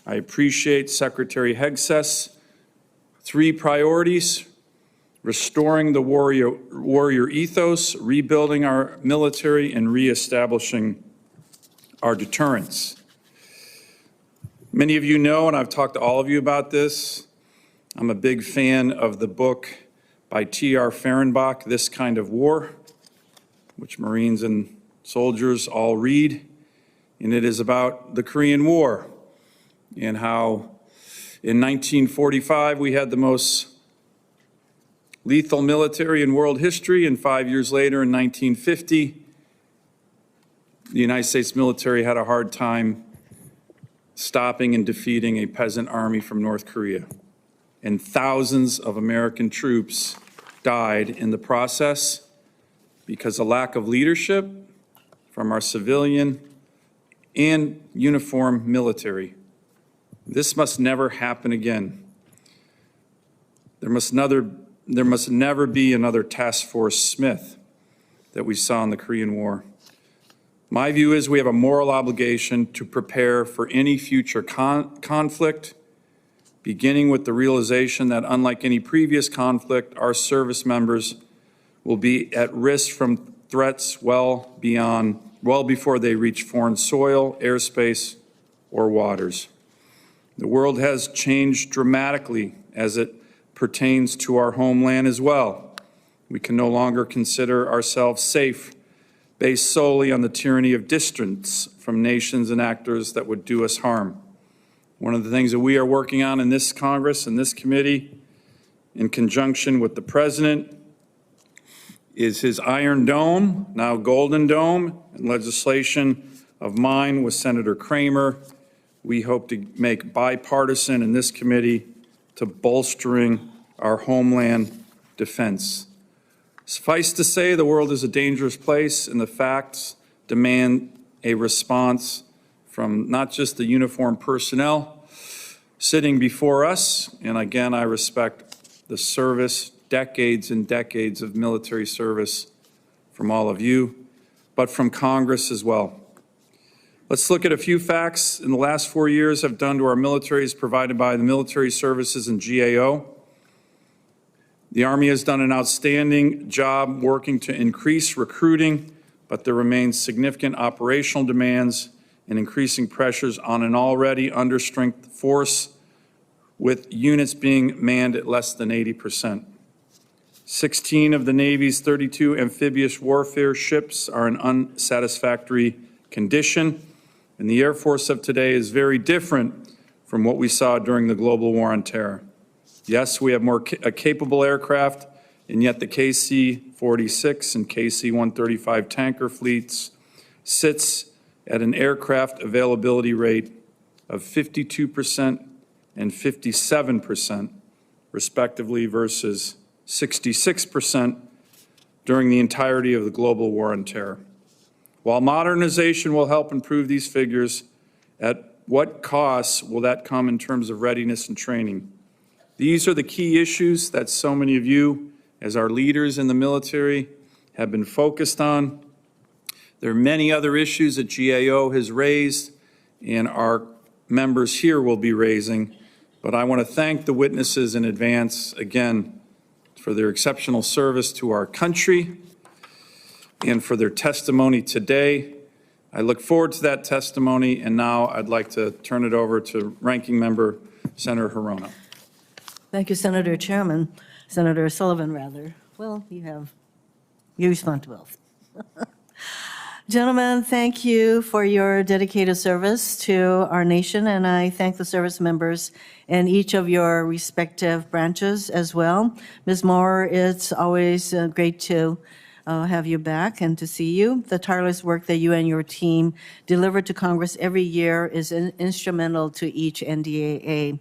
I appreciate Secretary Hegseth's 3 priorities: restoring the warrior ethos, rebuilding our military, and reestablishing our deterrence. Many of you know, and I've talked to all of you about this, I'm a big fan of the book by T.R. Fehrenbach, This Kind of War, which Marines and soldiers all read. And it is about the Korean War and how in 1945 we had the most lethal military in world history, and 5 years later in 1950, the United States military had a hard time stopping and defeating a peasant army from North Korea. And thousands of American troops died in the process because of lack of leadership from our civilian and uniform military. This must never happen again. There must never be another Task Force Smith that we saw in the Korean War. My view is we have a moral obligation to prepare for any future conflict, beginning with the realization that unlike any previous conflict, our service members will be at risk from threats well before they reach foreign soil, airspace, or waters. The world has changed dramatically as it pertains to our homeland as well. We can no longer consider ourselves safe based solely on the tyranny of distance from nations and actors that would do us harm. One of the things that we are working on in this Congress and this committee, in conjunction with the President, is his Iron Dome, now Golden Dome, and legislation of mine with Senator Kramer. We hope to make bipartisan in this committee to bolstering our homeland defense. Suffice to say, the world is a dangerous place, and the facts demand a response from not just the uniformed personnel sitting before us, and again, I respect the service, decades and decades of military service from all of you, but from Congress as well. Let's look at a few facts in the last 4 years have done to our military as provided by the military services and GAO. The Army has done an outstanding job working to increase recruiting, but there remains significant operational demands and increasing pressures on an already understrength force, with units being manned at less than 80%. 16 of the Navy's 32 amphibious warfare ships are in unsatisfactory condition, and the Air Force of today is very different from what we saw during the global war on terror. Yes, we have more capable aircraft, and yet the KC-46 and KC-135 tanker fleets sits at an aircraft availability rate of 52% and 57%, respectively, versus 66% during the entirety of the global war on terror. While modernization will help improve these figures, at what cost will that come in terms of readiness and training? These are the key issues that so many of you, as our leaders in the military, have been focused on. There are many other issues that GAO has raised and our members here will be raising, but I want to thank the witnesses in advance, again, for their exceptional service to our country and for their testimony today. I look forward to that testimony, and now I'd like to turn it over to Ranking Member Senator Hirono. Thank you, Senator Chairman. Senator Sullivan, rather. Well, you respond to both. Gentlemen, thank you for your dedicated service to our nation, and I thank the service members in each of your respective branches as well. Ms. Maurer, it's always great to have you back and to see you. The tireless work that you and your team deliver to Congress every year is instrumental to each NDAA.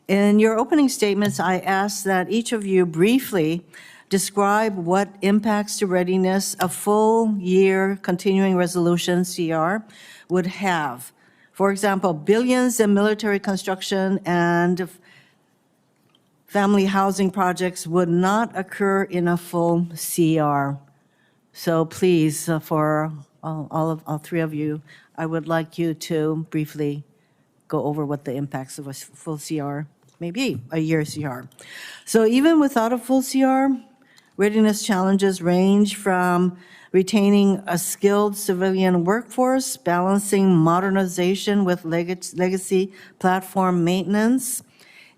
In your opening statements, I asked that each of you briefly describe what impacts to readiness a full year continuing resolution, CR, would have. For example, billions in military construction and family housing projects would not occur in a full CR. So please, for all three of you, I would like you to briefly go over what the impacts of a full CR may be, a year CR. So even without a full CR, readiness challenges range from retaining a skilled civilian workforce, balancing modernization with legacy platform maintenance,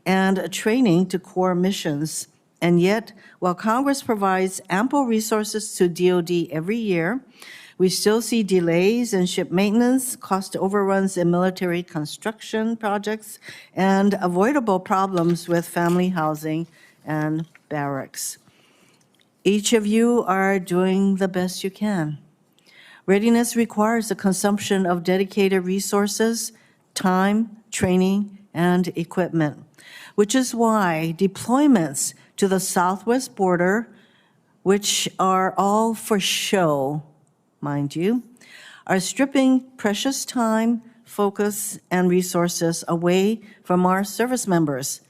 and training to core missions. And yet, while Congress provides ample resources to DoD every year, we still see delays in ship maintenance, cost overruns in military construction projects, and avoidable problems with family housing and barracks. Each of you are doing the best you can. Readiness requires the consumption of dedicated resources, time, training, and equipment, which is why deployments to the southwest border, which are all for show, mind you, are stripping precious time, focus, and resources away from our service members.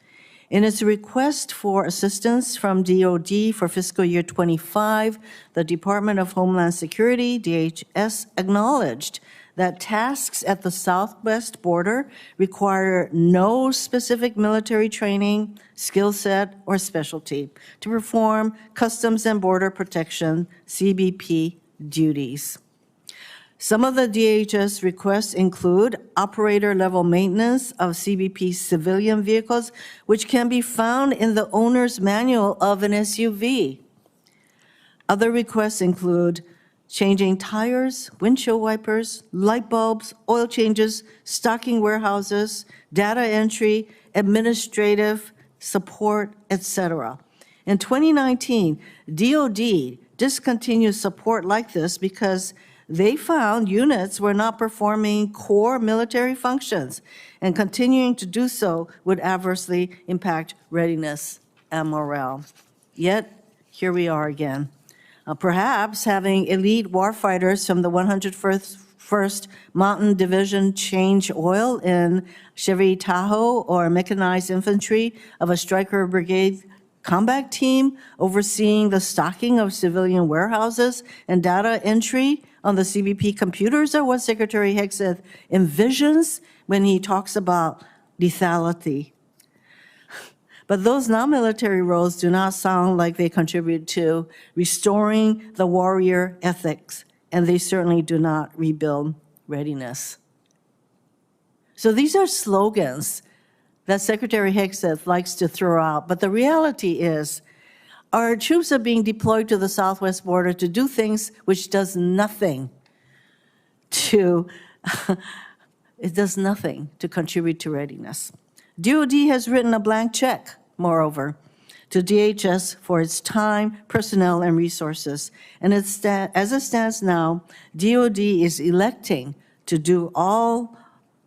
In its request for assistance from DoD for fiscal year 25, the Department of Homeland Security, DHS, acknowledged that tasks at the southwest border require no specific military training, skill set, or specialty to perform Customs and Border Protection, CBP, duties. Some of the DHS requests include operator-level maintenance of CBP civilian vehicles, which can be found in the owner's manual of an SUV. Other requests include changing tires, windshield wipers, light bulbs, oil changes, stocking warehouses, data entry, administrative support, etc. In 2019, DoD discontinued support like this because they found units were not performing core military functions, and continuing to do so would adversely impact readiness and morale. Yet, here we are again. Perhaps having elite warfighters from the 101st Mountain Division change oil in Chevy Tahoe, or mechanized infantry of a Stryker Brigade combat team overseeing the stocking of civilian warehouses and data entry on the CBP computers are what Secretary Hegseth envisions when he talks about lethality. But those non-military roles do not sound like they contribute to restoring the warrior ethics, and they certainly do not rebuild readiness. So these are slogans that Secretary Hegseth likes to throw out, but the reality is our troops are being deployed to the southwest border to do things which does nothing to, it does nothing to contribute to readiness. DoD has written a blank check, moreover, to DHS for its time, personnel, and resources. And as it stands now, DoD is electing to do all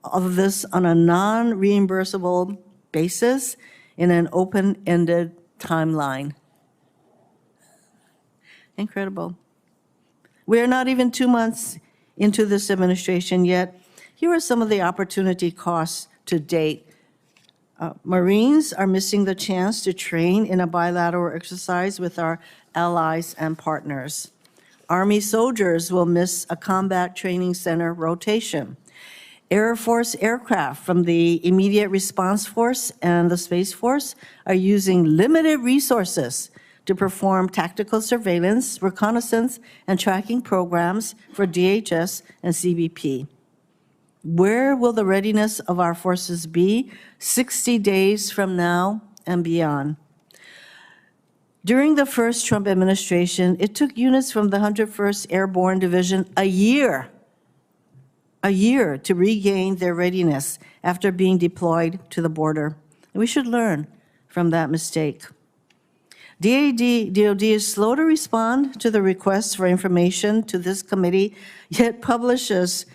of this on a non-reimbursable basis in an open-ended timeline. Incredible. We are not even 2 months into this administration yet. Here are some of the opportunity costs to date. Marines are missing the chance to train in a bilateral exercise with our allies and partners. Army soldiers will miss a combat training center rotation. Air Force aircraft from the Immediate Response Force and the Space Force are using limited resources to perform tactical surveillance, reconnaissance, and tracking programs for DHS and CBP. Where will the readiness of our forces be 60 days from now and beyond? During the first Trump administration, it took units from the 101st Airborne Division a year to regain their readiness after being deployed to the border. We should learn from that mistake. DoD is slow to respond to the requests for information to this committee, yet publishes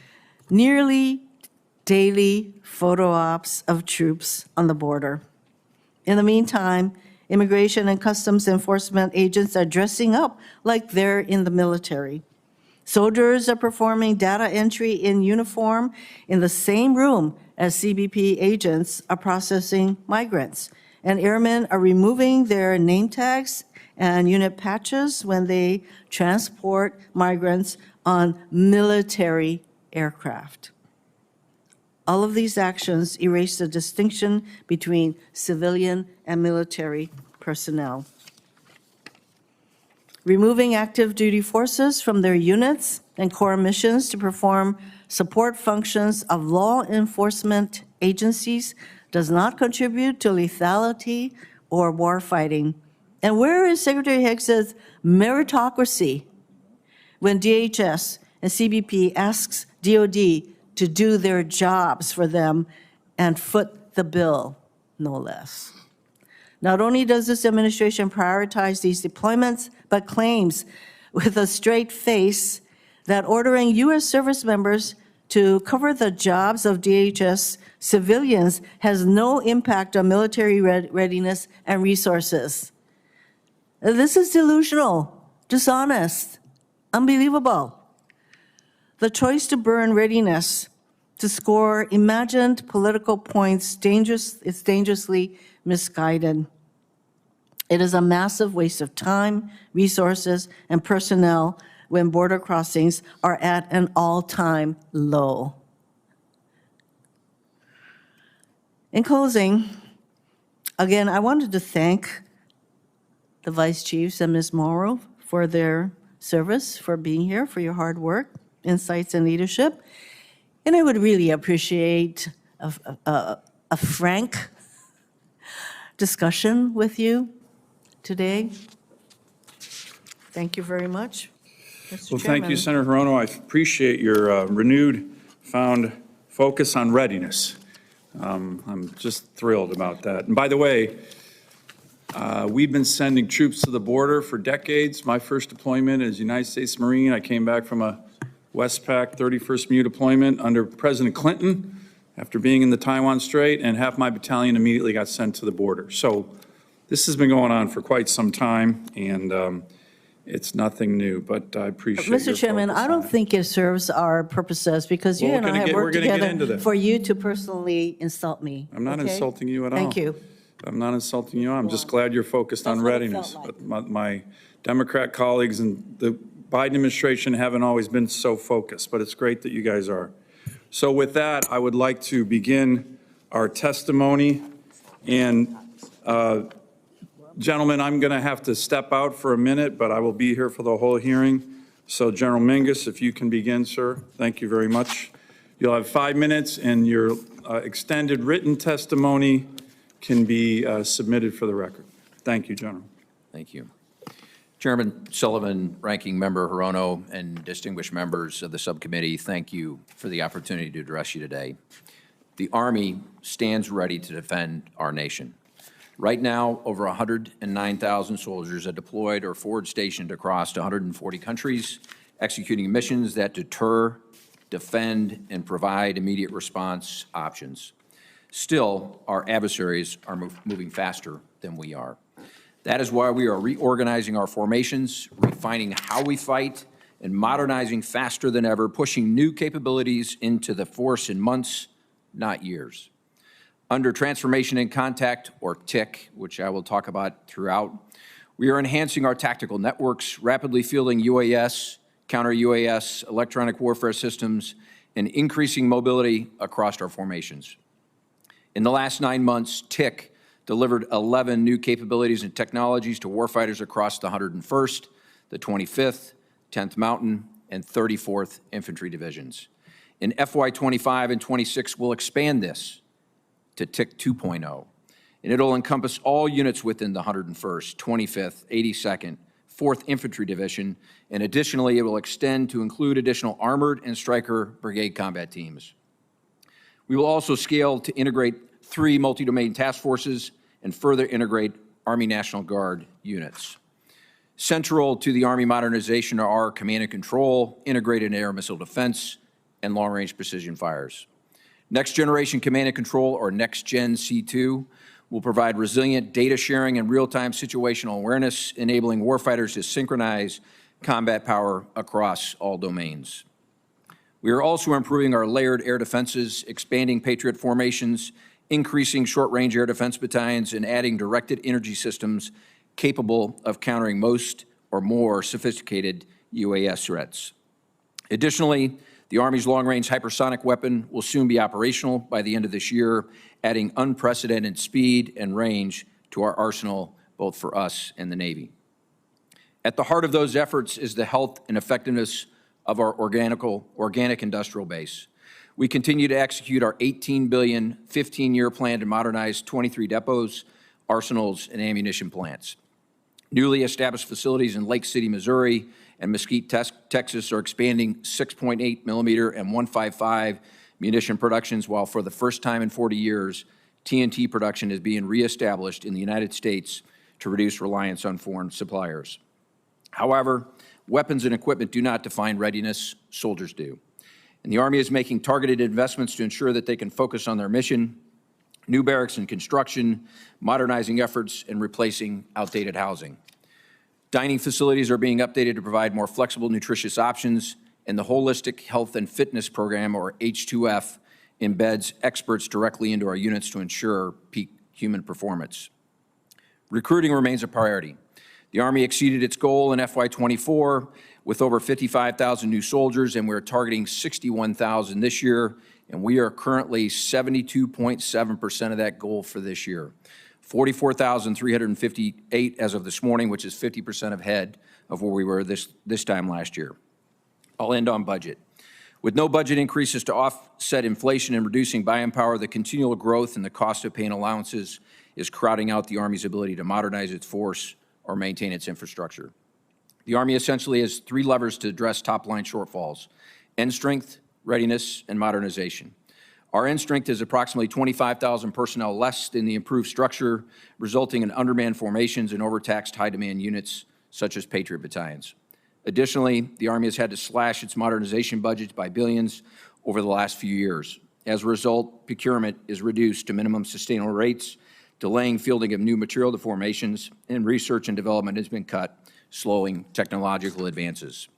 nearly daily photo ops of troops on the border. In the meantime, Immigration and Customs Enforcement agents are dressing up like they're in the military. Soldiers are performing data entry in uniform in the same room as CBP agents are processing migrants. And airmen are removing their name tags and unit patches when they transport migrants on military aircraft. All of these actions erase the distinction between civilian and military personnel. Removing active duty forces from their units and core missions to perform support functions of law enforcement agencies does not contribute to lethality or warfighting. And where is Secretary Higgs's meritocracy when DHS and CBP asks DOD to do their jobs for them and foot the bill, no less? Not only does this administration prioritize these deployments, but claims with a straight face that ordering U.S. service members to cover the jobs of DHS civilians has no impact on military readiness and resources. This is delusional, dishonest, unbelievable. The choice to burn readiness to score imagined political points is dangerously misguided. It is a massive waste of time, resources, and personnel when border crossings are at an all-time low. In closing, again, I wanted to thank the Vice Chiefs and Ms. Maurer for their service, for being here, for your hard work, insights, and leadership. And I would really appreciate a frank discussion with you today. Thank you very much, Mr. Well, Chairman. thank you, Senator Hirono. I appreciate your renewed found focus on readiness. I'm just thrilled about that. And by the way, we've been sending troops to the border for decades. My first deployment as United States Marine, I came back from a Westpac 31st MU deployment under President Clinton after being in the Taiwan Strait, and half my battalion immediately got sent to the border. So this has been going on for quite some time, and it's nothing new, but I appreciate your Mr. Chairman, focus I on don't it. think it serves our purposes because you Well, and we're I gonna have get- worked we're gonna get into together that. for you to personally insult me. I'm not okay? insulting you at all. Thank you. I'm not insulting you. I'm just glad you're focused on That's what it readiness. felt like. But my Democrat colleagues and the Biden administration haven't always been so focused, but it's great that you guys are. So with that, I would like to begin our testimony. And gentlemen, I'm going to have to step out for a minute, but I will be here for the whole hearing. So General Mingus, if you can begin, sir. Thank you very much. You'll have 5 minutes, and your extended written testimony can be submitted for the record. Thank you, General. Thank you. Chairman Sullivan, Ranking Member Hirono, and distinguished members of the subcommittee, thank you for the opportunity to address you today. The Army stands ready to defend our nation. Right now, over 109,000 soldiers are deployed or forward stationed across 140 countries, executing missions that deter, defend, and provide immediate response options. Still, our adversaries are moving faster than we are. That is why we are reorganizing our formations, refining how we fight, and modernizing faster than ever, pushing new capabilities into the force in months, not years. Under Transformation in Contact, or TIC, which I will talk about throughout, we are enhancing our tactical networks, rapidly fielding UAS, counter-UAS, electronic warfare systems, and increasing mobility across our formations. In the last 9 months, TIC delivered 11 new capabilities and technologies to warfighters across the 101st, the 25th, 10th Mountain, and 34th Infantry Divisions. In FY25 and 26, we'll expand this to TIC 2.0, and it'll encompass all units within the 101st, 25th, 82nd, 4th Infantry Division, and additionally, it will extend to include additional armored and Stryker brigade combat teams. We will also scale to integrate 3 multi-domain task forces and further integrate Army National Guard units. Central to the Army modernization are our command and control, integrated air missile defense, and long-range precision fires. Next Generation Command and Control, or Next Gen C2, will provide resilient data sharing and real-time situational awareness, enabling warfighters to synchronize combat power across all domains. We are also improving our layered air defenses, expanding Patriot formations, increasing short-range air defense battalions, and adding directed energy systems capable of countering most or more sophisticated UAS threats. Additionally, The Army's long-range hypersonic weapon will soon be operational by the end of this year, adding unprecedented speed and range to our arsenal, both for us and the Navy. At the heart of those efforts is the health and effectiveness of our organic industrial base. We continue to execute our $18 billion, 15-year plan to modernize 23 depots, arsenals, and ammunition plants. Newly established facilities in Lake City, Missouri, and Mesquite, Texas are expanding 6.8 millimeter and 155 munition productions, while for the first time in 40 years, TNT production is being reestablished in the United States to reduce reliance on foreign suppliers. However, weapons and equipment do not define readiness, soldiers do. And the Army is making targeted investments to ensure that they can focus on their mission, new barracks and construction, modernizing efforts, and replacing outdated housing. Dining facilities are being updated to provide more flexible, nutritious options, and the Holistic Health and Fitness Program, or H2F, embeds experts directly into our units to ensure peak human performance. Recruiting remains a priority. The Army exceeded its goal in FY24 with over 55,000 new soldiers, and we're targeting 61,000 this year, and we are currently 72.7% of that goal for this year. 44,358 as of this morning, which is 50% ahead of where we were this time last year. I'll end on budget. With no budget increases to offset inflation and reducing buying power, the continual growth in the cost of paying allowances is crowding out the Army's ability to modernize its force or maintain its infrastructure. The Army essentially has three levers to address top-line shortfalls: end strength, readiness, and modernization. Our end strength is approximately 25,000 personnel less than the improved structure, resulting in undermanned formations and overtaxed high-demand units, such as Patriot battalions. Additionally, the Army has had to slash its modernization budgets by billions over the last few years. As a result, procurement is reduced to minimum sustainable rates, delaying fielding of new material to formations, and research and development has been cut, slowing technological advances.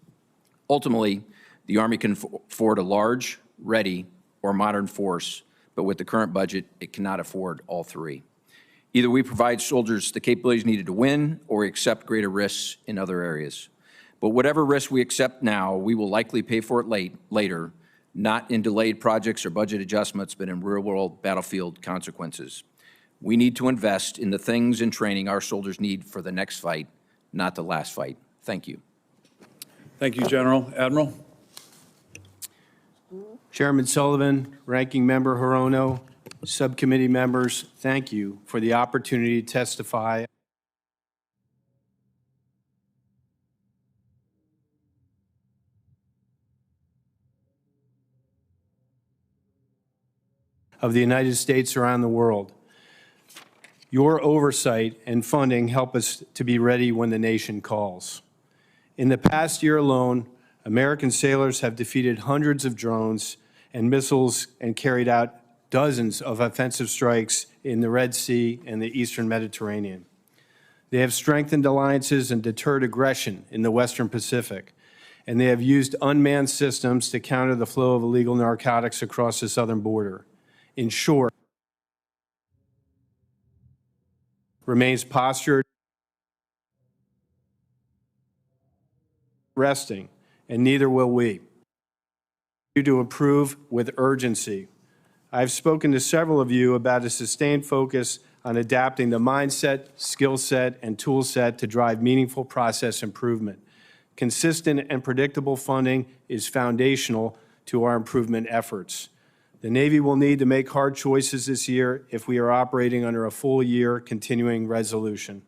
Ultimately, the Army can afford a large, ready, or modern force, but with the current budget, it cannot afford all three. Either we provide soldiers the capabilities needed to win, or we accept greater risks in other areas. But whatever risk we accept now, we will likely pay for it later, not in delayed projects or budget adjustments, but in real-world battlefield consequences. We need to invest in the things and training our soldiers need for the next fight, not the last fight. Thank you. Thank you, General. Admiral? Chairman Sullivan, Ranking Member Hirono, Subcommittee members, thank you for the opportunity to testify of the United States around the world. Your oversight and funding help us to be ready when the nation calls. In the past year alone, American sailors have defeated hundreds of drones and missiles and carried out dozens of offensive strikes in the Red Sea and the Eastern Mediterranean. They have strengthened alliances and deterred aggression in the Western Pacific, and they have used unmanned systems to counter the flow of illegal narcotics across the southern border. In short, remains postured, resting, and neither will we. To improve with urgency. I've spoken to several of you about a sustained focus on adapting the mindset, skill set, and tool set to drive meaningful process improvement. Consistent and predictable funding is foundational to our improvement efforts. The Navy will need to make hard choices this year if we are operating under a full-year continuing resolution.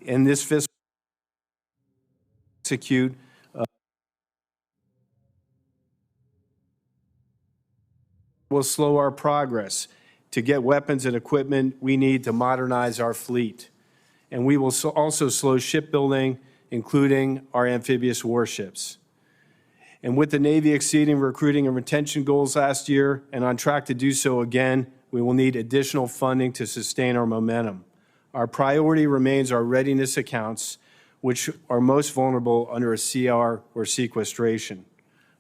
In this fiscal execute will slow our progress to get weapons and equipment we need to modernize our fleet. And we will also slow shipbuilding, including our amphibious warships. And with the Navy exceeding recruiting and retention goals last year and on track to do so again, we will need additional funding to sustain our momentum. Our priority remains our readiness accounts, which are most vulnerable under a CR or sequestration.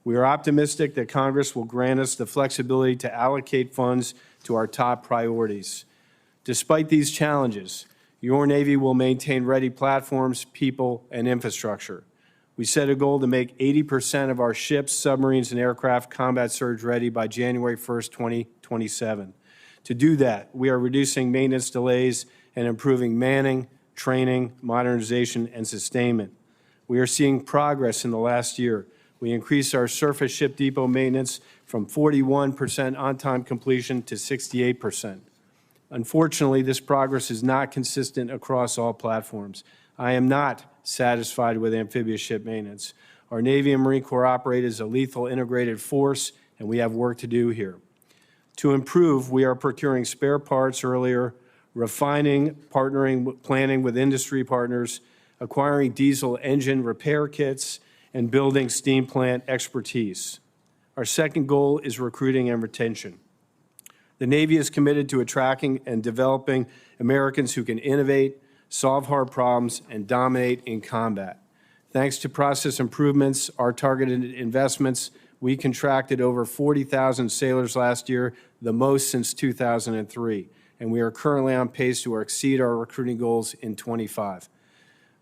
We are optimistic that Congress will grant us the flexibility to allocate funds to our top priorities. Despite these challenges, Your Navy will maintain ready platforms, people, and infrastructure. We set a goal to make 80% of our ships, submarines, and aircraft combat surge ready by January 1st, 2027. To do that, we are reducing maintenance delays and improving manning, training, modernization, and sustainment. We are seeing progress in the last year. We increased our surface ship depot maintenance from 41% on-time completion to 68%. Unfortunately, this progress is not consistent across all platforms. I am not satisfied with amphibious ship maintenance. Our Navy and Marine Corps operate as a lethal integrated force, and we have work to do here. To improve, we are procuring spare parts earlier, refining, partnering, planning with industry partners, acquiring diesel engine repair kits, and building steam plant expertise. Our second goal is recruiting and retention. The Navy is committed to attracting and developing Americans who can innovate, solve hard problems, and dominate in combat. Thanks to process improvements, our targeted investments, we contracted over 40,000 sailors last year, the most since 2003, and we are currently on pace to exceed our recruiting goals in '25.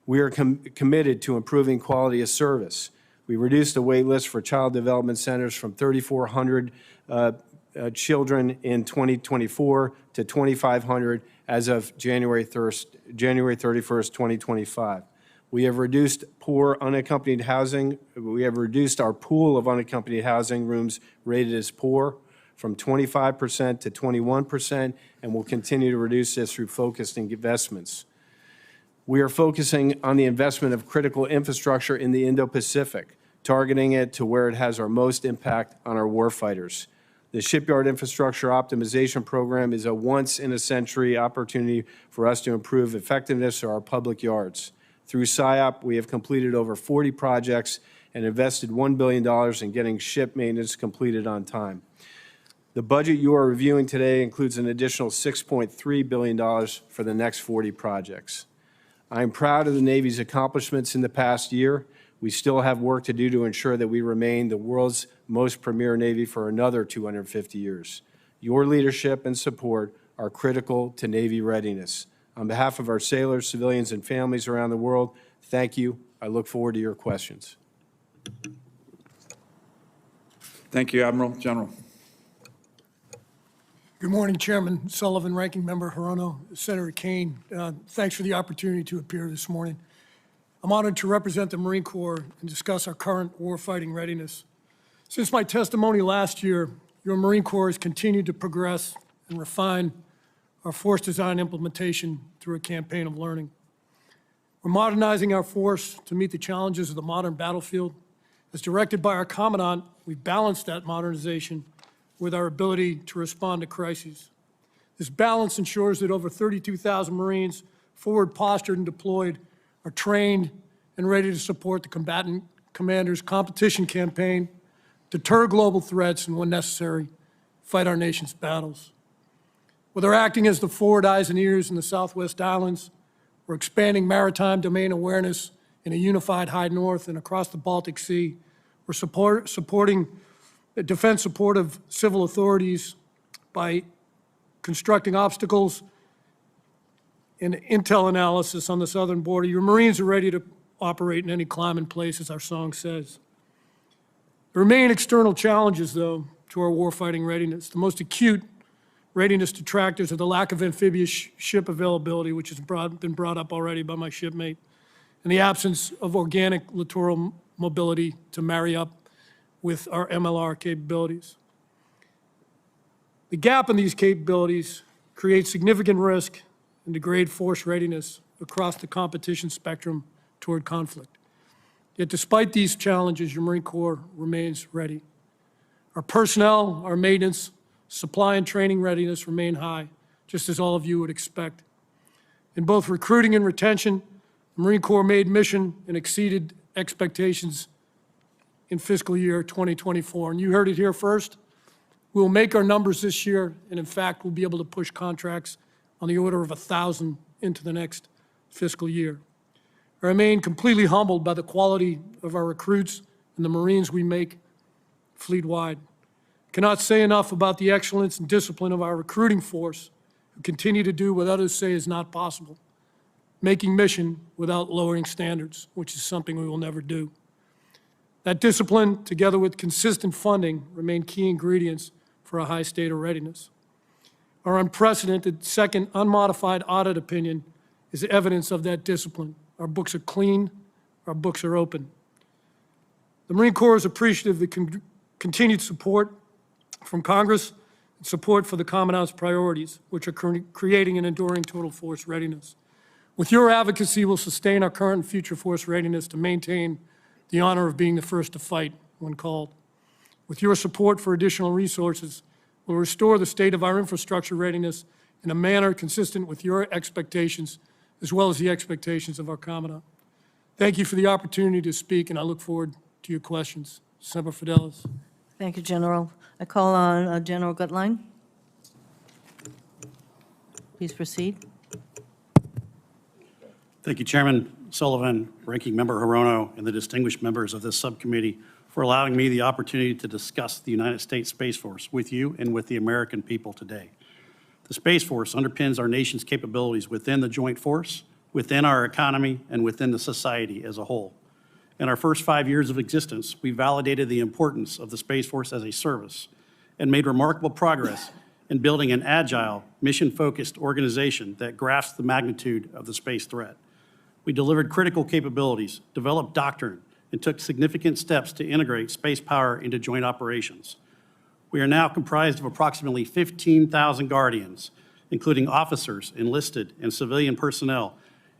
We are committed to improving quality of service. We reduced the wait list for child development centers from 3,400 children in 2024 to 2,500 as of January 31st, 2025. We have reduced poor unaccompanied housing. We have reduced our pool of unaccompanied housing rooms rated as poor from 25% to 21%, and will continue to reduce this through focused investments. We are focusing on the investment of critical infrastructure in the Indo-Pacific, targeting it to where it has our most impact on our warfighters. The Shipyard Infrastructure Optimization Program is a once-in-a-century opportunity for us to improve effectiveness of our public yards. Through SIOP, we have completed over 40 projects and invested $1 billion in getting ship maintenance completed on time. The budget you are reviewing today includes an additional $6.3 billion for the next 40 projects. I am proud of the Navy's accomplishments in the past year. We still have work to do to ensure that we remain the world's most premier Navy for another 250 years. Your leadership and support are critical to Navy readiness. On behalf of our sailors, civilians, and families around the world, thank you. I look forward to your questions. Thank you, Admiral. General. Good morning, Chairman Sullivan, Ranking Member Hirono, Senator Kane. Thanks for the opportunity to appear this morning. I'm honored to represent the Marine Corps and discuss our current warfighting readiness. Since my testimony last year, your Marine Corps has continued to progress and refine our force design implementation through a campaign of learning. We're modernizing our force to meet the challenges of the modern battlefield. As directed by our Commandant, we've balanced that modernization with our ability to respond to crises. This balance ensures that over 32,000 Marines, forward postured and deployed, are trained and ready to support the combatant commander's competition campaign, deter global threats, and when necessary, fight our nation's battles. Whether acting as the forward eyes and ears in the Southwest Islands, or expanding maritime domain awareness in a unified High North and across the Baltic Sea, we're supporting defense support of civil authorities by constructing obstacles and intel analysis on the southern border. Your Marines are ready to operate in any climate and place, as our song says. There remain external challenges, though, to our warfighting readiness. The most acute readiness detractors are the lack of amphibious ship availability, which has been brought up already by my shipmate, and the absence of organic littoral mobility to marry up with our MLR capabilities. The gap in these capabilities creates significant risk and degrade force readiness across the competition spectrum toward conflict. Yet despite these challenges, your Marine Corps remains ready. Our personnel, our maintenance, supply and training readiness remain high, just as all of you would expect. In both recruiting and retention, the Marine Corps made mission and exceeded expectations in fiscal year 2024. And you heard it here first. We'll make our numbers this year, and in fact, we'll be able to push contracts on the order of 1,000 into the next fiscal year. I remain completely humbled by the quality of our recruits and the Marines we make fleet-wide. Cannot say enough about the excellence and discipline of our recruiting force, who continue to do what others say is not possible. making mission without lowering standards, which is something we will never do. That discipline, together with consistent funding, remain key ingredients for a high state of readiness. Our unprecedented second unmodified audit opinion is evidence of that discipline. Our books are clean, our books are open. The Marine Corps is appreciative of the continued support from Congress and support for the Commandant's priorities, which are creating an enduring total force readiness. With your advocacy, we'll sustain our current and future force readiness to maintain the honor of being the first to fight when called. With your support for additional resources, we'll restore the state of our infrastructure readiness in a manner consistent with your expectations, as well as the expectations of our Commandant. Thank you for the opportunity to speak, and I look forward to your questions. Semper Fidelis. Thank you, General. I call on General Guetlein. Please proceed. Thank you, Chairman Sullivan, Ranking Member Hirono, and the distinguished members of this subcommittee for allowing me the opportunity to discuss the United States Space Force with you and with the American people today. The Space Force underpins our nation's capabilities within the joint force, within our economy, and within the society as a whole. In our first 5 years of existence, we validated the importance of the Space Force as a service and made remarkable progress in building an agile, mission-focused organization that grasps the magnitude of the space threat. We delivered critical capabilities, developed doctrine, and took significant steps to integrate space power into joint operations. We are now comprised of approximately 15,000 Guardians, including officers, enlisted, and civilian personnel,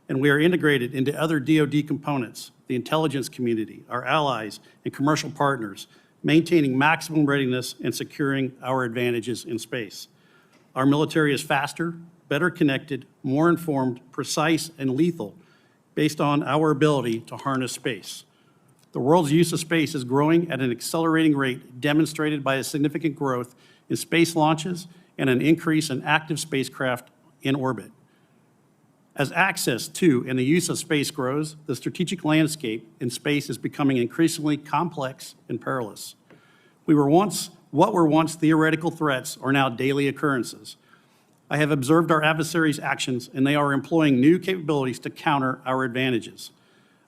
and we are integrated into other DoD components, the intelligence community, our allies, and commercial partners, maintaining maximum readiness and securing our advantages in space. Our military is faster, better connected, more informed, precise, and lethal based on our ability to harness space. The world's use of space is growing at an accelerating rate, demonstrated by a significant growth in space launches and an increase in active spacecraft in orbit. As access to and the use of space grows, the strategic landscape in space is becoming increasingly complex and perilous. What were once theoretical threats are now daily occurrences. I have observed our adversaries' actions, and they are employing new capabilities to counter our advantages.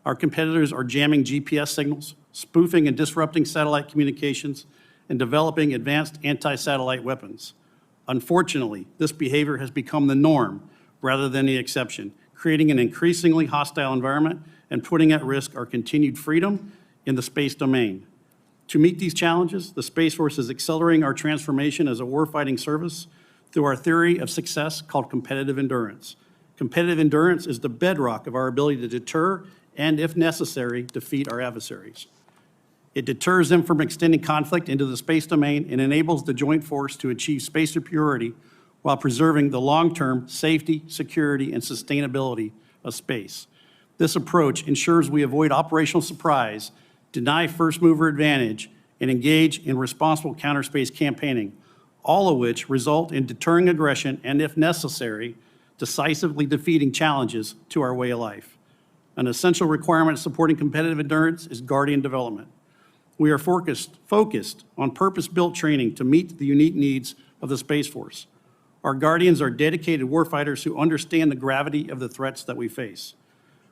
Our competitors are jamming GPS signals, spoofing and disrupting satellite communications, and developing advanced anti-satellite weapons. Unfortunately, this behavior has become the norm rather than the exception, creating an increasingly hostile environment and putting at risk our continued freedom in the space domain. To meet these challenges, the Space Force is accelerating our transformation as a warfighting service through our theory of success called competitive endurance. Competitive endurance is the bedrock of our ability to deter and, if necessary, defeat our adversaries. It deters them from extending conflict into the space domain and enables the joint force to achieve space superiority while preserving the long-term safety, security, and sustainability of space. This approach ensures we avoid operational surprise, deny first-mover advantage, and engage in responsible counter-space campaigning, all of which result in deterring aggression and, if necessary, decisively defeating challenges to our way of life. An essential requirement supporting competitive endurance is Guardian development. We are focused on purpose-built training to meet the unique needs of the Space Force. Our Guardians are dedicated warfighters who understand the gravity of the threats that we face.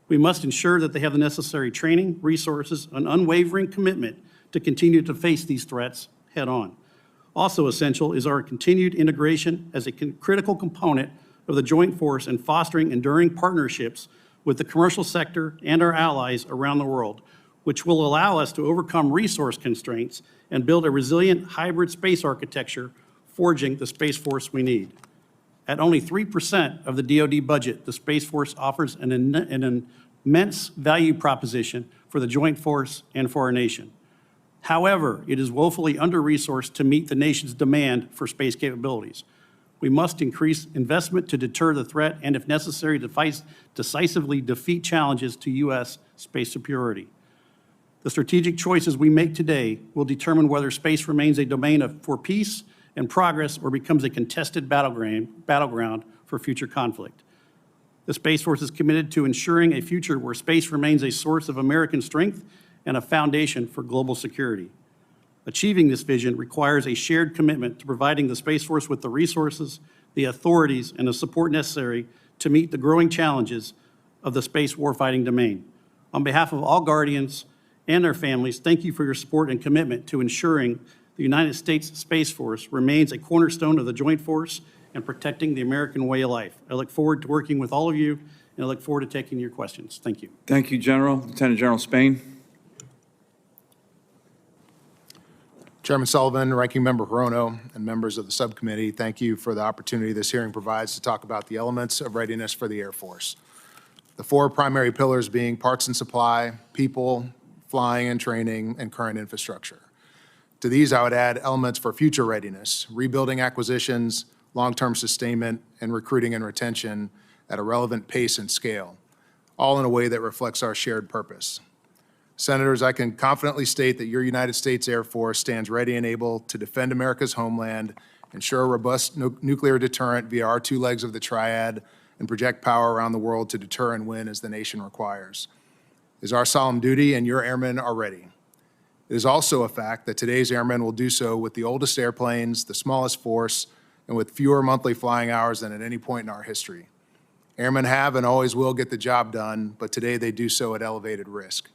We must ensure that they have the necessary training, resources, and unwavering commitment to continue to face these threats head-on. Also essential is our continued integration as a critical component of the joint force in fostering enduring partnerships with the commercial sector and our allies around the world, which will allow us to overcome resource constraints and build a resilient hybrid space architecture, forging the Space Force we need. At only 3% of the DoD budget, the Space Force offers an immense value proposition for the joint force and for our nation. However, it is woefully under-resourced to meet the nation's demand for space capabilities. We must increase investment to deter the threat and, if necessary, decisively defeat challenges to U.S. space superiority. The strategic choices we make today will determine whether space remains a domain for peace and progress or becomes a contested battleground for future conflict. The Space Force is committed to ensuring a future where space remains a source of American strength and a foundation for global security. Achieving this vision requires a shared commitment to providing the Space Force with the resources, the authorities, and the support necessary to meet the growing challenges of the space warfighting domain. On behalf of all Guardians and their families, thank you for your support and commitment to ensuring the United States Space Force remains a cornerstone of the Joint Force and protecting the American way of life. I look forward to working with all of you, and I look forward to taking your questions. Thank you. Thank you, General. Lieutenant General Spain. Chairman Sullivan, Ranking Member Hirono, and members of the subcommittee, thank you for the opportunity this hearing provides to talk about the elements of readiness for the Air Force. The four primary pillars being parts and supply, people, flying and training, and current infrastructure. To these, I would add elements for future readiness, rebuilding acquisitions, long-term sustainment, and recruiting and retention at a relevant pace and scale, all in a way that reflects our shared purpose. Senators, I can confidently state that your United States Air Force stands ready and able to defend America's homeland, ensure a robust nuclear deterrent via our two legs of the triad, and project power around the world to deter and win as the nation requires. It is our solemn duty, and your airmen are ready. It is also a fact that today's airmen will do so with the oldest airplanes, the smallest force, and with fewer monthly flying hours than at any point in our history. Airmen have and always will get the job done, but today they do so at elevated risk.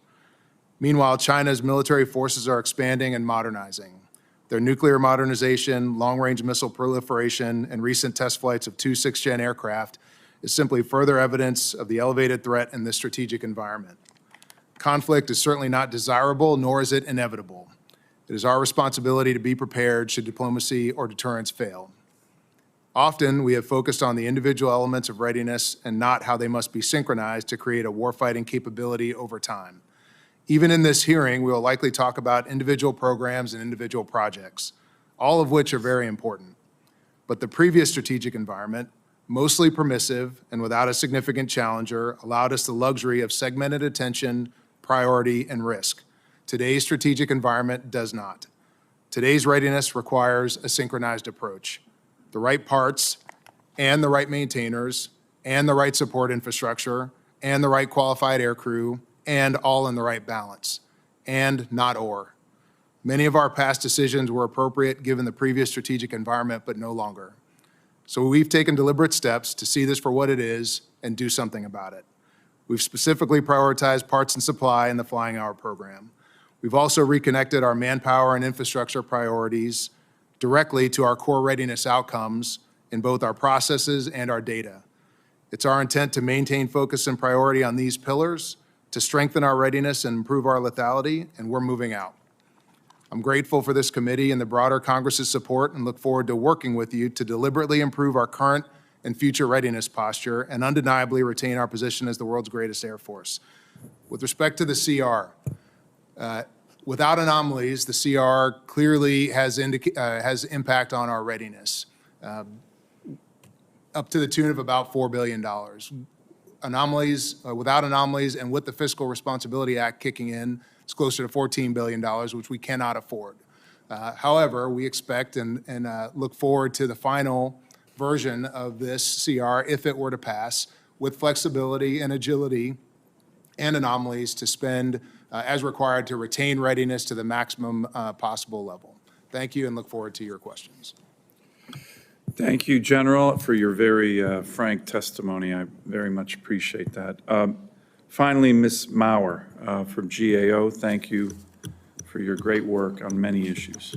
Meanwhile, China's military forces are expanding and modernizing. Their nuclear modernization, long-range missile proliferation, and recent test flights of two sixth-gen aircraft is simply further evidence of the elevated threat in this strategic environment. Conflict is certainly not desirable, nor is it inevitable. It is our responsibility to be prepared should diplomacy or deterrence fail. Often, we have focused on the individual elements of readiness and not how they must be synchronized to create a warfighting capability over time. Even in this hearing, we will likely talk about individual programs and individual projects, all of which are very important. But the previous strategic environment, mostly permissive and without a significant challenger, allowed us the luxury of segmented attention, priority, and risk. Today's strategic environment does not. Today's readiness requires a synchronized approach. The right parts and the right maintainers and the right support infrastructure and the right qualified aircrew and all in the right balance, and not or. Many of our past decisions were appropriate given the previous strategic environment, but no longer. So we've taken deliberate steps to see this for what it is and do something about it. We've specifically prioritized parts and supply in the flying hour program. We've also reconnected our manpower and infrastructure priorities directly to our core readiness outcomes in both our processes and our data. It's our intent to maintain focus and priority on these pillars, to strengthen our readiness and improve our lethality, and we're moving out. I'm grateful for this committee and the broader Congress's support and look forward to working with you to deliberately improve our current and future readiness posture and undeniably retain our position as the world's greatest Air Force. With respect to the CR, without anomalies, the CR clearly has impact on our readiness, up to the tune of about $4 billion. Anomalies, without anomalies, and with the Fiscal Responsibility Act kicking in, it's closer to $14 billion, which we cannot afford. However, we expect and look forward to the final version of this CR, if it were to pass, with flexibility and agility and anomalies to spend as required to retain readiness to the maximum possible level. Thank you and look forward to your questions. Thank you, General, for your very frank testimony. I very much appreciate that. Finally, Ms. Maurer from GAO, thank you for your great work on many issues.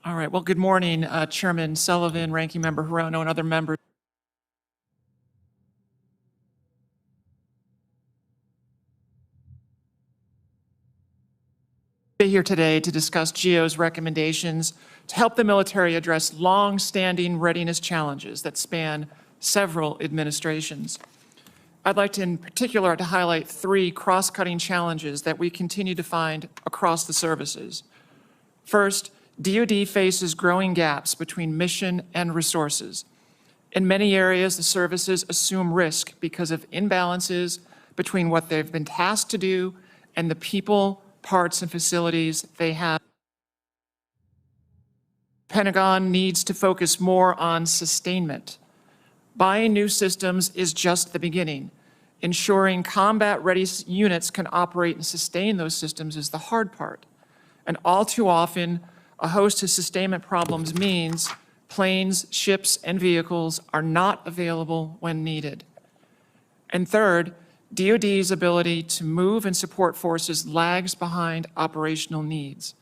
All right. Well, good morning, Chairman Sullivan, Ranking Member Hirono, and other members. Here today to discuss GAO's recommendations to help the military address long-standing readiness challenges that span several administrations. I'd like to, in particular, to highlight three cross-cutting challenges that we continue to find across the services. First, DoD faces growing gaps between mission and resources. In many areas, the services assume risk because of imbalances between what they've been tasked to do and the people, parts, and facilities they have. Pentagon needs to focus more on sustainment. Buying new systems is just the beginning. Ensuring combat-ready units can operate and sustain those systems is the hard part. And all too often, a host of sustainment problems means planes, ships, and vehicles are not available when needed. And third, DoD's ability to move and support forces lags behind operational needs.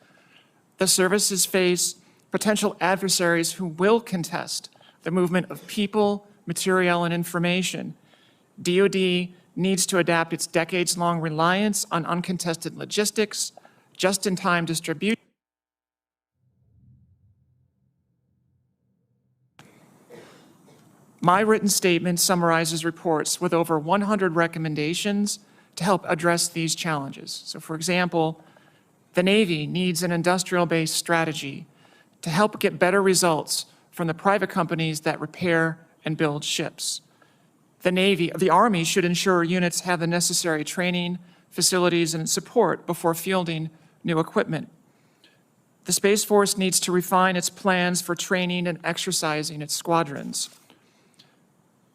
The services face potential adversaries who will contest the movement of people, material, and information. DoD needs to adapt its decades-long reliance on uncontested logistics, just-in-time distribution, My written statement summarizes reports with over 100 recommendations to help address these challenges. So for example, the Navy needs an industrial-based strategy to help get better results from the private companies that repair and build ships. The Army should ensure units have the necessary training, facilities, and support before fielding new equipment. The Space Force needs to refine its plans for training and exercising its squadrons.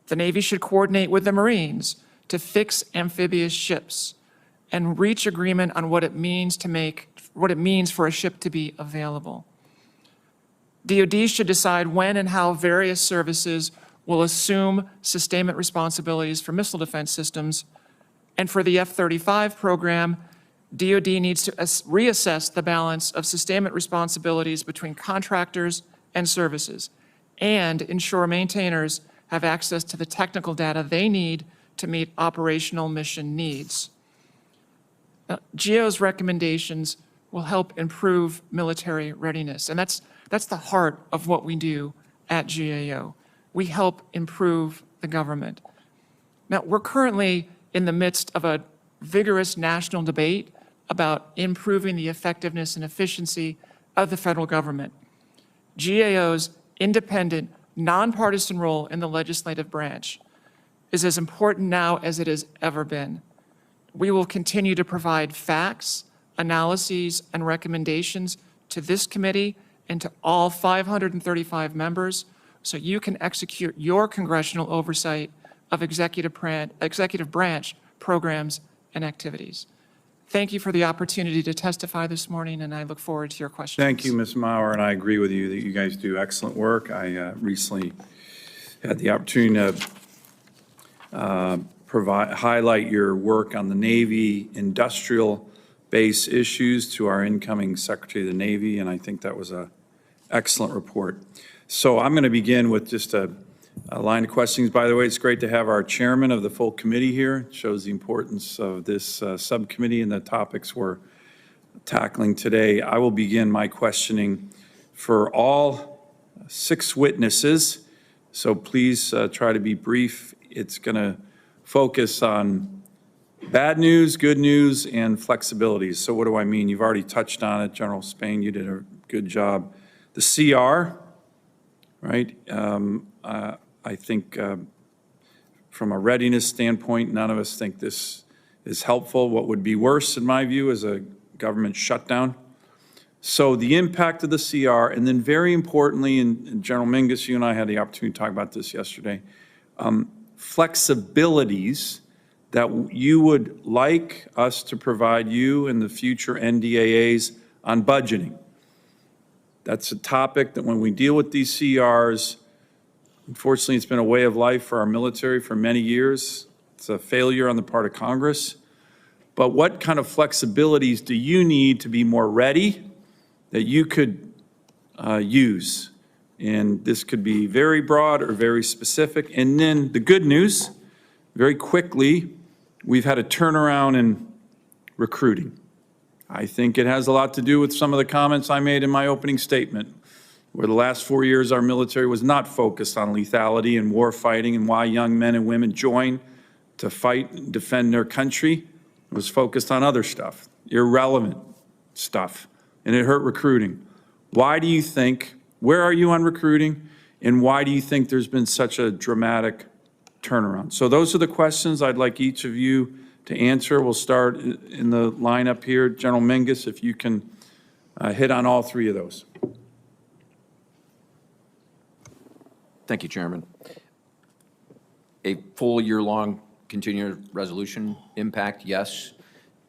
The Navy should coordinate with the Marines to fix amphibious ships and reach agreement on what it means for a ship to be available. DoD should decide when and how various services will assume sustainment responsibilities for missile defense systems. And for the F-35 program, DoD needs to reassess the balance of sustainment responsibilities between contractors and services and ensure maintainers have access to the technical data they need to meet operational mission needs. Now, GAO's recommendations will help improve military readiness, and that's the heart of what we do at GAO. We help improve the government. Now, we're currently in the midst of a vigorous national debate about improving the effectiveness and efficiency of the federal government. GAO's independent, nonpartisan role in the legislative branch is as important now as it has ever been. We will continue to provide facts, analyses, and recommendations to this committee and to all 535 members so you can execute your congressional oversight of executive branch programs and activities. Thank you for the opportunity to testify this morning, and I look forward to your questions. Thank you, Ms. Maurer, and I agree with you that you guys do excellent work. I recently had the opportunity to highlight your work on the Navy industrial base issues to our incoming Secretary of the Navy, and I think that was an excellent report. So I'm going to begin with just a line of questions. By the way, it's great to have our chairman of the full committee here. It shows the importance of this subcommittee and the topics we're tackling today. I will begin my questioning for all 6 witnesses, so please try to be brief. It's going to focus on bad news, good news, and flexibilities. So what do I mean? You've already touched on it. General Spain, you did a good job. The CR, right? I think from a readiness standpoint, none of us think this is helpful. What would be worse, in my view, is a government shutdown. So the impact of the CR, and then very importantly, and General Mingus, you and I had the opportunity to talk about this yesterday, flexibilities that you would like us to provide you in the future NDAAs on budgeting. That's a topic that when we deal with these CRs, unfortunately, it's been a way of life for our military for many years. It's a failure on the part of Congress. But what kind of flexibilities do you need to be more ready that you could use? And this could be very broad or very specific. And then the good news, very quickly, we've had a turnaround in recruiting. I think it has a lot to do with some of the comments I made in my opening statement, where the last 4 years our military was not focused on lethality and war fighting and why young men and women join to fight and defend their country. It was focused on other stuff, irrelevant stuff, and it hurt recruiting. Why do you think, where are you on recruiting, and why do you think there's been such a dramatic turnaround? So those are the questions I'd like each of you to answer. We'll start in the lineup here. General Mingus, if you can hit on all 3 of those. Thank you, Chairman. A full year-long continuing resolution impact, yes.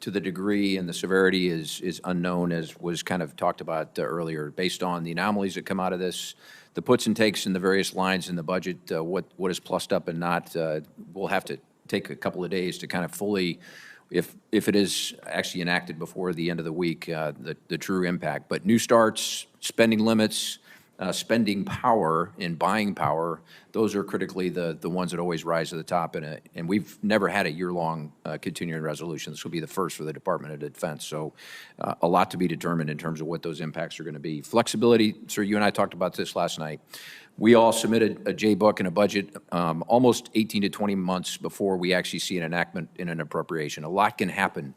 to the degree and the severity is unknown, as was kind of talked about earlier, based on the anomalies that come out of this, the puts and takes in the various lines in the budget, what is plussed up and not. We'll have to take a couple of days to kind of fully, if it is actually enacted before the end of the week, the true impact. But new starts, spending limits, spending power and buying power, those are critically the ones that always rise to the top. And we've never had a year-long continuing resolution. This will be the first for the Department of Defense. So a lot to be determined in terms of what those impacts are going to be. Flexibility, sir, you and I talked about this last night. We all submitted a J-book and a budget almost 18 to 20 months before we actually see an enactment in an appropriation. A lot can happen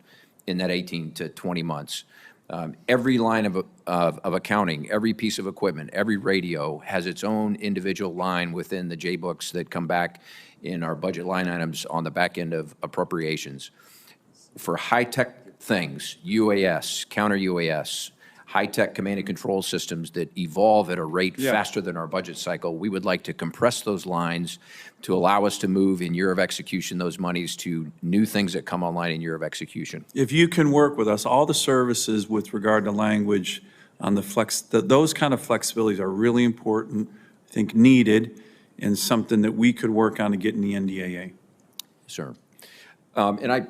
in that 18 to 20 months. Every line of accounting, every piece of equipment, every radio has its own individual line within the J-books that come back in our budget line items on the back end of appropriations. For high-tech things, UAS, counter-UAS, high-tech command and control systems that evolve at a rate faster than our budget cycle, we would like to compress those lines to allow us to move in year of execution those monies to new things that come online in year of execution. If you can work with us, all the services with regard to language on those kind of flexibilities are really important, I think needed, and something that we could work on to get in the NDAA. Sir. And I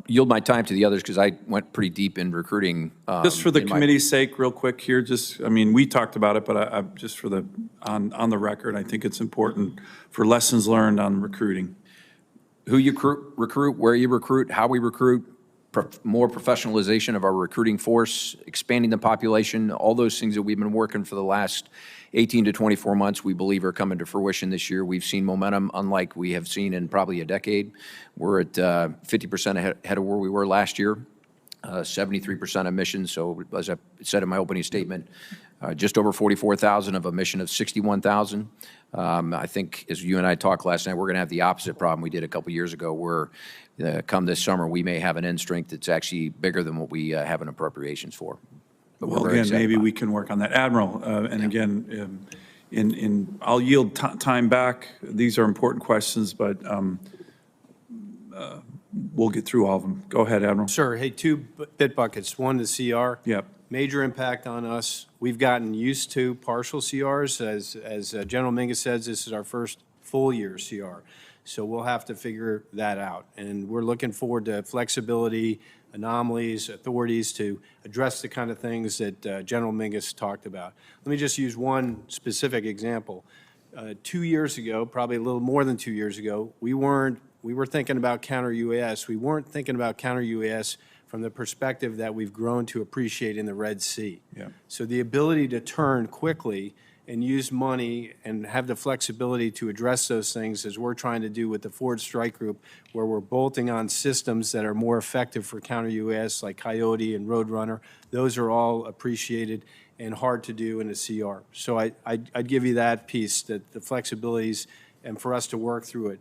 yield my time to the others because I went pretty deep in recruiting. Just for the committee's sake, real quick here, I mean, we talked about it, but just for on the record, I think it's important for lessons learned on recruiting. Who you recruit, where you recruit, how we recruit, more professionalization of our recruiting force, expanding the population, all those things that we've been working for the last 18 to 24 months, we believe are coming to fruition this year. We've seen momentum unlike we have seen in probably a decade. We're at 50% ahead of where we were last year, 73% of missions. So as I said in my opening statement, just over 44,000 of a mission of 61,000. I think as you and I talked last night, we're going to have the opposite problem we did a couple years ago where come this summer, we may have an end strength that's actually bigger than what we have an appropriations for. But Well, again, maybe we can work on that. Admiral, and again, I'll yield time back. These are important questions, but we'll get through all of them. Go ahead, Admiral. Sir, hey, two bit buckets. One, the CR. Yep. Major impact on us. We've gotten used to partial CRs. As General Mingus says, this is our first full year CR. So we'll have to figure that out. And we're looking forward to flexibility, anomalies, authorities to address the kind of things that General Mingus talked about. Let me just use one specific example. 2 years ago, probably a little more than 2 years ago, we were thinking about counter-UAS. We weren't thinking about counter-UAS from the perspective that we've grown to appreciate in the Red Sea. Yeah. So the ability to turn quickly and use money and have the flexibility to address those things as we're trying to do with the Forward Strike Group, where we're bolting on systems that are more effective for counter-UAS like Coyote and Roadrunner, those are all appreciated and hard to do in a CR. So I'd give you that piece, that the flexibilities, and for us to work through it.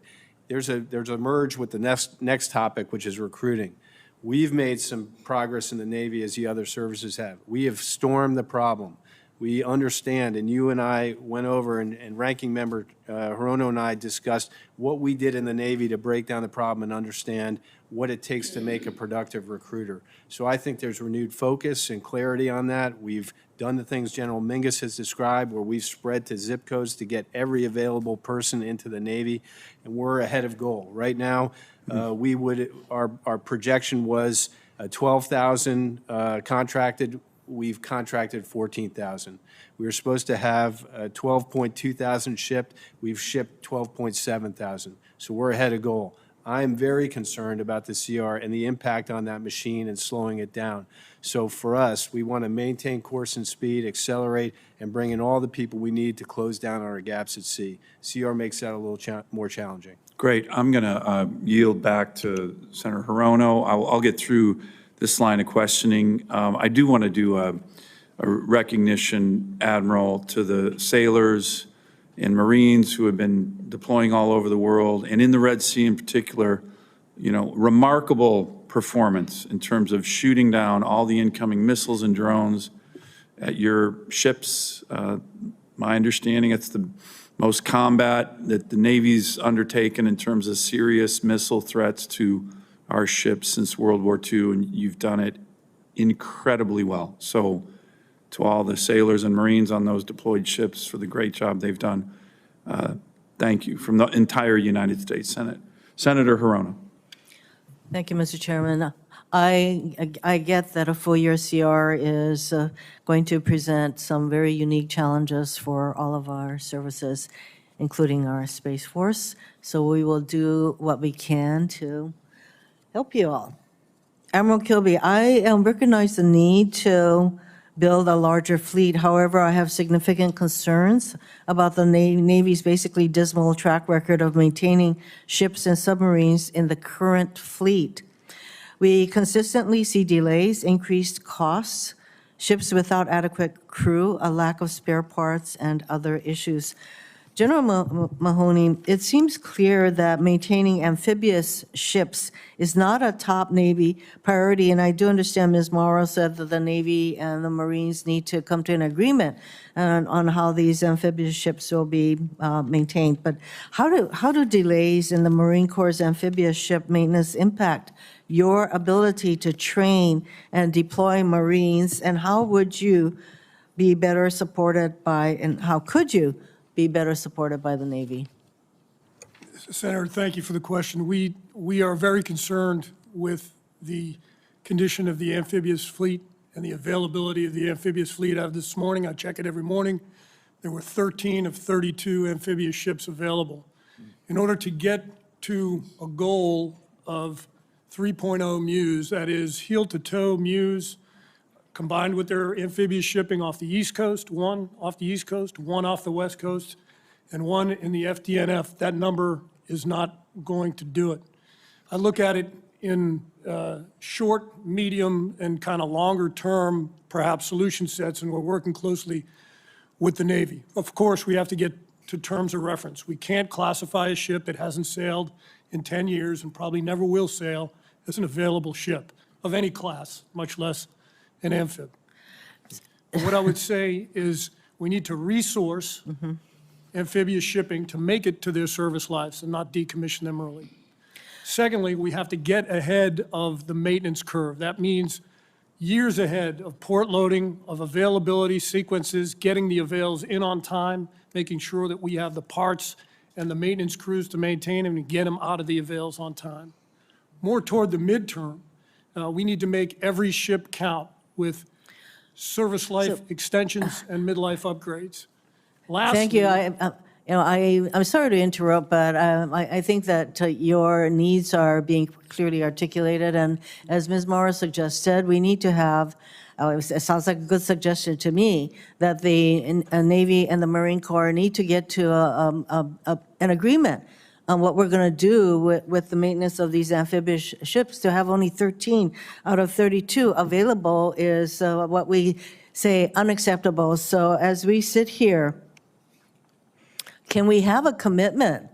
There's a merge with the next topic, which is recruiting. We've made some progress in the Navy as the other services have. We have stormed the problem. We understand, and you and I went over, and Ranking Member Hirono and I discussed what we did in the Navy to break down the problem and understand what it takes to make a productive recruiter. So I think there's renewed focus and clarity on that. We've done the things General Mingus has described, where we've spread to zip codes to get every available person into the Navy, and we're ahead of goal. Right now, our projection was 12,000 contracted. We've contracted 14,000. We were supposed to have 12.2 thousand shipped. We've shipped 12.7 thousand. So we're ahead of goal. I'm very concerned about the CR and the impact on that machine and slowing it down. So for us, we want to maintain course and speed, accelerate, and bring in all the people we need to close down our gaps at sea. CR makes that a little more challenging. Great. I'm going to yield back to Senator Hirono. I'll get through this line of questioning. I do want to do a recognition, Admiral, to the sailors and Marines who have been deploying all over the world, and in the Red Sea in particular, remarkable performance in terms of shooting down all the incoming missiles and drones at your ships. My understanding, it's the most combat that the Navy's undertaken in terms of serious missile threats to our ships since World War II, and you've done it incredibly well. So to all the sailors and Marines on those deployed ships for the great job they've done, thank you from the entire United States Senate. Senator Hirono. Thank you, Mr. Chairman. I get that a full-year CR is going to present some very unique challenges for all of our services, including our Space Force. So we will do what we can to help you all. Admiral Kilby, I recognize the need to build a larger fleet. However, I have significant concerns about the Navy's basically dismal track record of maintaining ships and submarines in the current fleet. We consistently see delays, increased costs, ships without adequate crew, a lack of spare parts, and other issues. General Mahoney, it seems clear that maintaining amphibious ships is not a top Navy priority, and I do understand Ms. Maurer said that the Navy and the Marines need to come to an agreement on how these amphibious ships will be maintained. But how do delays in the Marine Corps' amphibious ship maintenance impact your ability to train and deploy Marines, and how would you be better supported by, and how could you be better supported by the Navy? Senator, thank you for the question. We are very concerned with the condition of the amphibious fleet and the availability of the amphibious fleet. Out of this morning, I check it every morning. There were 13 of 32 amphibious ships available. In order to get to a goal of 3.0 MEUs, that is heel-to-toe MEUs, combined with their amphibious shipping off the East Coast, one off the East Coast, one off the West Coast, and one in the FDNF, that number is not going to do it. I look at it in short, medium, and kind of longer term, perhaps, solution sets, and we're working closely with the Navy. Of course, we have to get to terms of reference. We can't classify a ship that hasn't sailed in 10 years and probably never will sail as an available ship of any class, much less an amphib. What I would say is we need to resource amphibious shipping to make it to their service lives and not decommission them early. Secondly, we have to get ahead of the maintenance curve. That means years ahead of port loading, of availability sequences, getting the avails in on time, making sure that we have the parts and the maintenance crews to maintain them and get them out of the avails on time. More toward the midterm, we need to make every ship count with service life extensions and midlife upgrades. Lastly, Thank you. I'm sorry to interrupt, but I think that your needs are being clearly articulated, and as Ms. Maurer suggested, we need to have, it sounds like a good suggestion to me, that the Navy and the Marine Corps need to get to an agreement on what we're going to do with the maintenance of these amphibious ships. To have only 13 out of 32 available is what we say unacceptable. So as we sit here, can we have a commitment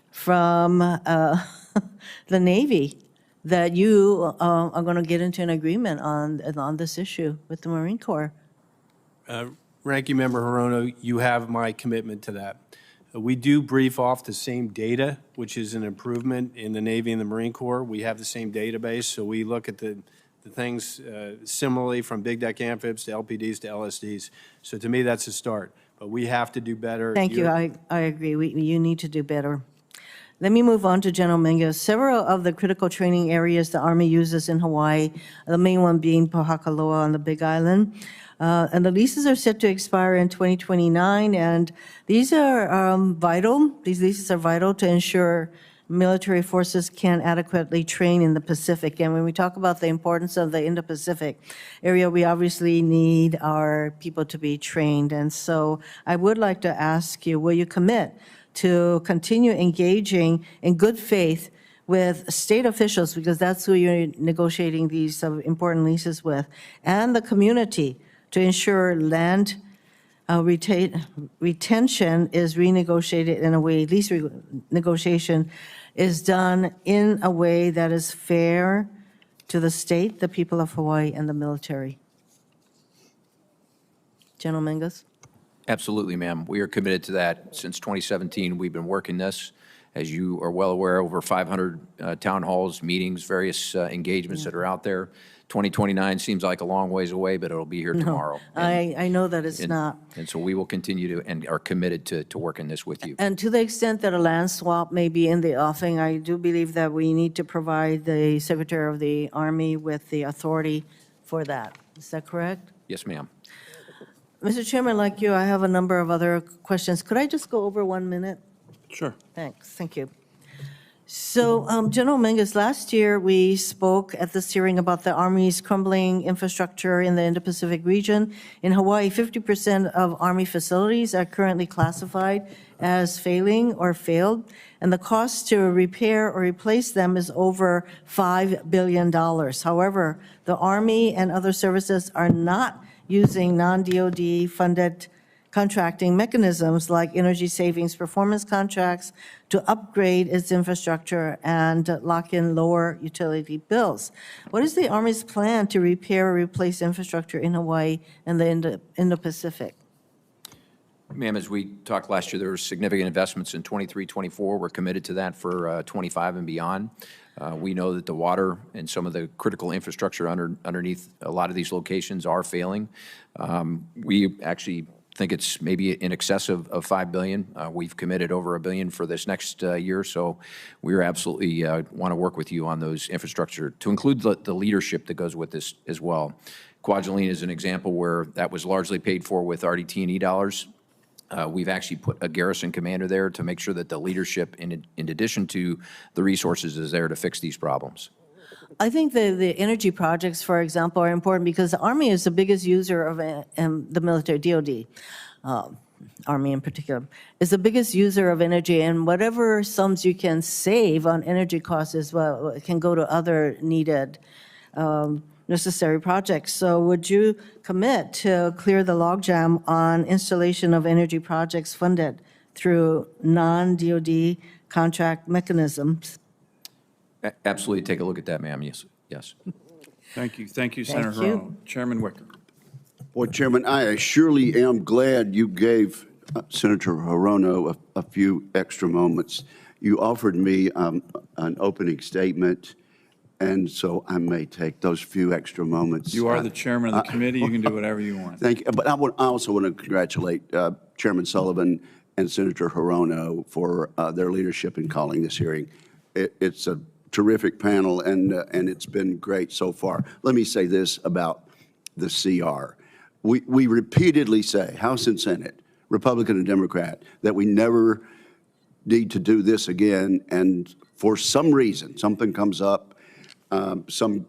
from the Navy that you are going to get into an agreement on this issue with the Marine Corps? Ranking Member Hirono, you have my commitment to that. We do brief off the same data, which is an improvement in the Navy and the Marine Corps. We have the same database, so we look at the things similarly from big deck amphibs to LPDs to LSDs. So to me, that's a start. But we have to do better. Thank you. I agree. You need to do better. Let me move on to General Mingus. Several of the critical training areas the Army uses in Hawaii, the main one being Pohakaloa on the Big Island, and the leases are set to expire in 2029, and these are vital. These leases are vital to ensure military forces can adequately train in the Pacific. And when we talk about the importance of the Indo-Pacific area, we obviously need our people to be trained. And so I would like to ask you, will you commit to continue engaging in good faith with state officials, because that's who you're negotiating these important leases with, and the community to ensure land retention is renegotiated in a way, lease negotiation is done in a way that is fair to the state, the people of Hawaii, and the military? General Mingus? Absolutely, ma'am. We are committed to that. Since 2017, we've been working this, As you are well aware, over 500 town halls, meetings, various engagements that are out there. 2029 seems like a long ways away, but it'll be here tomorrow. I know that it's not. And so we will continue to, and are committed to working this with you. And to the extent that a land swap may be in the offing, I do believe that we need to provide the Secretary of the Army with the authority for that. Is that correct? Yes, ma'am. Mr. Chairman, like you, I have a number of other questions. Could I just go over 1 minute? Sure. Thanks, thank you. So, General Mingus, last year we spoke at this hearing about the Army's crumbling infrastructure in the Indo-Pacific region. In Hawaii, 50% of Army facilities are currently classified as failing or failed, and the cost to repair or replace them is over $5 billion. However, the Army and other services are not using non-DoD funded contracting mechanisms like energy savings performance contracts to upgrade its infrastructure and lock in lower utility bills. What is the Army's plan to repair or replace infrastructure in Hawaii and the Indo-Pacific? Ma'am, as we talked last year, there were significant investments in 23, 24. We're committed to that for 25 and beyond. We know that the water and some of the critical infrastructure underneath a lot of these locations are failing. We actually think it's maybe in excess of $5 billion. We've committed over $1 billion for this next year, so we absolutely want to work with you on those infrastructure, to include the leadership that goes with this as well. Guetlein is an example where that was largely paid for with RDT&E dollars. We've actually put a garrison commander there to make sure that the leadership, in addition to the resources, is there to fix these problems. I think the energy projects, for example, are important because the Army is the biggest user of the military, DoD, Army in particular, is the biggest user of energy, and whatever sums you can save on energy costs as well can go to other needed necessary projects. So would you commit to clear the logjam on installation of energy projects funded through non-DoD contract mechanisms? Absolutely take a look at that, ma'am. Yes, yes. Thank you, Senator Thank you. Hirono. Chairman Wicker. Well, Chairman, I surely am glad you gave Senator Hirono a few extra moments. You offered me an opening statement, and so I may take those few extra moments. You are the chairman of the committee. You can do whatever you want. Thank you. But I also want to congratulate Chairman Sullivan and Senator Hirono for their leadership in calling this hearing. It's a terrific panel, and it's been great so far. Let me say this about the CR. We repeatedly say, House and Senate, Republican and Democrat, that we never need to do this again, and for some reason, something comes up, some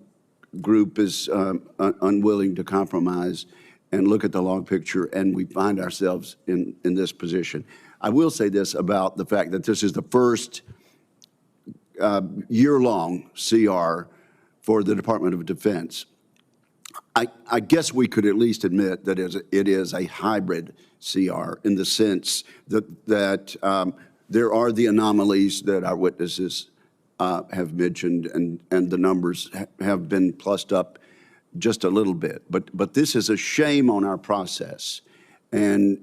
group is unwilling to compromise and look at the long picture, and we find ourselves in this position. I will say this about the fact that this is the first year-long CR for the Department of Defense. I guess we could at least admit that it is a hybrid CR in the sense that there are the anomalies that our witnesses have mentioned, and the numbers have been plussed up just a little bit. But this is a shame on our process, and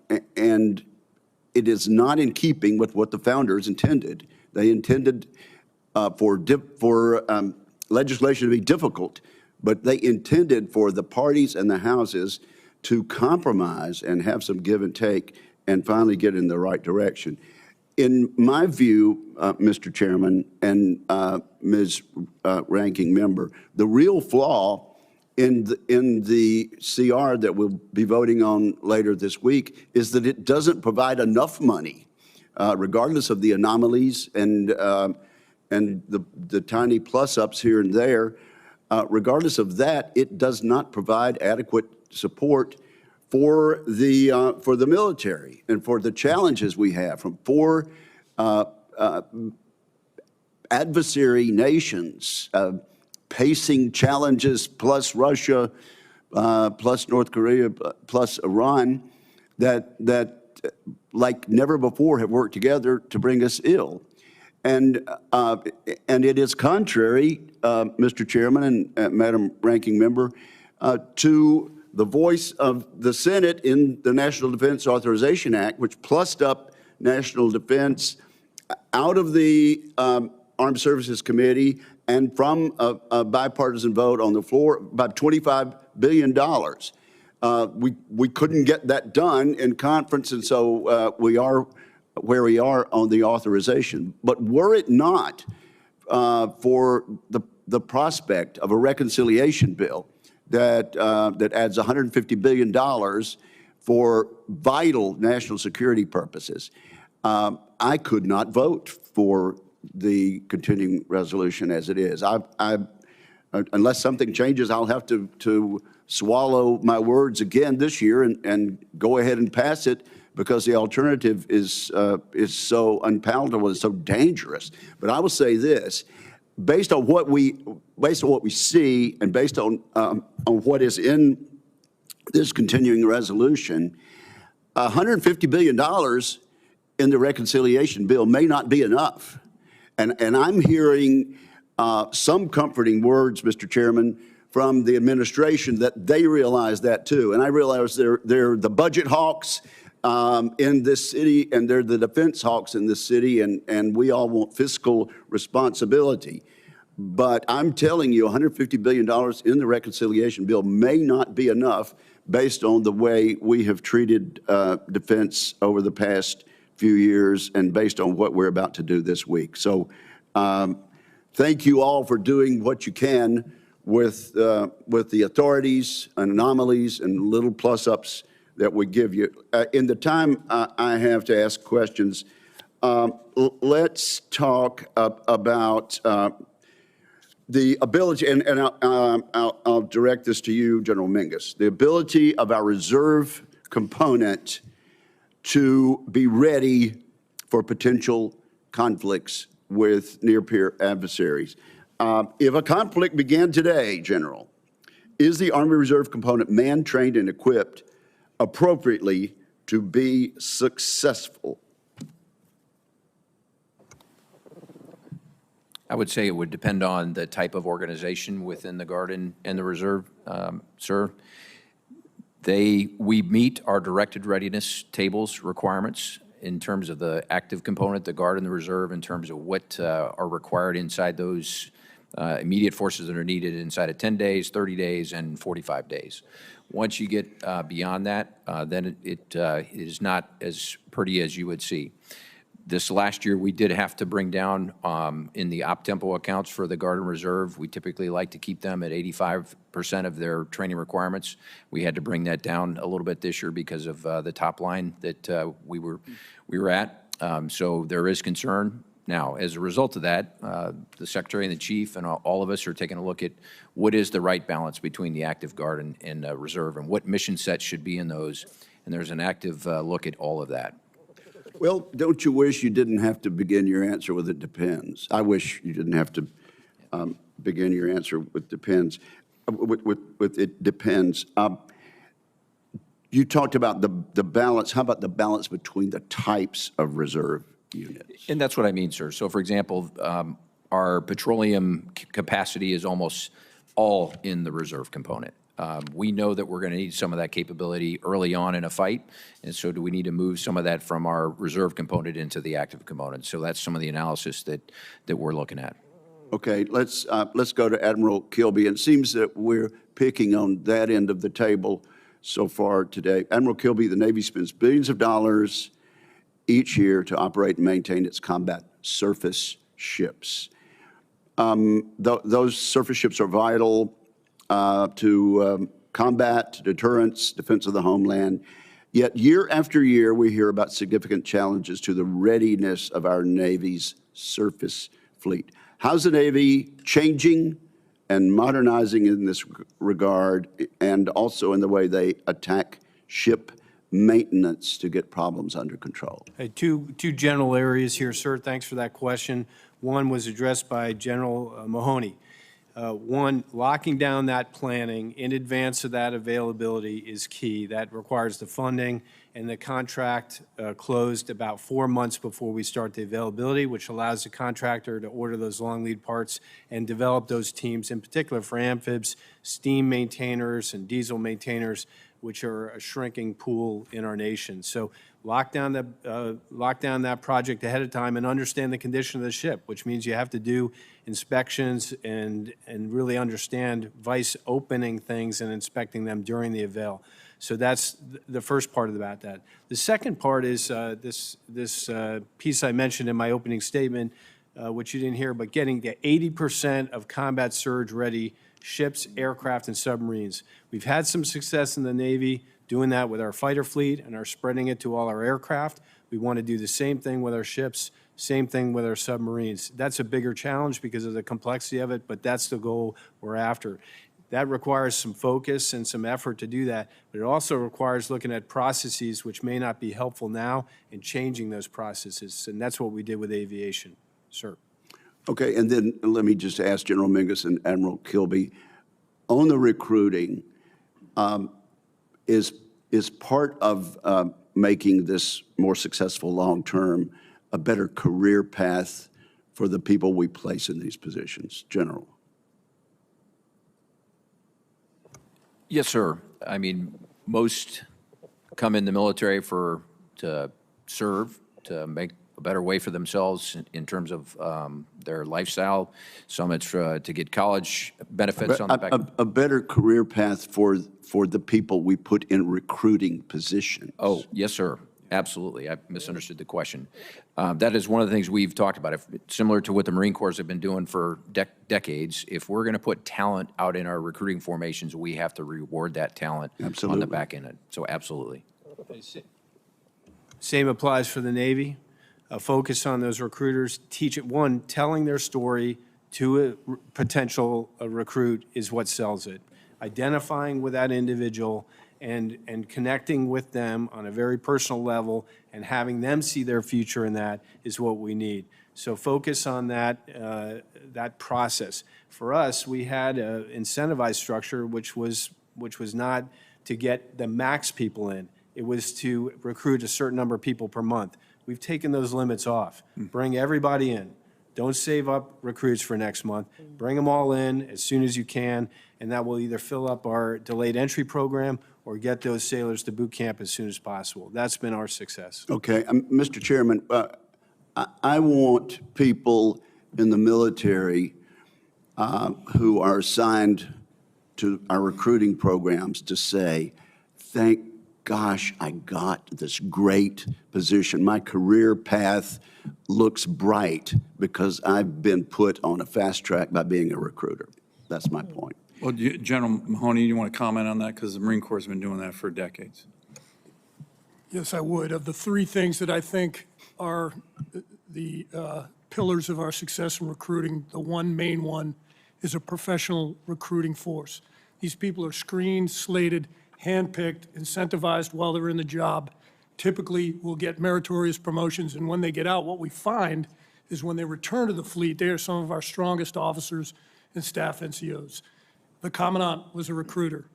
it is not in keeping with what the founders intended. They intended for legislation to be difficult, but they intended for the parties and the houses to compromise and have some give and take and finally get in the right direction. In my view, Mr. Chairman and Ms. Ranking Member, the real flaw in the CR that we'll be voting on later this week is that it doesn't provide enough money. Regardless of the anomalies and the tiny plus-ups here and there, regardless of that, it does not provide adequate support for the military and for the challenges we have from four adversary nations, pacing challenges plus Russia, plus North Korea, plus Iran, that like never before have worked together to bring us ill. And it is contrary, Mr. Chairman and Madam Ranking Member, to the voice of the Senate in the National Defense Authorization Act, which plussed up national defense out of the Armed Services Committee and from a bipartisan vote on the floor, about $25 billion. We couldn't get that done in conference, and so we are where we are on the authorization. But were it not for the prospect of a reconciliation bill that adds $150 billion for vital national security purposes, I could not vote for the continuing resolution as it is. Unless something changes, I'll have to swallow my words again this year and go ahead and pass it, because the alternative is so unpalatable and so dangerous. But I will say this: based on what we see, and based on what is in this continuing resolution, $150 billion in the reconciliation bill may not be enough. And I'm hearing some comforting words, Mr. Chairman, from the administration that they realize that too. And I realize they're the budget hawks in this city, and they're the defense hawks in this city, and we all want fiscal responsibility. But I'm telling you, $150 billion in the reconciliation bill may not be enough based on the way we have treated defense over the past few years and based on what we're about to do this week. So thank you all for doing what you can with the authorities and anomalies and little plus-ups that we give you. In the time I have to ask questions, let's talk about the ability, and I'll direct this to you, General Mingus, the ability of our reserve component to be ready for potential conflicts with near-peer adversaries. If a conflict began today, General, is the Army Reserve component manned, trained, and equipped appropriately to be successful? I would say it would depend on the type of organization within the Guard and the Reserve, sir. We meet our directed readiness tables requirements in terms of the active component, the Guard and the Reserve, in terms of what are required inside those immediate forces that are needed inside of 10 days, 30 days, and 45 days. Once you get beyond that, then it is not as pretty as you would see. This last year, we did have to bring down in the op-tempo accounts for the Guard and Reserve. We typically like to keep them at 85% of their training requirements. We had to bring that down a little bit this year because of the top line that we were at. So there is concern. Now, as a result of that, the Secretary and the Chief and all of us are taking a look at what is the right balance between the active Guard and Reserve, and what mission sets should be in those. And there's an active look at all of that. Well, don't you wish you didn't have to begin your answer with "it depends"? I wish you didn't have to begin your answer with "depends." With "it depends." You talked about the balance. How about the balance between the types of reserve units? And that's what I mean, sir. So, for example, our petroleum capacity is almost all in the reserve component. We know that we're going to need some of that capability early on in a fight, and so do we need to move some of that from our reserve component into the active component? So that's some of the analysis that we're looking at. Okay, let's go to Admiral Kilby. It seems that we're picking on that end of the table so far today. Admiral Kilby, the Navy spends billions of dollars each year to operate and maintain its combat surface ships. Those surface ships are vital to combat, deterrence, defense of the homeland. Yet year after year, we hear about significant challenges to the readiness of our Navy's surface fleet. How's the Navy changing and modernizing in this regard, and also in the way they attack ship maintenance to get problems under control? Hey, two general areas here, sir. Thanks for that question. One was addressed by General Mahoney. One, locking down that planning in advance of that availability is key. That requires the funding, and the contract closed about 4 months before we start the availability, which allows the contractor to order those long lead parts and develop those teams, in particular for amphibs, steam maintainers, and diesel maintainers. which are a shrinking pool in our nation. So lock down that project ahead of time and understand the condition of the ship, which means you have to do inspections and really understand vice opening things and inspecting them during the avail. So that's the first part about that. The second part is this piece I mentioned in my opening statement, which you didn't hear, but getting to 80% of combat surge-ready ships, aircraft, and submarines. We've had some success in the Navy doing that with our fighter fleet and are spreading it to all our aircraft. We want to do the same thing with our ships, same thing with our submarines. That's a bigger challenge because of the complexity of it, but that's the goal we're after. That requires some focus and some effort to do that, but it also requires looking at processes which may not be helpful now and changing those processes, and that's what we did with aviation. Sir. Okay, and then let me just ask General Mingus and Admiral Kilby, on the recruiting, is part of making this more successful long-term a better career path for the people we place in these positions, General? Yes, sir. I mean, most come in the military to serve, to make a better way for themselves in terms of their lifestyle. Some it's to get college benefits on the back. A better career path for the people we put in recruiting positions. Oh, yes, sir. Absolutely. I misunderstood the question. That is one of the things we've talked about. Similar to what the Marine Corps have been doing for decades, if we're going to put talent out in our recruiting formations, we have to reward that talent on the back end. So absolutely. Same applies for the Navy. Focus on those recruiters. Teach it. One, telling their story to a potential recruit is what sells it. Identifying with that individual and connecting with them on a very personal level and having them see their future in that is what we need. So focus on that, that process. For us, we had an incentivized structure which was not to get the max people in. It was to recruit a certain number of people per month. We've taken those limits off. Bring everybody in. Don't save up recruits for next month. Bring them all in as soon as you can, and that will either fill up our delayed entry program or get those sailors to boot camp as soon as possible. That's been our success. Okay, Mr. Chairman, I want people in the military who are assigned to our recruiting programs to say, thank gosh, I got this great position. My career path looks bright because I've been put on a fast track by being a recruiter. That's my point. Well, General Mahoney, you want to comment on that? Because the Marine Corps has been doing that for decades. Yes, I would. Of the three things that I think are the pillars of our success in recruiting, the main one is a professional recruiting force. These people are screened, slated, handpicked, incentivized while they're in the job, typically will get meritorious promotions, and when they get out, what we find is when they return to the fleet, they are some of our strongest officers and staff NCOs. The Commandant was a recruiter.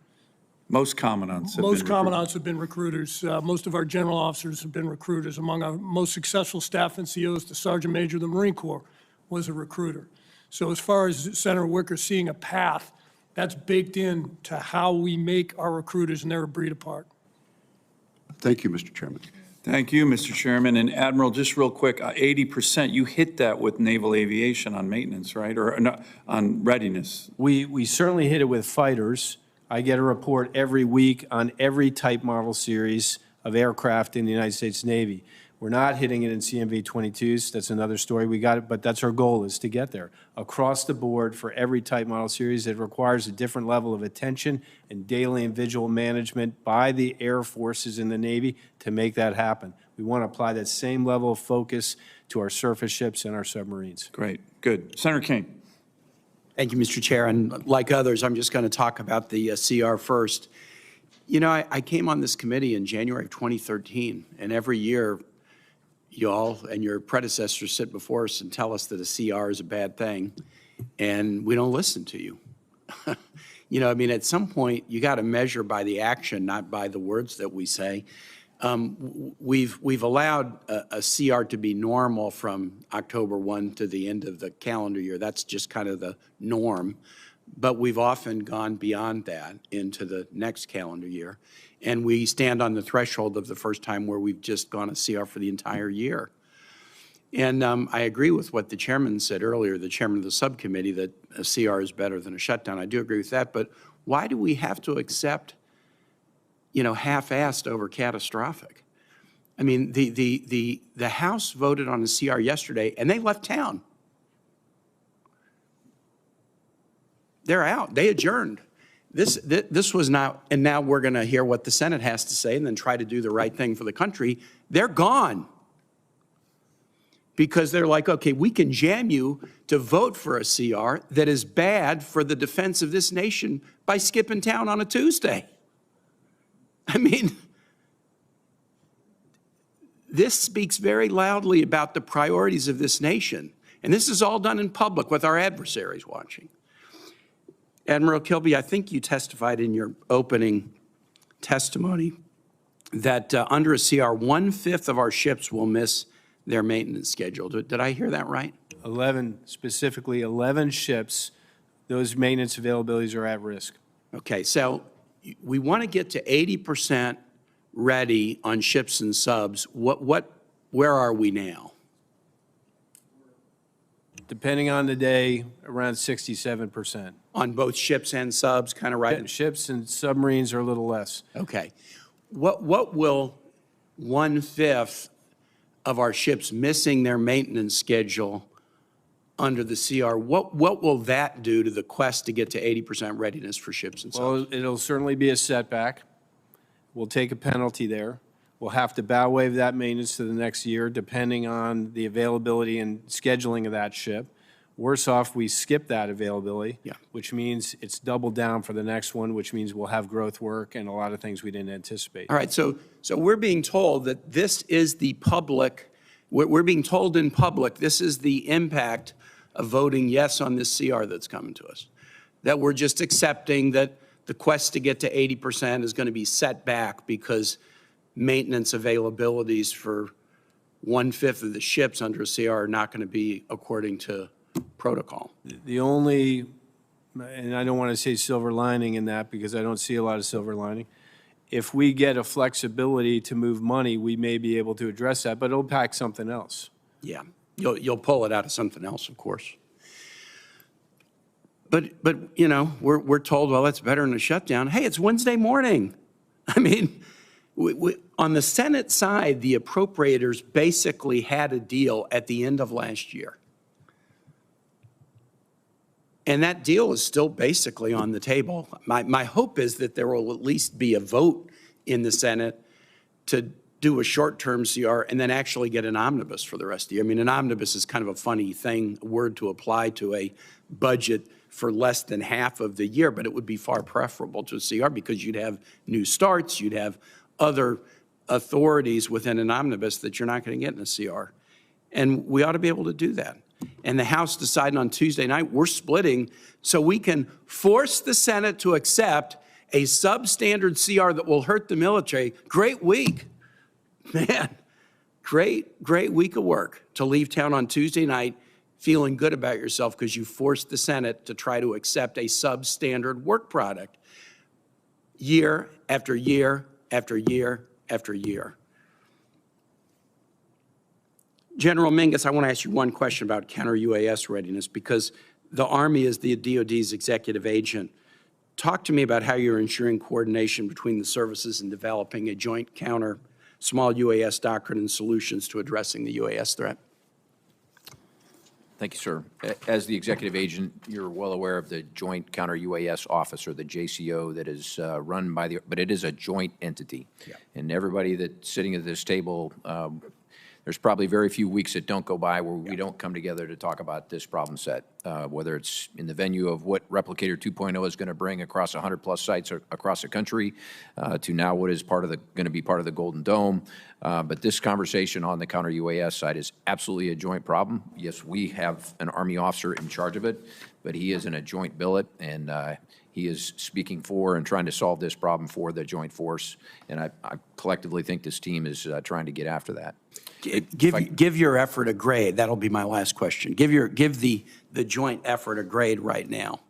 Most commandants have Most been commandants have been recruiters. Most of our general officers have been recruiters. Among our most successful staff NCOs, the Sergeant Major of the Marine Corps was a recruiter. So as far as Senator Wicker seeing a path, that's baked in to how we make our recruiters, and they're a breed apart. Thank you, Mr. Chairman. Thank you, Mr. Chairman. And Admiral, just real quick, 80%, you hit that with naval aviation on maintenance, right? Or no, on readiness. We certainly hit it with fighters. I get a report every week on every type model series of aircraft in the United States Navy. We're not hitting it in CMV-22s. That's another story. We got it, but that's our goal, is to get there. Across the board for every type model series, it requires a different level of attention and daily and visual management by the air forces in the Navy to make that happen. We want to apply that same level of focus to our surface ships and our submarines. Great, good. Senator Kane. Thank you, Mr. Chair. And like others, I'm just going to talk about the CR first. You know, I came on this committee in January of 2013, and every year, you all and your predecessors sit before us and tell us that a CR is a bad thing, and we don't listen to you. You know, I mean, at some point, you got to measure by the action, not by the words that we say. We've allowed a CR to be normal from October 1 to the end of the calendar year. That's just kind of the norm. but we've often gone beyond that into the next calendar year. And we stand on the threshold of the first time where we've just gone a CR for the entire year. And I agree with what the chairman said earlier, the chairman of the subcommittee, that a CR is better than a shutdown. I do agree with that, but why do we have to accept, half-assed over catastrophic? I mean, the House voted on a CR yesterday, and they left town. They're out. They adjourned. This was not, and now we're going to hear what the Senate has to say and then try to do the right thing for the country. They're gone. Because they're like, okay, we can jam you to vote for a CR that is bad for the defense of this nation by skipping town on a Tuesday. I mean, this speaks very loudly about the priorities of this nation. And this is all done in public with our adversaries watching. Admiral Kilby, I think you testified in your opening testimony that under a CR, 1/5 of our ships will miss their maintenance schedule. Did I hear that right? specifically 11 ships, those maintenance availabilities are at risk. Okay, so we want to get to 80% ready on ships and subs. Where are we now? Depending on the day, around 67%. On both ships and subs, kind of right? Ships and submarines are a little less. Okay. What will 1/5 of our ships missing their maintenance schedule under the CR, what will that do to the quest to get to 80% readiness for ships and subs? Well, it'll certainly be a setback. We'll take a penalty there. We'll have to bow wave that maintenance to the next year, depending on the availability and scheduling of that ship. Worse off, we skip that availability, which means it's doubled down for the next one, which means we'll have growth work and a lot of things we didn't anticipate. All right, so we're being told that this is the public, we're being told in public, this is the impact of voting yes on this CR that's coming to us. That we're just accepting that the quest to get to 80% is going to be set back because maintenance availabilities for 1/5 of the ships under a CR are not going to be according to protocol. The only, and I don't want to say silver lining in that because I don't see a lot of silver lining, if we get a flexibility to move money, we may be able to address that, but it'll pack something else. Yeah, you'll pull it out of something else, of course. But we're told, well, that's better than a shutdown. Hey, it's Wednesday morning. I mean, on the Senate side, the appropriators basically had a deal at the end of last year. And that deal is still basically on the table. My hope is that there will at least be a vote in the Senate to do a short-term CR and then actually get an omnibus for the rest of the year. I mean, an omnibus is kind of a funny thing, a word to apply to a budget for less than half of the year, but it would be far preferable to a CR because you'd have new starts, you'd have other authorities within an omnibus that you're not going to get in a CR. And we ought to be able to do that. And the House decided on Tuesday night, we're splitting so we can force the Senate to accept a substandard CR that will hurt the military. Great week. Man, great week of work to leave town on Tuesday night feeling good about yourself because you forced the Senate to try to accept a substandard work product year after year after year after year. General Mingus, I want to ask you one question about counter-UAS readiness because the Army is the DOD's executive agent. Talk to me about how you're ensuring coordination between the services in developing a joint counter small UAS doctrine and solutions to addressing the UAS threat. Thank you, sir. As the executive agent, you're well aware of the Joint Counter-UAS Office, or the JCO, that is run by but it is a joint entity. Yeah. And everybody that's sitting at this table, there's probably very few weeks that don't go by where we don't come together to talk about this problem set, whether it's in the venue of what Replicator 2.0 is going to bring across 100-plus sites across the country, to now what is going to be part of the Golden Dome. But this conversation on the counter-UAS side is absolutely a joint problem. Yes, we have an Army officer in charge of it, but he is in a joint billet, and he is speaking for and trying to solve this problem for the joint force. And I collectively think this team is trying to get after that. Give your effort a grade. That'll be my last question. Give the joint effort a grade right now.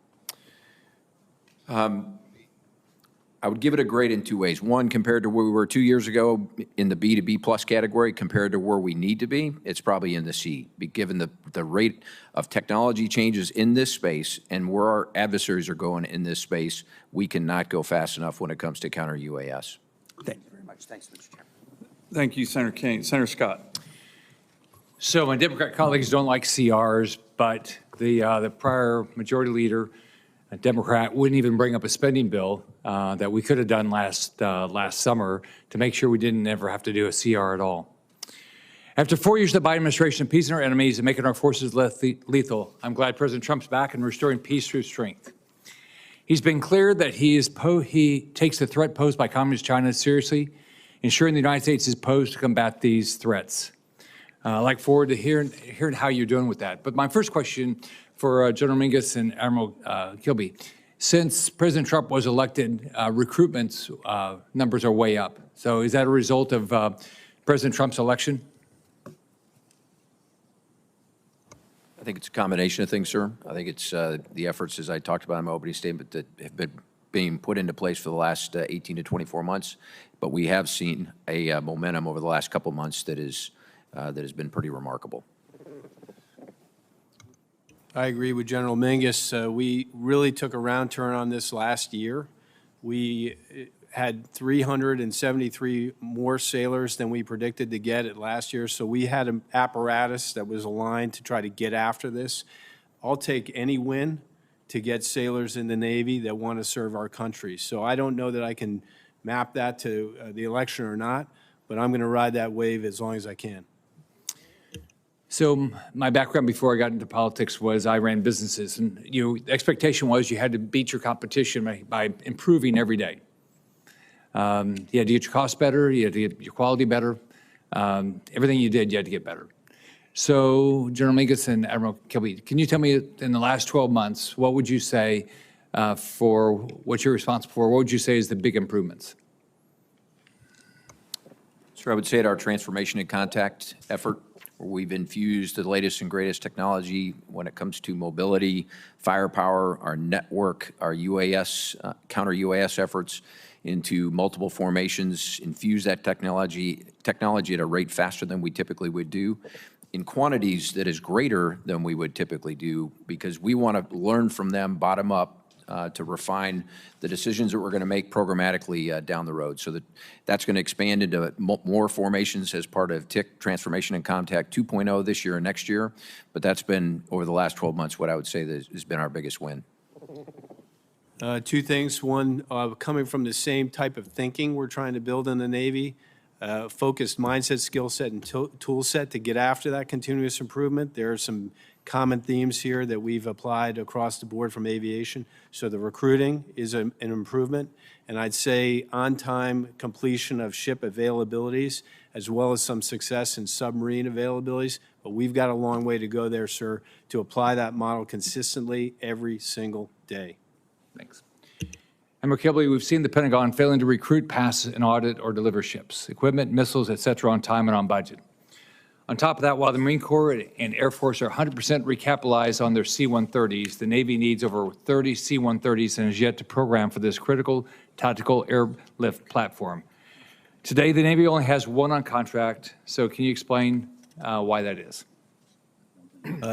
I would give it a grade in two ways. One, compared to where we were 2 years ago in the B to B plus category, compared to where we need to be, it's probably in the C, given the rate of technology changes in this space and where our adversaries are going in this space. We cannot go fast enough when it comes to counter UAS. Thank you very much. Thanks, Mr. Chairman. Thank you, Senator Kane. Senator Scott. So my Democrat colleagues don't like CRs, but the prior majority leader, a Democrat, wouldn't even bring up a spending bill that we could have done last summer to make sure we didn't ever have to do a CR at all. After 4 years of the Biden administration appeasing our enemies and making our forces less lethal, I'm glad President Trump's back and restoring peace through strength. He's been clear that he takes the threat posed by Communist China seriously, ensuring the United States is posed to combat these threats. I look forward to hearing how you're doing with that. But my first question for General Mingus and Admiral Kilby, since President Trump was elected, recruitment numbers are way up. So is that a result of President Trump's election? I think it's a combination of things, sir. I think it's the efforts, as I talked about in my opening statement, that have been being put into place for the last 18 to 24 months. But we have seen a momentum over the last couple of months that has been pretty remarkable. I agree with General Mingus. We really took a round turn on this last year. We had 373 more sailors than we predicted to get it last year, so we had an apparatus that was aligned to try to get after this. I'll take any win to get sailors in the Navy that want to serve our country. So I don't know that I can map that to the election or not, but I'm going to ride that wave as long as I can. So my background before I got into politics was I ran businesses, and the expectation was you had to beat your competition by improving every day. You had to get your costs better, you had to get your quality better. Everything you did, you had to get better. So General Mingus and Admiral Kilby, can you tell me in the last 12 months, what would you say for what you're responsible for, what would you say is the big improvements? Sir, I would say at our transformation and contact effort, where we've infused the latest and greatest technology when it comes to mobility, firepower, our network, our UAS, counter-UAS efforts into multiple formations, infuse that technology at a rate faster than we typically would do, in quantities that is greater than we would typically do, because we want to learn from them bottom up to refine the decisions that we're going to make programmatically down the road. So that's going to expand into more formations as part of TIC, Transformation and Contact 2.0 this year and next year. But that's been, over the last 12 months, what I would say that has been our biggest win. Two things. One, coming from the same type of thinking we're trying to build in the Navy, focused mindset, skill set, and tool set to get after that continuous improvement. There are some common themes here that we've applied across the board from aviation. So the recruiting is an improvement, and I'd say on-time completion of ship availabilities, as well as some success in submarine availabilities. But we've got a long way to go there, sir, to apply that model consistently every single day. Thanks. Admiral Kilby, we've seen the Pentagon failing to recruit, pass an audit, or deliver ships, equipment, missiles, et cetera, on time and on budget. On top of that, while the Marine Corps and Air Force are 100% recapitalized on their C-130s, the Navy needs over 30 C-130s and is yet to program for this critical tactical airlift platform. Today, the Navy only has one on contract, so can you explain why that is?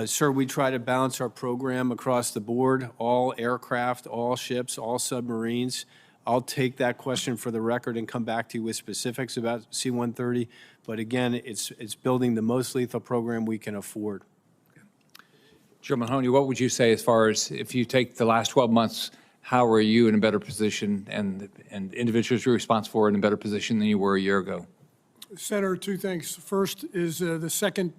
Sir, we try to balance our program across the board, all aircraft, all ships, all submarines. I'll take that question for the record and come back to you with specifics about C-130. But again, it's building the most lethal program we can afford. General Mahoney, what would you say as far as if you take the last 12 months, how are you in a better position and individuals you're responsible for in a better position than you were a year ago? Senator, two things. First is the second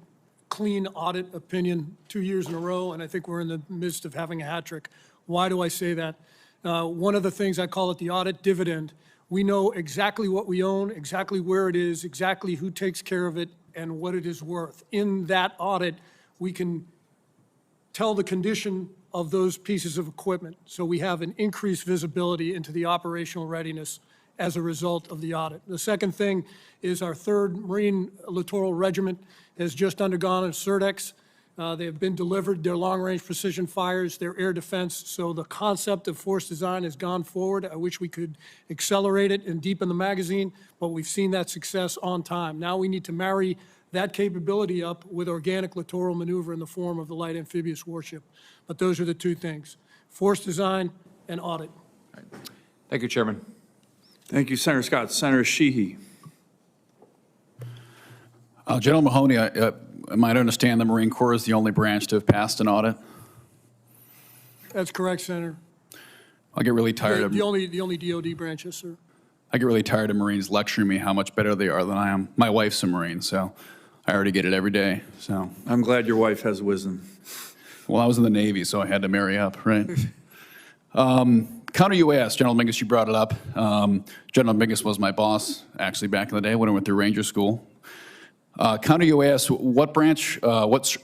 clean audit opinion 2 years in a row, and I think we're in the midst of having a hat trick. Why do I say that? One of the things, I call it the audit dividend. We know exactly what we own, exactly where it is, exactly who takes care of it, and what it is worth. In that audit, we can tell the condition of those pieces of equipment. So we have an increased visibility into the operational readiness as a result of the audit. The second thing is our 3rd Marine Littoral Regiment has just undergone a CERDEX They have been delivered, their long-range precision fires, their air defense. So the concept of force design has gone forward. I wish we could accelerate it and deepen the magazine, but we've seen that success on time. Now we need to marry that capability up with organic littoral maneuver in the form of the light amphibious warship. But those are the two things, force design and audit. Thank you, Chairman. Thank you, Senator Scott. Senator Sheehy. General Mahoney, I might understand the Marine Corps is the only branch to have passed an audit. That's correct, Senator. I get really tired of The only DOD branch, yes, sir. I get really tired of Marines lecturing me how much better they are than I am. My wife's a Marine, so I already get it every day. So I'm glad your wife has wisdom. well, I was in the Navy, so I had to marry up, right? Counter-UAS, General Mingus, you brought it up. General Mingus was my boss, actually, back in the day when I went through Ranger School. Counter-UAS, what branch, what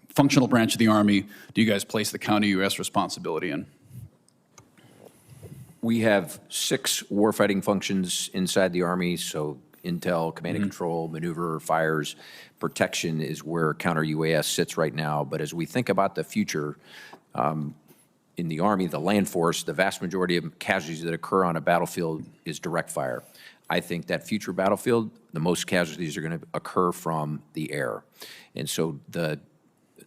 functional branch of the Army do you guys place the counter-UAS responsibility in? We have 6 warfighting functions inside the Army, so intel, command and control, maneuver, fires, protection is where counter-UAS sits right now. But as we think about the future, in the Army, the land force, the vast majority of casualties that occur on a battlefield is direct fire. I think that future battlefield, the most casualties are going to occur from the air. And so the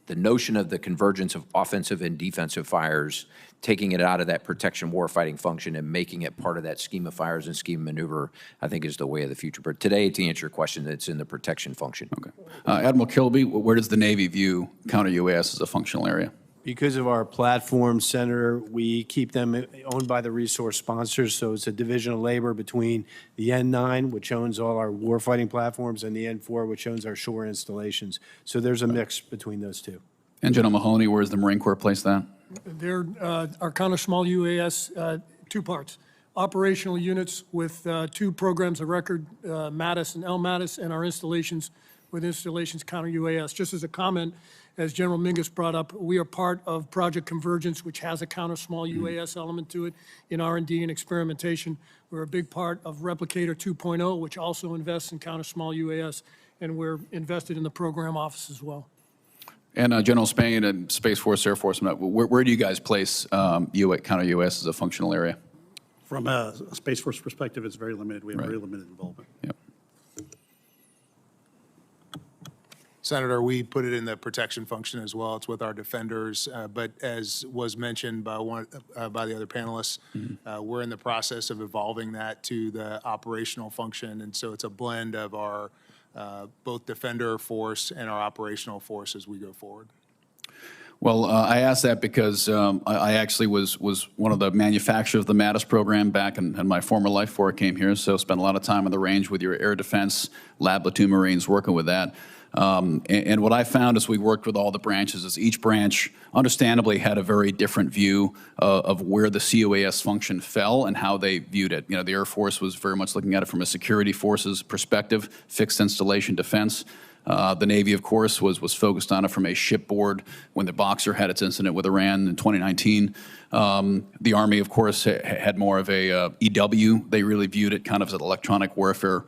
notion of the convergence of offensive and defensive fires, taking it out of that protection warfighting function and making it part of that scheme of fires and scheme of maneuver, I think is the way of the future. But today, to answer your question, it's in the protection function. Okay. Admiral Kilby, where does the Navy view counter-UAS as a functional area? Because of our platform, Senator, we keep them owned by the resource sponsors, so it's a division of labor between the N9, which owns all our warfighting platforms, and the N4, which owns our shore installations. So there's a mix between those two. And General Mahoney, where does the Marine Corps place that? There are counter small UAS, 2 parts. Operational units with 2 programs of record, MATIS and LMATIS, and our installations with installations counter UAS. Just as a comment, as General Mingus brought up, we are part of Project Convergence, which has a counter small UAS element to it in R&D and experimentation. We're a big part of Replicator 2.0, which also invests in counter small UAS, and we're invested in the program office as well. And General Spain and Space Force, Air Force, where do you guys place counter-UAS as a functional area? From a Space Force perspective, it's very limited. We have very limited involvement. Yep. Senator, we put it in the protection function as well. It's with our defenders. But as was mentioned by by the other panelists, we're in the process of evolving that to the operational function. And so it's a blend of our both defender force and our operational force as we go forward. Well, I asked that because I actually was one of the manufacturers of the MATIS program back in my former life before I came here, so spent a lot of time on the range with your air defense, lab platoon Marines working with that. And what I found as we worked with all the branches is each branch understandably had a very different view of where the CUAS function fell and how they viewed it. You know, the Air Force was very much looking at it from a security forces perspective, fixed installation defense. The Navy, of course, was focused on it from a shipboard when the Boxer had its incident with Iran in 2019. The Army, of course, had more of a EW. They really viewed it kind of as an electronic warfare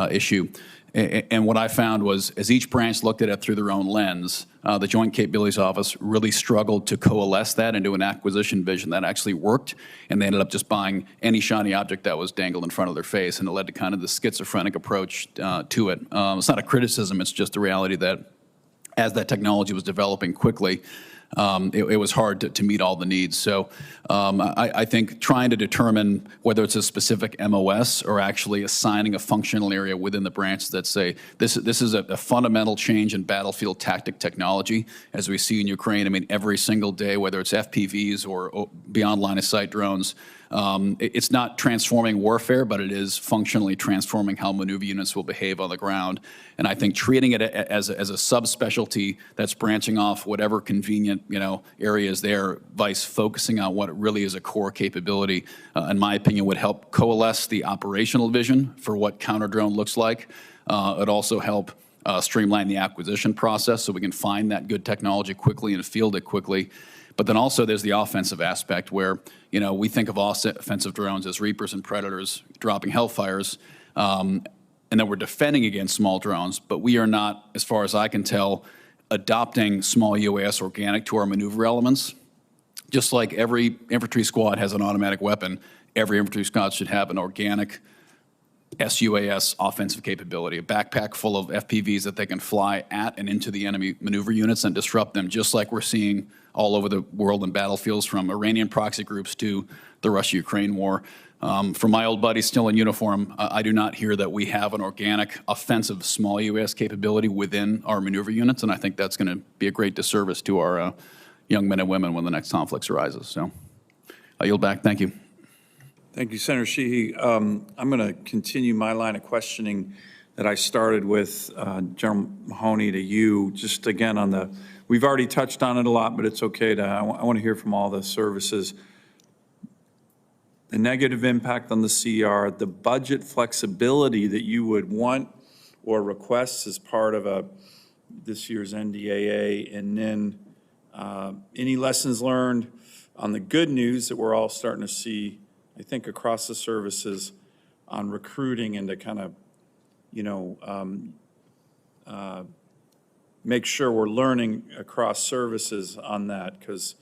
issue. And what I found was, as each branch looked at it through their own lens, the Joint Capabilities Office really struggled to coalesce that into an acquisition vision that actually worked, and they ended up just buying any shiny object that was dangled in front of their face, and it led to kind of the schizophrenic approach to it. It's not a criticism, it's just the reality that as that technology was developing quickly, it was hard to meet all the needs. So I think trying to determine whether it's a specific MOS or actually assigning a functional area within the branch that say this is a fundamental change in battlefield tactic technology, as we see in Ukraine. I mean, every single day, whether it's FPVs or beyond line of sight drones, it's not transforming warfare, but it is functionally transforming how maneuver units will behave on the ground. And I think treating it as a subspecialty that's branching off whatever convenient areas there, vice focusing on what really is a core capability, in my opinion, would help coalesce the operational vision for what counter-drone looks like. It'd also help streamline the acquisition process so we can find that good technology quickly and field it quickly. But then also there's the offensive aspect where, we think of offensive drones as Reapers and Predators dropping Hellfires, and then we're defending against small drones, but we are not, as far as I can tell, adopting small UAS organic to our maneuver elements. Just like every infantry squad has an automatic weapon, every infantry squad should have an organic SUAS offensive capability, a backpack full of FPVs that they can fly at and into the enemy maneuver units and disrupt them, just like we're seeing all over the world in battlefields, from Iranian proxy groups to the Russia-Ukraine war. For my old buddies still in uniform, I do not hear that we have an organic offensive small UAS capability within our maneuver units, and I think that's going to be a great disservice to our young men and women when the next conflict arises. So I yield back. Thank you. Thank you, Senator Sheehy. I'm going to continue my line of questioning that I started with General Mahoney to you, just again on the, we've already touched on it a lot, but it's okay to, I want to hear from all the services. The negative impact on the CR, the budget flexibility that you would want or request as part of this year's NDAA, and then any lessons learned on the good news that we're all starting to see, I think, across the services on recruiting, and to kind of, make sure we're learning across services on that, because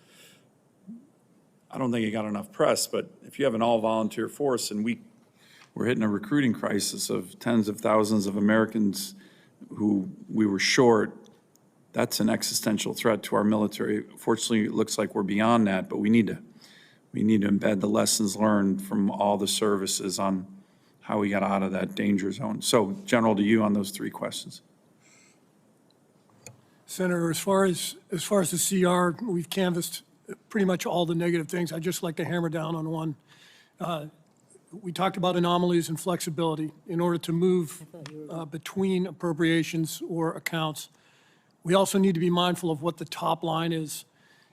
I don't think it got enough press, but if you have an all-volunteer force and we're hitting a recruiting crisis of tens of thousands of Americans who we were short, that's an existential threat to our military. Fortunately, it looks like we're beyond that, but we need to embed the lessons learned from all the services on how we got out of that danger zone. So, General, to you on those three questions. Senator, as far as the CR, we've canvassed pretty much all the negative things. I'd just like to hammer down on one. We talked about anomalies and flexibility. In order to move between appropriations or accounts, we also need to be mindful of what the top line is.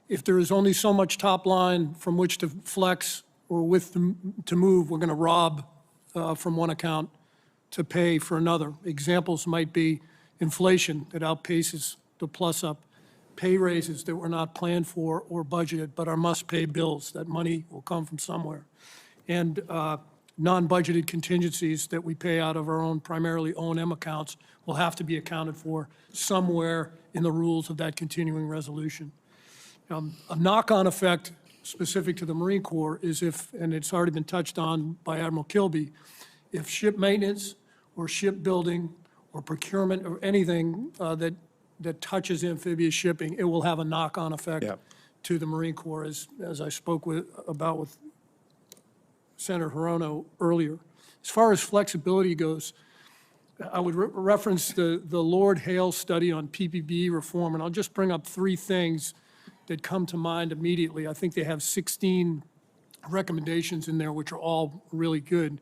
If there is only so much top line from which to flex or to move, we're going to rob from one account to pay for another. Examples might be inflation that outpaces the plus up, pay raises that were not planned for or budgeted but are must-pay bills. That money will come from somewhere. And non-budgeted contingencies that we pay out of our own primarily O&M accounts will have to be accounted for somewhere in the rules of that continuing resolution. A knock-on effect specific to the Marine Corps is if, and it's already been touched on by Admiral Kilby, if ship maintenance or shipbuilding or procurement or anything that touches amphibious shipping, it will have a knock-on effect to the Marine Corps, as I spoke about with Senator Hirono earlier. As far as flexibility goes, I would reference the Lord Hale study on PPB reform, and I'll just bring up three things that come to mind immediately. I think they have 16 recommendations in there, which are all really good.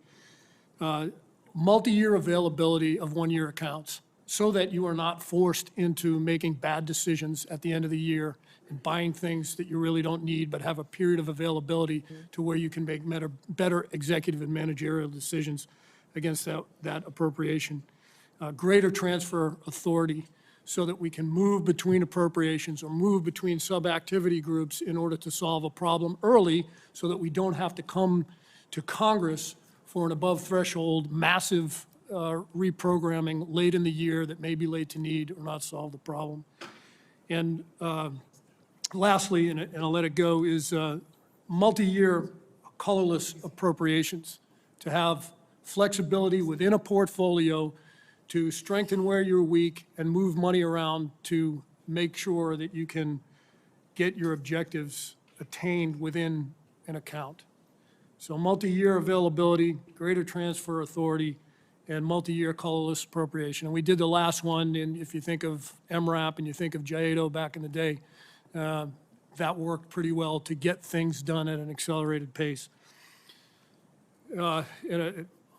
Multi-year availability of one-year accounts, so that you are not forced into making bad decisions at the end of the year and buying things that you really don't need, but have a period of availability to where you can make better executive and managerial decisions against that appropriation. Greater transfer authority, so that we can move between appropriations or move between sub-activity groups in order to solve a problem early, so that we don't have to come to Congress for an above-threshold massive reprogramming late in the year that may be late to need or not solve the problem. And lastly, and I'll let it go, is multi-year colorless appropriations, to have flexibility within a portfolio to strengthen where you're weak and move money around to make sure that you can get your objectives attained within an account. So multi-year availability, greater transfer authority, and multi-year colorless appropriation. And we did the last one, and if you think of MRAP and you think of JATO back in the day, that worked pretty well to get things done at an accelerated pace. I'm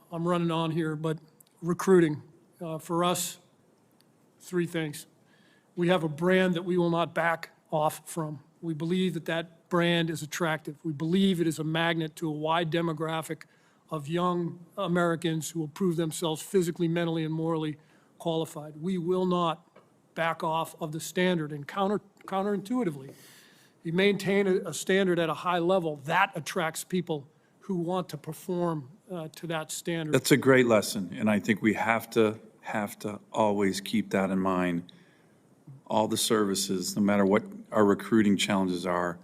running on here, but recruiting. For us, three things. We have a brand that we will not back off from. We believe that that brand is attractive. We believe it is a magnet to a wide demographic of young Americans who will prove themselves physically, mentally, and morally qualified. We will not back off of the standard, and counterintuitively, you maintain a standard at a high level, that attracts people who want to perform to that standard. That's a great lesson, and I think we have to always keep that in mind. all the services, no matter what our recruiting challenges are.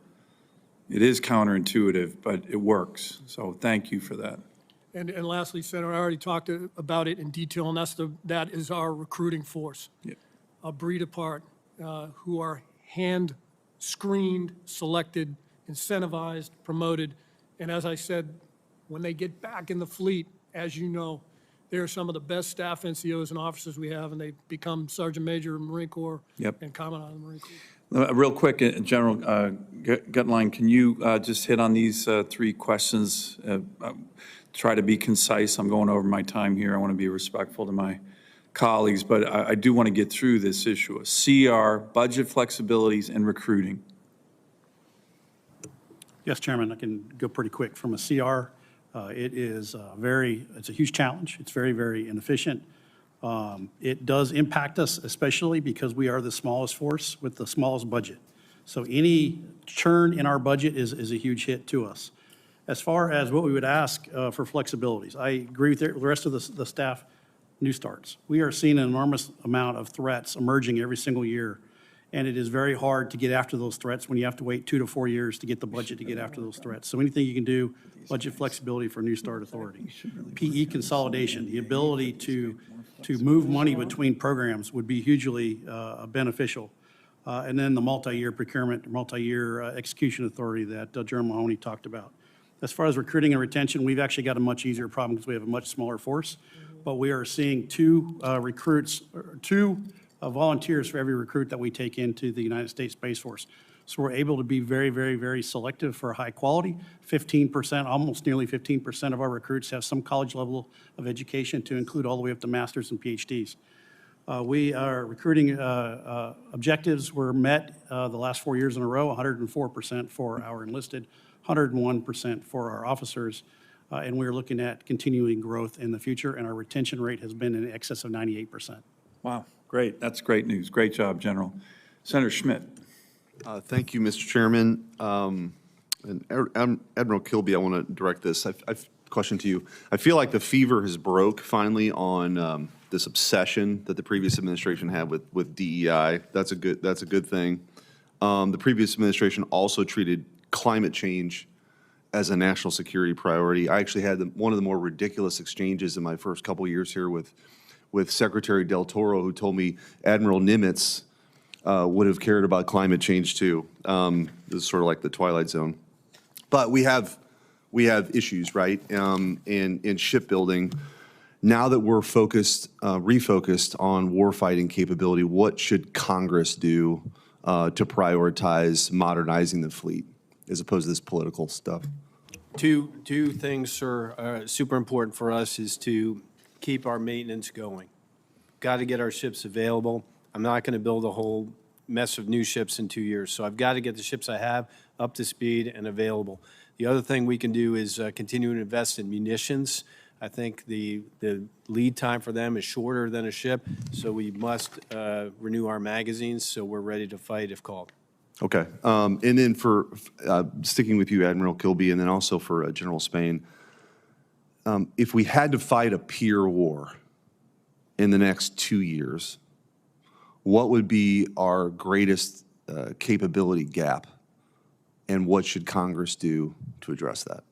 It is counterintuitive, but it works. So thank you for that. And lastly, Senator, I already talked about it in detail, and that is our recruiting force. Yeah. A breed apart, who are hand-screened, selected, incentivized, promoted. And as I said, when they get back in the fleet, as you know, they're some of the best staff NCOs and officers we have, and they become Sergeant Major of the Marine Corps Yep. and Commandant of the Marine Corps. Real quick, General Guetlein, can you just hit on these three questions? Try to be concise. I'm going over my time here. I want to be respectful to my colleagues, but I do want to get through this issue of CR, budget flexibilities, and recruiting. Yes, Chairman, I can go pretty quick. From a CR, it's a huge challenge. It's very, very inefficient. It does impact us, especially because we are the smallest force with the smallest budget. So any churn in our budget is a huge hit to us. As far as what we would ask for flexibilities, I agree with the rest of the staff, new starts. We are seeing an enormous amount of threats emerging every single year, and it is very hard to get after those threats when you have to wait 2 to 4 years to get the budget to get after those threats. So anything you can do, budget flexibility for New Start Authority. PE consolidation, the ability to move money between programs would be hugely beneficial. And then the multi-year procurement, multi-year execution authority that General Mahoney talked about. As far as recruiting and retention, we've actually got a much easier problem because we have a much smaller force. But we are seeing two volunteers for every recruit that we take into the United States Space Force. So we're able to be very, very, very selective for high quality. 15%, almost nearly 15% of our recruits have some college level of education, to include all the way up to masters and PhDs. We are recruiting objectives were met the last 4 years in a row, 104% for our enlisted, 101% for our officers, and we're looking at continuing growth in the future, and our retention rate has been in excess of 98%. Wow, great. That's great news. Great job, General. Senator Schmidt. Thank you, Mr. Chairman. And Admiral Kilby, I want to direct this. I've question to you. I feel like the fever has broke finally on this obsession that the previous administration had with DEI. That's a good thing. The previous administration also treated climate change as a national security priority. I actually had one of the more ridiculous exchanges in my first couple years here with Secretary Del Toro, who told me Admiral Nimitz would have cared about climate change too. This is sort of like the Twilight Zone. But we have issues, right, in shipbuilding. Now that we're refocused on warfighting capability, what should Congress do to prioritize modernizing the fleet as opposed to this political stuff? Two things, sir, super important for us is to keep our maintenance going. Got to get our ships available. I'm not going to build a whole mess of new ships in 2 years, so I've got to get the ships I have up to speed and available. The other thing we can do is continue to invest in munitions. I think the lead time for them is shorter than a ship, so we must renew our magazines so we're ready to fight if called. Okay. And then for sticking with you, Admiral Kilby, and then also for General Spain, if we had to fight a peer war in the next 2 years, what would be our greatest capability gap, and what should Congress do to address that?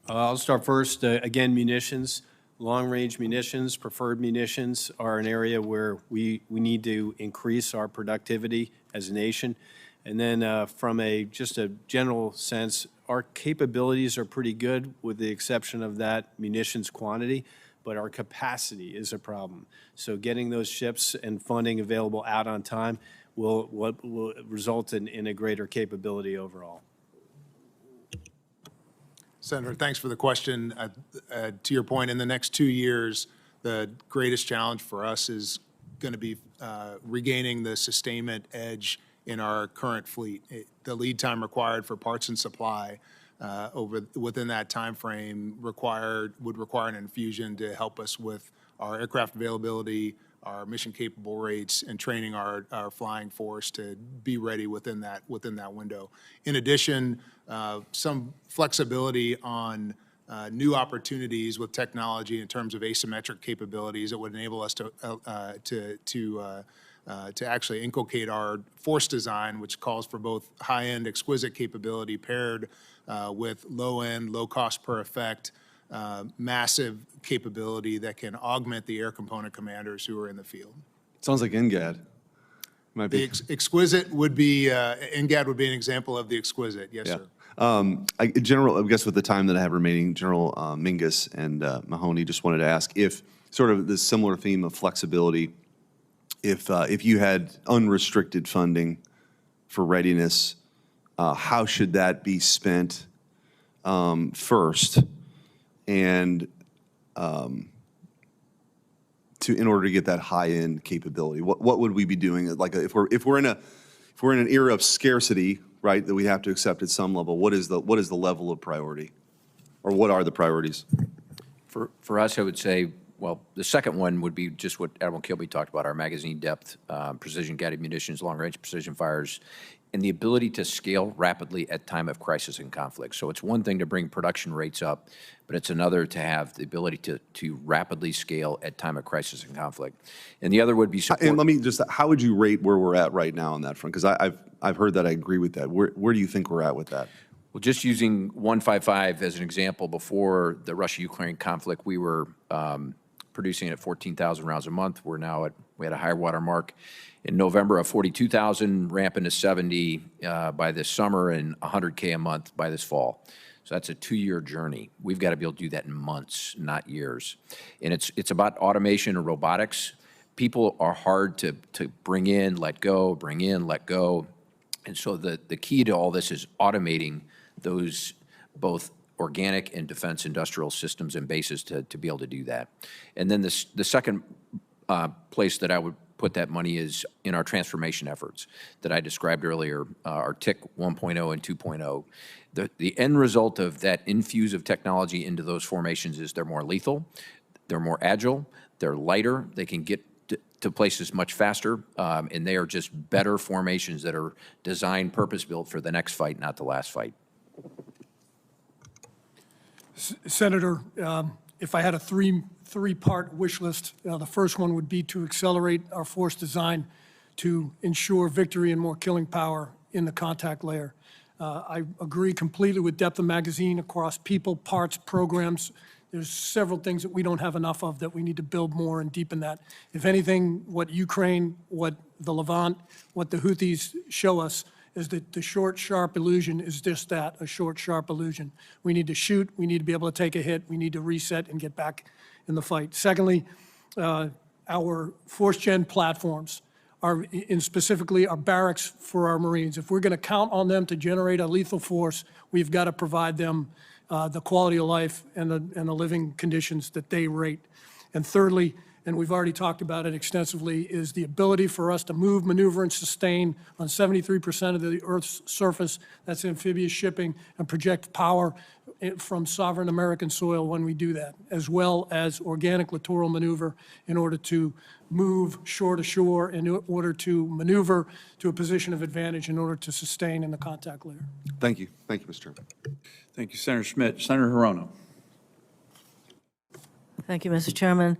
I'll start first. Again, munitions, long-range munitions, preferred munitions are an area where we need to increase our productivity as a nation. And then from just a general sense, our capabilities are pretty good with the exception of that munitions quantity, but our capacity is a problem. So getting those ships and funding available out on time will result in a greater capability overall. Senator, thanks for the question. To your point, in the next 2 years, the greatest challenge for us is going to be regaining the sustainment edge in our current fleet. The lead time required for parts and supply within that time frame would require an infusion to help us with our aircraft availability, our mission capable rates, and training our flying force to be ready within that window. In addition, some flexibility on new opportunities with technology in terms of asymmetric capabilities that would enable us to to actually inculcate our force design, which calls for both high-end exquisite capability paired with low-end, low cost per effect, massive capability that can augment the air component commanders who are in the field. Sounds like NGAD. Might The be. exquisite would be, NGAD would be an example of the exquisite, yes, Yeah. sir. General, I guess with the time that I have remaining, General Mingus and Mahoney, just wanted to ask if sort of the similar theme of flexibility, if you had unrestricted funding for readiness, how should that be spent first? And in order to get that high-end capability, what would we be doing? Like if we're in an era of scarcity, right, that we have to accept at some level, what is the level of priority, or what are the priorities? For us, I would say, well, the second one would be just what Admiral Kilby talked about, our magazine depth, precision-guided munitions, long-range precision fires, and the ability to scale rapidly at time of crisis and conflict. So it's one thing to bring production rates up, but it's another to have the ability to rapidly scale at time of crisis and conflict. And the other would be support. And let me just, how would you rate where we're at right now on that front? Because I've heard that, I agree with that. Where do you think we're at with that? Well, just using 155 as an example, before the Russia-Ukraine conflict, we were producing at 14,000 rounds a month. We had a high water mark in November of 42,000, ramping to 70 by this summer and 100K a month by this fall. So that's a 2-year journey. We've got to be able to do that in months, not years. And it's about automation and robotics. People are hard to bring in, let go, bring in, let go. And so the key to all this is automating those both organic and defense industrial systems and bases to be able to do that. And then the second place that I would put that money is in our transformation efforts that I described earlier, our TIC 1.0 and 2.0. The end result of that infuse of technology into those formations is they're more lethal, they're more agile, they're lighter, they can get to places much faster, and they are just better formations that are designed, purpose-built for the next fight, not the last fight. Senator, if I had a three-part wish list, the first one would be to accelerate our force design to ensure victory and more killing power in the contact layer. I agree completely with depth of magazine across people, parts, programs. There's several things that we don't have enough of that we need to build more and deepen that. If anything, what Ukraine, what the Levant, what the Houthis show us is that the short, sharp illusion is just that, a short, sharp illusion. We need to shoot, we need to be able to take a hit, we need to reset and get back in the fight. Secondly, our force gen platforms are, and specifically our barracks for our Marines. If we're going to count on them to generate a lethal force, we've got to provide them the quality of life and the living conditions that they rate. And thirdly, and we've already talked about it extensively, is the ability for us to move, maneuver, and sustain on 73% of the Earth's surface. That's amphibious shipping, and project power from sovereign American soil when we do that, as well as organic littoral maneuver in order to move shore to shore, in order to maneuver to a position of advantage in order to sustain in the contact layer. Thank you. Thank you, Mr. Chairman. Thank you, Senator Schmidt. Senator Hirono. Thank you, Mr. Chairman.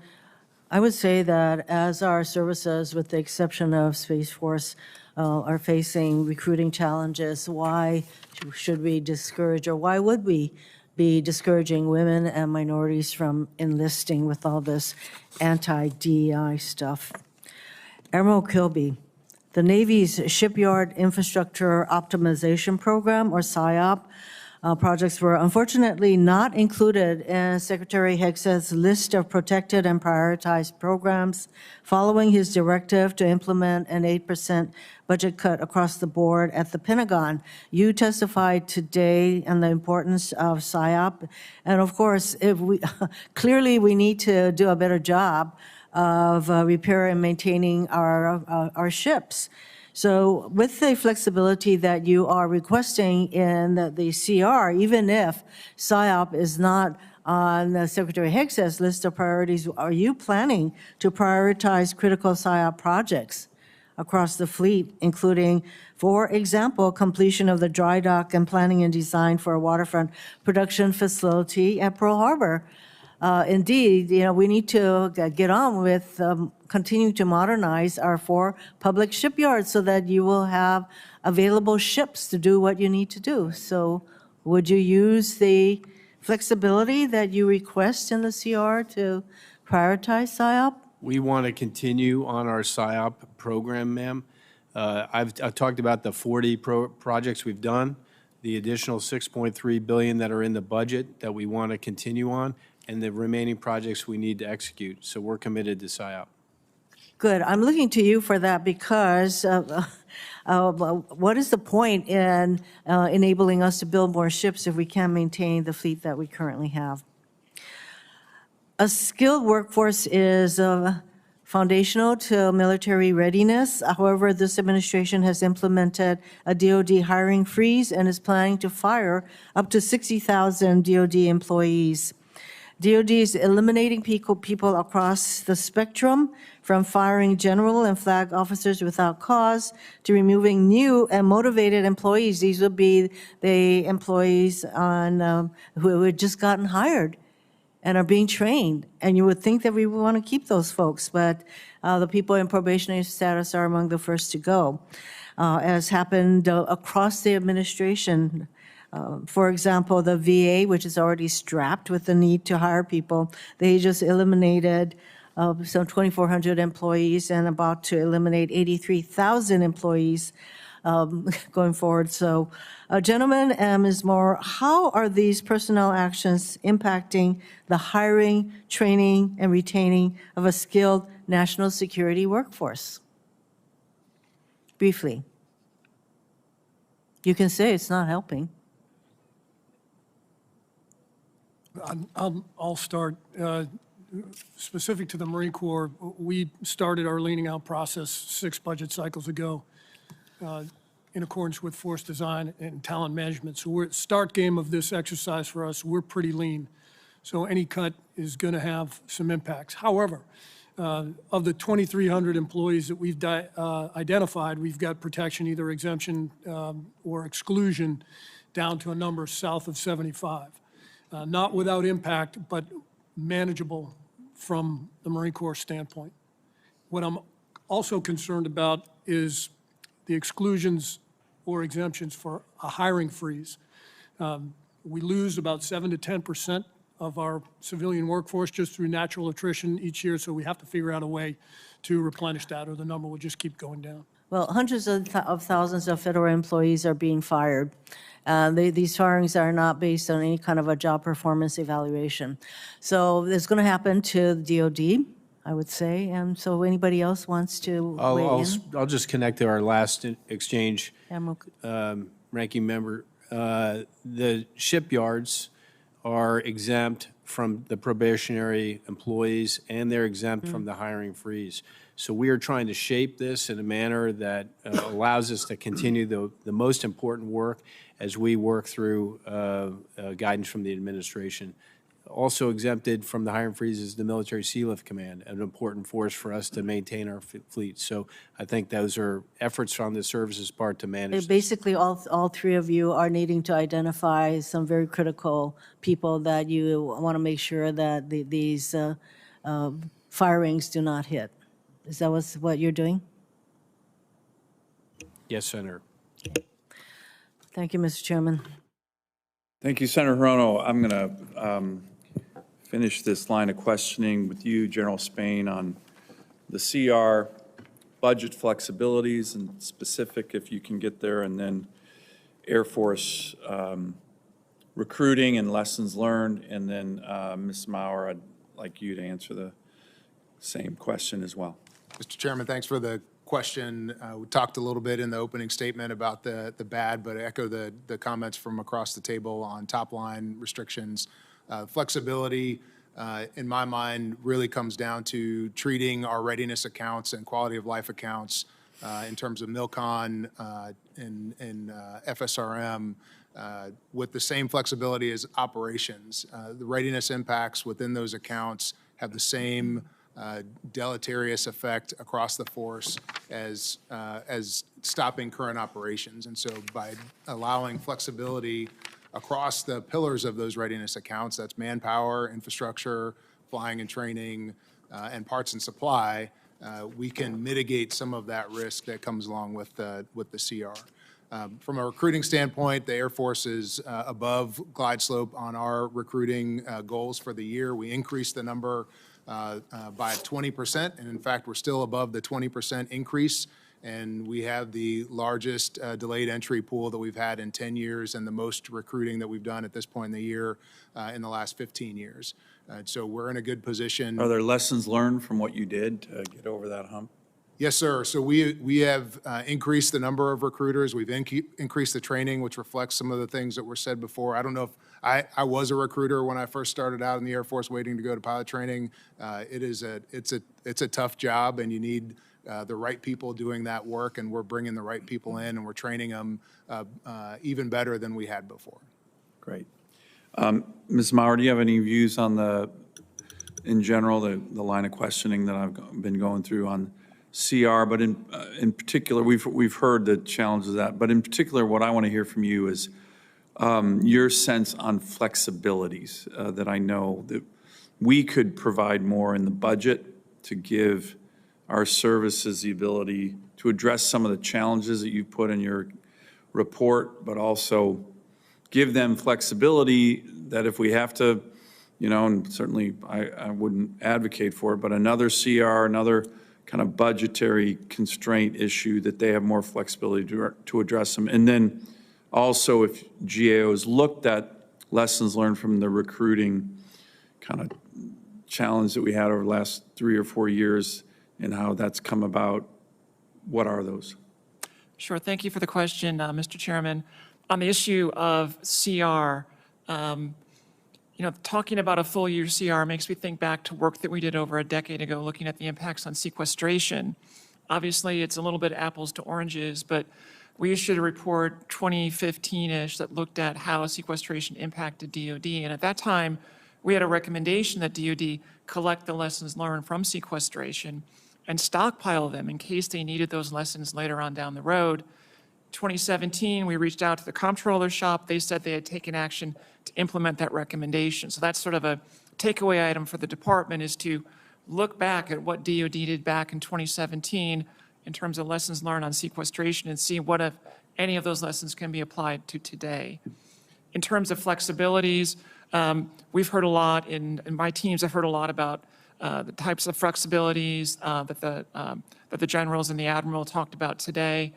I would say that as our services, with the exception of Space Force, are facing recruiting challenges, why should we discourage, or why would we be discouraging women and minorities from enlisting with all this anti-DEI stuff? Admiral Kilby, the Navy's Shipyard Infrastructure Optimization Program, or SIOP, projects were unfortunately not included in Secretary Hegseth's list of protected and prioritized programs following his directive to implement an 8% budget cut across the board at the Pentagon. You testified today on the importance of SIOP, and of course, clearly we need to do a better job of repair and maintaining our ships. So with the flexibility that you are requesting in the CR, even if SIOP is not on the Secretary Hegseth's list of priorities, are you planning to prioritize critical SIOP projects across the fleet, including, for example, completion of the dry dock and planning and design for a waterfront production facility at Pearl Harbor? Indeed, we need to get on with continue to modernize our 4 public shipyards so that you will have available ships to do what you need to do. So would you use the flexibility that you request in the CR to prioritize SIOP? We want to continue on our SIOP program, ma'am. I've talked about the 40 projects we've done, the additional $6.3 billion that are in the budget that we want to continue on, and the remaining projects we need to execute. So we're committed to SIOP. Good. I'm looking to you for that because what is the point in enabling us to build more ships if we can't maintain the fleet that we currently have? A skilled workforce is foundational to military readiness. However, this administration has implemented a DoD hiring freeze and is planning to fire up to 60,000 DoD employees. DoD is eliminating people across the spectrum, from firing general and flag officers without cause to removing new and motivated employees. These would be the employees who had just gotten hired and are being trained. And you would think that we would want to keep those folks, but the people in probationary status are among the first to go, as happened across the administration. For example, the VA, which is already strapped with the need to hire people, they just eliminated some 2,400 employees and about to eliminate 83,000 employees going forward. So, gentlemen and Ms. Maurer, how are these personnel actions impacting the hiring, training, and retaining of a skilled national security workforce? Briefly. You can say it's not helping. I'll start. Specific to the Marine Corps, we started our leaning out process 6 budget cycles ago in accordance with force design and talent management. So we're at the start game of this exercise for us. We're pretty lean. So any cut is going to have some impacts. However, of the 2,300 employees that we've identified, we've got protection, either exemption or exclusion, down to a number south of 75. Not without impact, but manageable from the Marine Corps standpoint. What I'm also concerned about is the exclusions or exemptions for a hiring freeze. We lose about 7 to 10% of our civilian workforce just through natural attrition each year, so we have to figure out a way to replenish that, or the number will just keep going down. Well, hundreds of thousands of federal employees are being fired. These firings are not based on any kind of a job performance evaluation. So it's going to happen to the DoD, I would say. And so anybody else wants to weigh in? I'll just connect to our last exchange, Admiral. ranking member. The shipyards are exempt from the probationary employees, and they're exempt from the hiring freeze. So we are trying to shape this in a manner that allows us to continue the most important work as we work through guidance from the administration. Also exempted from the hiring freeze is the Military Sea Lift Command, an important force for us to maintain our fleet. So I think those are efforts on the services part to manage this. Basically, all 3 of you are needing to identify some very critical people that you want to make sure that these firings do not hit. Is that what you're doing? Yes, Senator. Thank you, Mr. Chairman. Thank you, Senator Hirono. I'm going to finish this line of questioning with you, General Spain, on the CR budget flexibilities and specific, if you can get there, and then Air Force recruiting and lessons learned, and then Ms. Maurer, I'd like you to answer the same question as well. Mr. Chairman, thanks for the question. We talked a little bit in the opening statement about the bad, but I echo the comments from across the table on top line restrictions. Flexibility, in my mind, really comes down to treating our readiness accounts and quality of life accounts in terms of MILCON and FSRM with the same flexibility as operations. The readiness impacts within those accounts have the same deleterious effect across the force as stopping current operations. And so by allowing flexibility across the pillars of those readiness accounts, that's manpower, infrastructure, flying and training, and parts and supply, we can mitigate some of that risk that comes along with the CR. From a recruiting standpoint, the Air Force is above glide slope on our recruiting goals for the year. We increased the number by 20%, and in fact, we're still above the 20% increase. And we have the largest delayed entry pool that we've had in 10 years and the most recruiting that we've done at this point in the year in the last 15 years. So we're in a good position. Are there lessons learned from what you did to get over that hump? Yes, sir. So we have increased the number of recruiters. We've increased the training, which reflects some of the things that were said before. I don't know if I was a recruiter when I first started out in the Air Force waiting to go to pilot training. It's a tough job, and you need the right people doing that work, and we're bringing the right people in, and we're training them even better than we had before. Great. Ms. Maurer, do you have any views on in general, the line of questioning that I've been going through on CR, but in particular, we've heard the challenges of that, but in particular, what I want to hear from you is your sense on flexibilities that I know that we could provide more in the budget to give our services the ability to address some of the challenges that you put in your report, but also give them flexibility that if we have to, and certainly I wouldn't advocate for it, but another CR, another kind of budgetary constraint issue, that they have more flexibility to address them. And then also if GAOs looked at lessons learned from the recruiting kind of challenge that we had over the last 3 or 4 years and how that's come about, what are those? Sure. Thank you for the question, Mr. Chairman. On the issue of CR, talking about a full year CR makes me think back to work that we did over a decade ago looking at the impacts on sequestration. Obviously, it's a little bit apples to oranges, but we issued a report 2015-ish that looked at how sequestration impacted DOD. And at that time, we had a recommendation that DOD collect the lessons learned from sequestration and stockpile them in case they needed those lessons later on down the road. 2017, we reached out to the comptroller's shop. They said they had taken action to implement that recommendation. So that's sort of a takeaway item for the department, is to look back at what DOD did back in 2017 in terms of lessons learned on sequestration and see what, if any, of those lessons can be applied to today. In terms of flexibilities, we've heard a lot, in my teams, I've heard a lot about the types of flexibilities that the generals and the Admiral talked about today.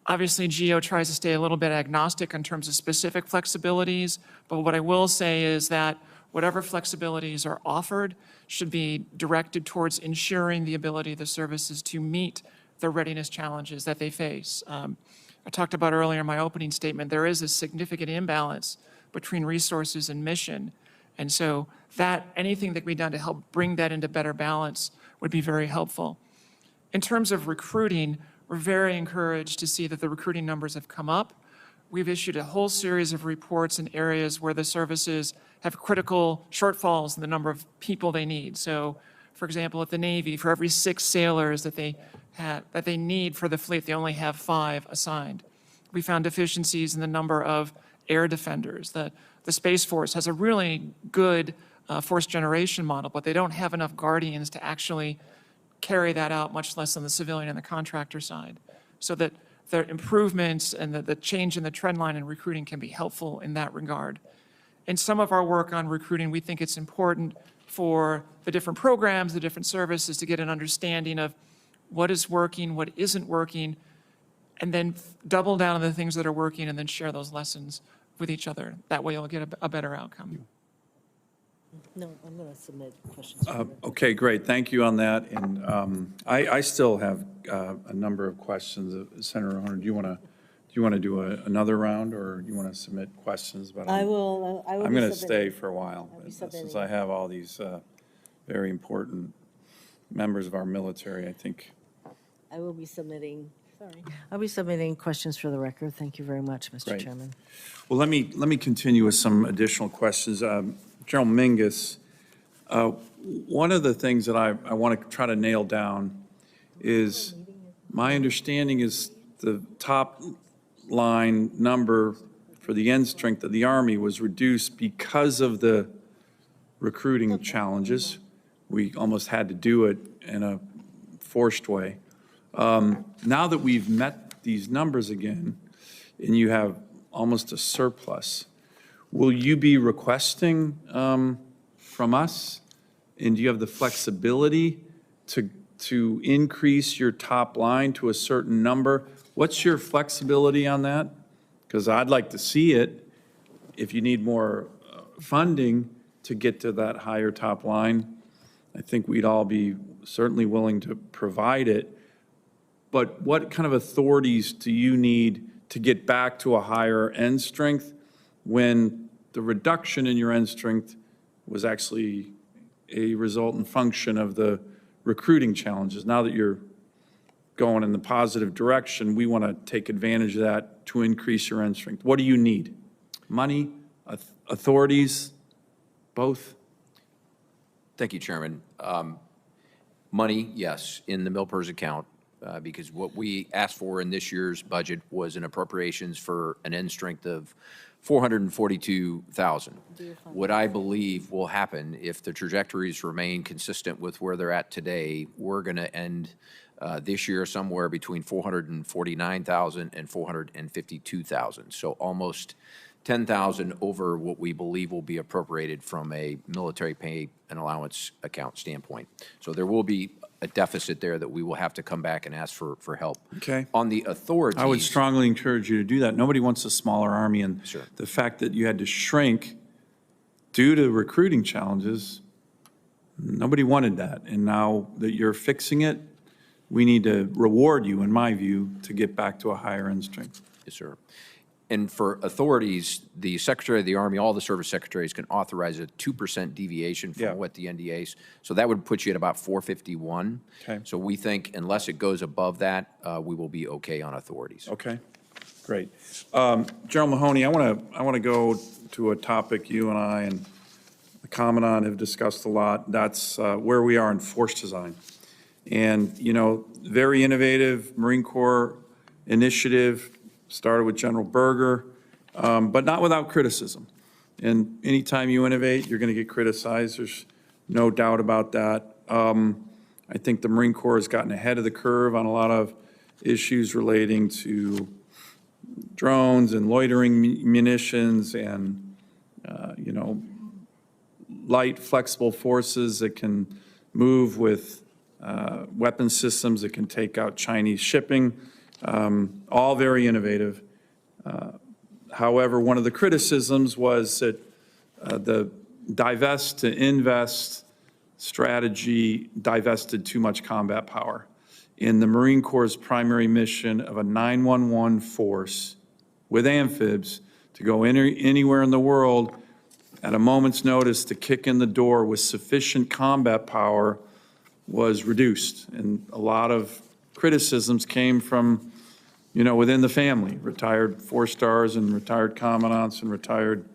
Obviously, GEO tries to stay a little bit agnostic in terms of specific flexibilities, but what I will say is that whatever flexibilities are offered should be directed towards ensuring the ability of the services to meet the readiness challenges that they face. I talked about earlier in my opening statement, there is a significant imbalance between resources and mission, and so that anything that can be done to help bring that into better balance would be very helpful. In terms of recruiting, we're very encouraged to see that the recruiting numbers have come up. We've issued a whole series of reports in areas where the services have critical shortfalls in the number of people they need. So, for example, at the Navy, for every 6 sailors that they need for the fleet, they only have 5 assigned. We found deficiencies in the number of air defenders. The Space Force has a really good force generation model, but they don't have enough guardians to actually carry that out, much less on the civilian and the contractor side. So that the improvements and the change in the trend line in recruiting can be helpful in that regard. In some of our work on recruiting, we think it's important for the different programs, the different services, to get an understanding of what is working, what isn't working, and then double down on the things that are working and then share those lessons with each other. That way you'll get a better outcome. No, I'm going to submit questions. Okay, great. Thank you on that. And I still have a number of questions. Senator Hunter, do you want to do another round, or do you want to submit questions? But I will I'm be going to submitting. stay for a while since submitting. I have all these very important members of our military, I think. I will be submitting. Sorry. I'll be submitting questions for the record. Thank you very much, Mr. Great. Chairman. Well, let me continue with some additional questions. General Mingus, one of the things that I want to try to nail down is, my understanding is the top line number for the end strength of the Army was reduced because of the recruiting challenges. We almost had to do it in a forced way. Now that we've met these numbers again, and you have almost a surplus, will you be requesting from us? And do you have the flexibility to increase your top line to a certain number? What's your flexibility on that? Because I'd like to see it if you need more funding to get to that higher top line. I think we'd all be certainly willing to provide it. But what kind of authorities do you need to get back to a higher end strength when the reduction in your end strength was actually a resultant function of the recruiting challenges? Now that you're going in the positive direction, we want to take advantage of that to increase your end strength. What do you need? Money, authorities, both? Thank you, Chairman. Money, yes, in the MilPERS account, because what we asked for in this year's budget was an appropriations for an end strength of 442,000. What I believe will happen if the trajectories remain consistent with where they're at today, we're going to end this year somewhere between 449,000 and 452,000. So almost 10,000 over what we believe will be appropriated from a military pay and allowance account standpoint. So there will be a deficit there that we will have to come back and ask for help. Okay. On the authorities. I would strongly encourage you to do that. Nobody wants a smaller Army, and the fact that you had to shrink due to recruiting challenges, nobody wanted that. And now that you're fixing it, we need to reward you, in my view, to get back to a higher end strength. Yes, sir. And for authorities, the Secretary of the Army, all the service secretaries can authorize a 2% deviation from what the NDAs. So that would put you at about 451. Okay. So we think unless it goes above that, we will be okay on authorities. Okay, great. General Mahoney, I want to go to a topic you and I and the Commandant have discussed a lot. That's where we are in force design. And, you know, very innovative Marine Corps initiative, started with General Berger, but not without criticism. And anytime you innovate, you're going to get criticized. There's no doubt about that. I think the Marine Corps has gotten ahead of the curve on a lot of issues relating to drones and loitering munitions and, you know, light, flexible forces that can move with weapon systems that can take out Chinese shipping. All very innovative. However, one of the criticisms was that the divest to invest strategy divested too much combat power. In the Marine Corps' primary mission of a 911 force with amphibs to go anywhere in the world at a moment's notice to kick in the door with sufficient combat power was reduced. And a lot of criticisms came from, you know, within the family, retired 4-stars and retired commandants and retired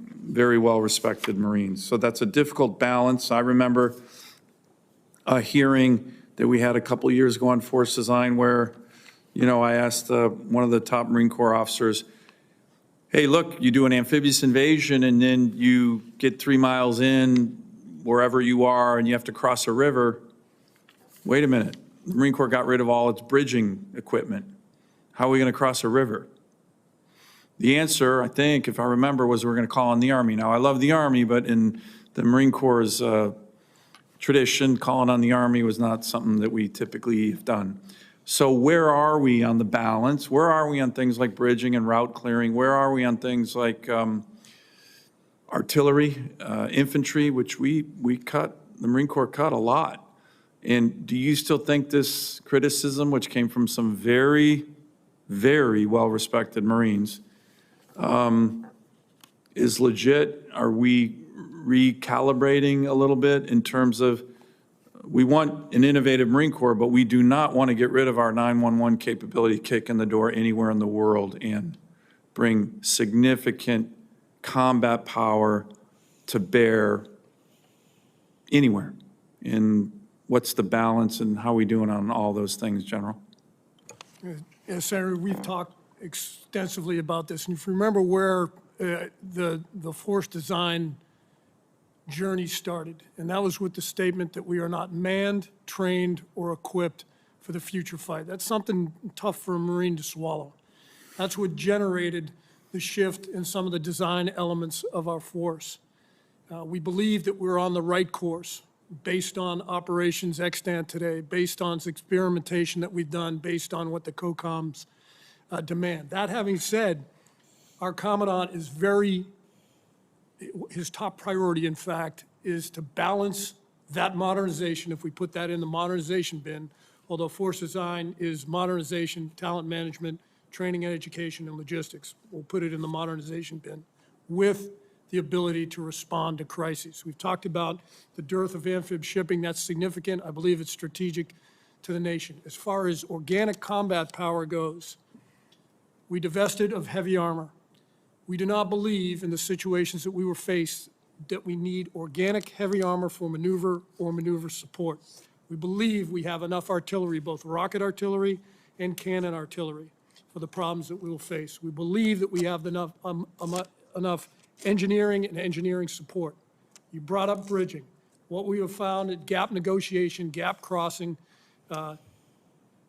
very well-respected Marines. So that's a difficult balance. I remember a hearing that we had a couple of years ago on force design where, you know, I asked one of the top Marine Corps officers, hey, look, you do an amphibious invasion and then you get 3 miles in wherever you are and you have to cross a river. Wait a minute. The Marine Corps got rid of all its bridging equipment. How are we going to cross a river? The answer, I think, if I remember, was we're going to call on the Army. Now, I love the Army, but in the Marine Corps' tradition, calling on the Army was not something that we typically have done. So where are we on the balance? Where are we on things like bridging and route clearing? Where are we on things like artillery, infantry, which we cut, the Marine Corps cut a lot? And do you still think this criticism, which came from some very, very well-respected Marines, is legit? Are we recalibrating a little bit in terms of we want an innovative Marine Corps, but we do not want to get rid of our 911 capability, kick in the door anywhere in the world and bring significant combat power to bear anywhere? And what's the balance and how are we doing on all those things, General? Yes, Senator, we've talked extensively about this. And if you remember where the force design journey started, and that was with the statement that we are not manned, trained, or equipped for the future fight. That's something tough for a Marine to swallow. That's what generated the shift in some of the design elements of our force. We believe that we're on the right course based on operations extant today, based on experimentation that we've done, based on what the COCOMs demand. That having said, our Commandant is his top priority, in fact, is to balance that modernization, if we put that in the modernization bin, although force design is modernization, talent management, training and education, and logistics. We'll put it in the modernization bin with the ability to respond to crises. We've talked about the dearth of amphib shipping. That's significant. I believe it's strategic to the nation. As far as organic combat power goes, we divested of heavy armor. We do not believe in the situations that we were faced that we need organic heavy armor for maneuver or maneuver support. We believe we have enough artillery, both rocket artillery and cannon artillery, for the problems that we will face. We believe that we have enough engineering and engineering support. You brought up bridging. What we have found at gap negotiation, gap crossing,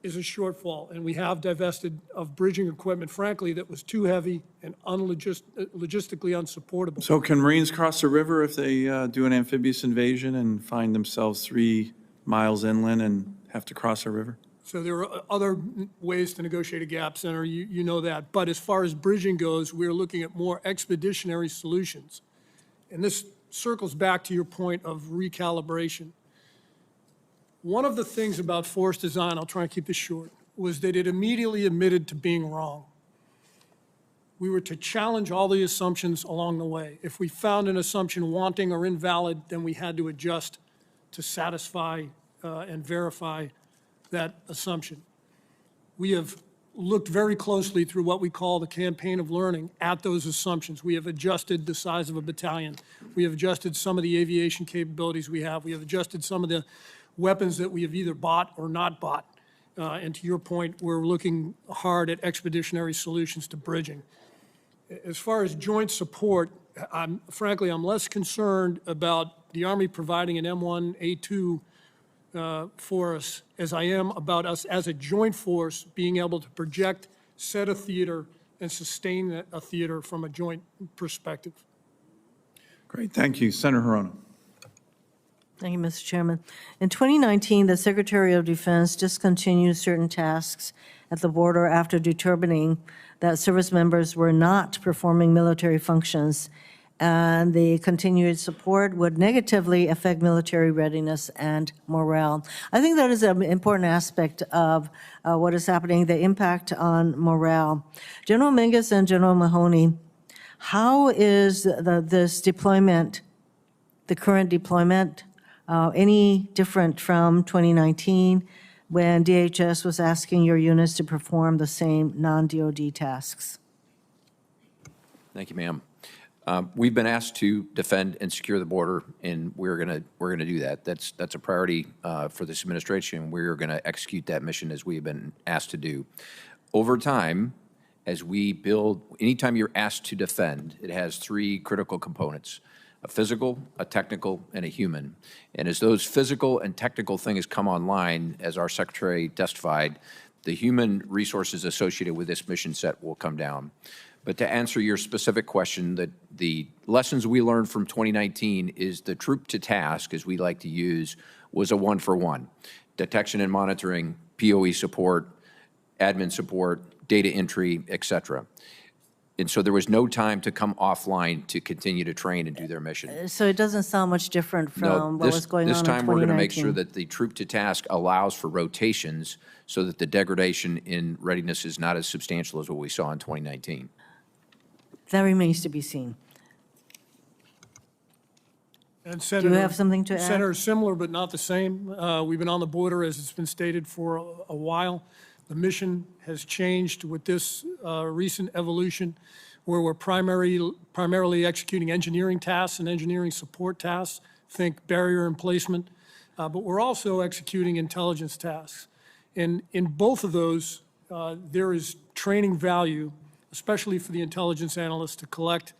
is a shortfall, and we have divested of bridging equipment, frankly, that was too heavy and logistically unsupportable. So can Marines cross a river if they do an amphibious invasion and find themselves 3 miles inland and have to cross a river? So there are other ways to negotiate a gap, Senator, you know that. But as far as bridging goes, we're looking at more expeditionary solutions. And this circles back to your point of recalibration. One of the things about force design, I'll try and keep this short, was that it immediately admitted to being wrong. We were to challenge all the assumptions along the way. If we found an assumption wanting or invalid, then we had to adjust to satisfy and verify that assumption. We have looked very closely through what we call the campaign of learning at those assumptions. We have adjusted the size of a battalion. We have adjusted some of the aviation capabilities we have. We have adjusted some of the weapons that we have either bought or not bought. And to your point, we're looking hard at expeditionary solutions to bridging. As far as joint support, frankly, I'm less concerned about the Army providing an M1A2 for us as I am about us as a joint force being able to project, set a theater, and sustain a theater from a joint perspective. Great, thank you. Senator Hirono. Thank you, Mr. Chairman. In 2019, the Secretary of Defense discontinued certain tasks at the border after determining that service members were not performing military functions, and the continued support would negatively affect military readiness and morale. I think that is an important aspect of what is happening, the impact on morale. General Mingus and General Mahoney, how is this deployment, the current deployment, any different from 2019 when DHS was asking your units to perform the same non-DOD tasks? Thank you, ma'am. We've been asked to defend and secure the border, and we're gonna do that. That's a priority for this administration. We're gonna execute that mission as we've been asked to do. Over time, as we build, anytime you're asked to defend, it has 3 critical components: a physical, a technical, and a human. And as those physical and technical things come online, as our Secretary testified, the human resources associated with this mission set will come down. But to answer your specific question, the lessons we learned from 2019 is the troop to task, as we like to use, was a 1-for-1. Detection and monitoring, POE support, admin support, data entry, et cetera. And so there was no time to come offline to continue to train and do their mission. So it doesn't sound much different from No, what was going on in 2019. This time, we're going to make sure that the troop to task allows for rotations so that the degradation in readiness is not as substantial as what we saw in 2019. That remains to be seen. And Do you have something to add? Senator, similar but not the same. We've been on the border, as it's been stated, for a while. The mission has changed with this recent evolution, where we're primarily executing engineering tasks and engineering support tasks, think barrier emplacement, but we're also executing intelligence tasks. And in both of those, there is training value, especially for the intelligence analysts, to collect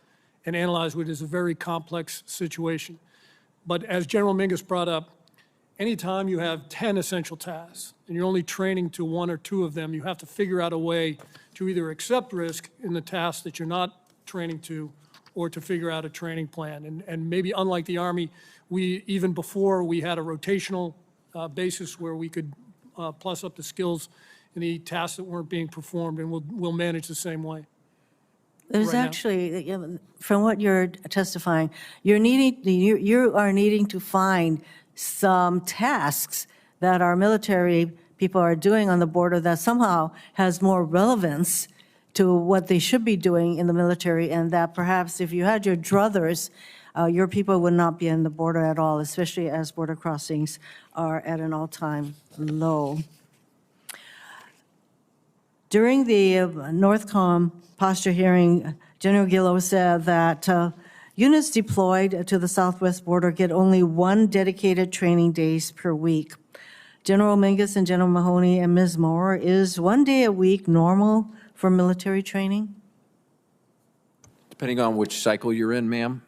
and analyze what is a very complex situation. But as General Mingus brought up, anytime you have 10 essential tasks and you're only training to 1 or 2 of them, you have to figure out a way to either accept risk in the tasks that you're not training to, or to figure out a training plan. And maybe unlike the Army, even before we had a rotational basis where we could plus up the skills in the tasks that weren't being performed, and we'll manage the same way. There's right now. actually, from what you're testifying, you are needing to find some tasks that our military people are doing on the border that somehow has more relevance to what they should be doing in the military, and that perhaps if you had your druthers, your people would not be in the border at all, especially as border crossings are at an all-time low. During the NORTHCOM posture hearing, General Guetlein said that units deployed to the southwest border get only 1 dedicated training days per week. General Mingus and General Mahoney and Ms. Maurer, is 1 day a week normal for military training? Depending on which cycle you're in, ma'am,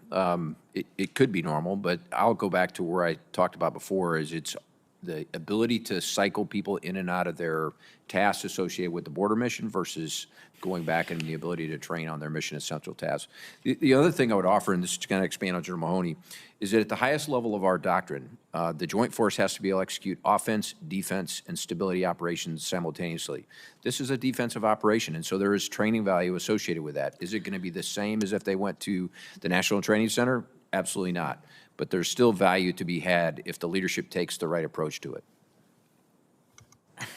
it could be normal, but I'll go back to where I talked about before, is it's the ability to cycle people in and out of their tasks associated with the border mission versus going back and the ability to train on their mission essential tasks. The other thing I would offer, and this is going to expand on General Mahoney, is that at the highest level of our doctrine, the Joint Force has to be able to execute offense, defense, and stability operations simultaneously. This is a defensive operation, and so there is training value associated with that. Is it going to be the same as if they went to the National Training Center? Absolutely not. But there's still value to be had if the leadership takes the right approach to it.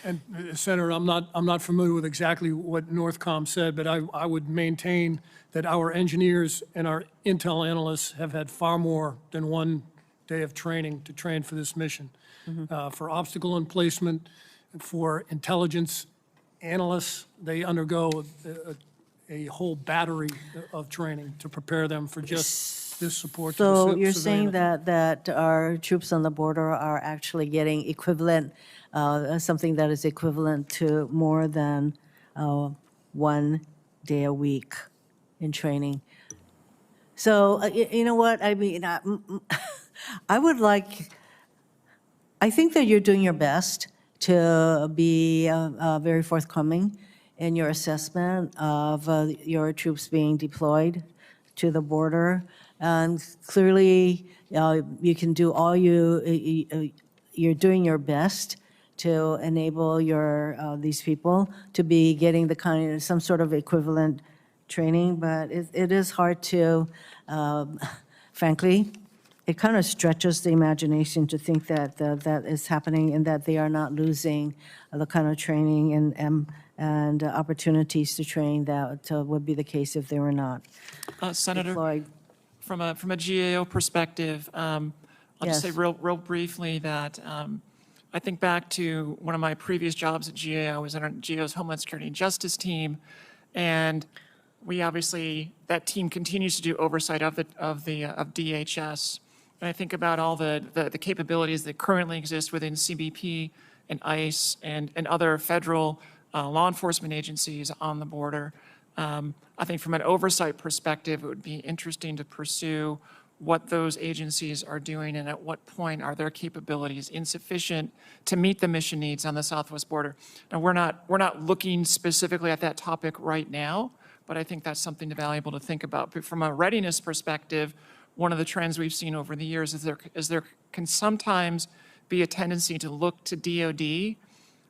And Senator, I'm not familiar with exactly what NORTHCOM said, but I would maintain that our engineers and our intel analysts have had far more than 1 day of training to train for this mission. For obstacle emplacement, for intelligence analysts, they undergo a whole battery of training to prepare them for just this support. to the So civ- you're saying civilian. that our troops on the border are actually getting equivalent, something that is equivalent to more than 1 day a week in training. So, you know what, I mean, I would like, I think that you're doing your best to be very forthcoming in your assessment of your troops being deployed to the border. And clearly, you can do all you're doing your best to enable these people to be getting the kind of, some sort of equivalent training, but it is hard to, frankly, it kind of stretches the imagination to think that that is happening and that they are not losing the kind of training and opportunities to train that would be the case if they were not Senator, deployed. from a GAO perspective, I'll just say Yes. real briefly that I think back to one of my previous jobs at GAO. I was on our GAO's Homeland Security and Justice team, and we obviously, that team continues to do oversight of DHS. And I think about all the capabilities that currently exist within CBP and ICE and other federal law enforcement agencies on the border. I think from an oversight perspective, it would be interesting to pursue what those agencies are doing and at what point are their capabilities insufficient to meet the mission needs on the southwest border. Now, we're not looking specifically at that topic right now, but I think that's something valuable to think about. But from a readiness perspective, one of the trends we've seen over the years is there can sometimes be a tendency to look to DoD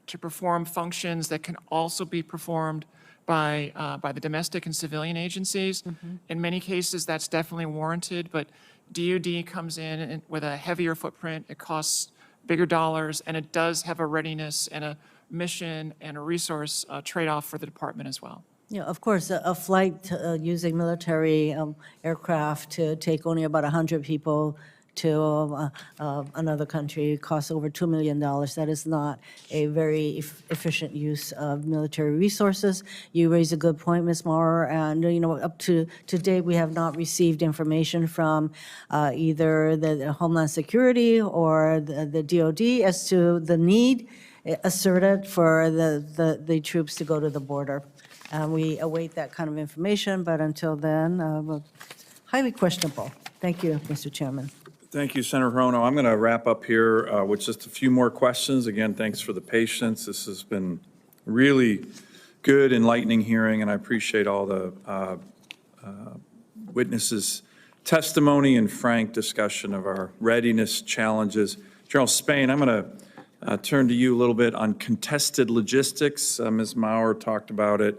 to perform functions that can also be performed by the domestic and civilian agencies. In many cases, that's definitely warranted, but DoD comes in with a heavier footprint, it costs bigger dollars, and it does have a readiness and a mission and a resource trade-off for the department as well. Yeah, of course, a flight using military aircraft to take only about 100 people to another country costs over $2 million. That is not a very efficient use of military resources. You raise a good point, Ms. Maurer, and up to date, we have not received information from either the Homeland Security or the DoD as to the need asserted for the troops to go to the border. We await that kind of information, but until then, highly questionable. Thank you, Mr. Chairman. Thank you, Senator Hirono. I'm going to wrap up here with just a few more questions. Again, thanks for the patience. This has been really good, enlightening hearing, and I appreciate all the witnesses' testimony and frank discussion of our readiness challenges. General Spain, I'm going to turn to you a little bit on contested logistics. Ms. Maurer talked about it.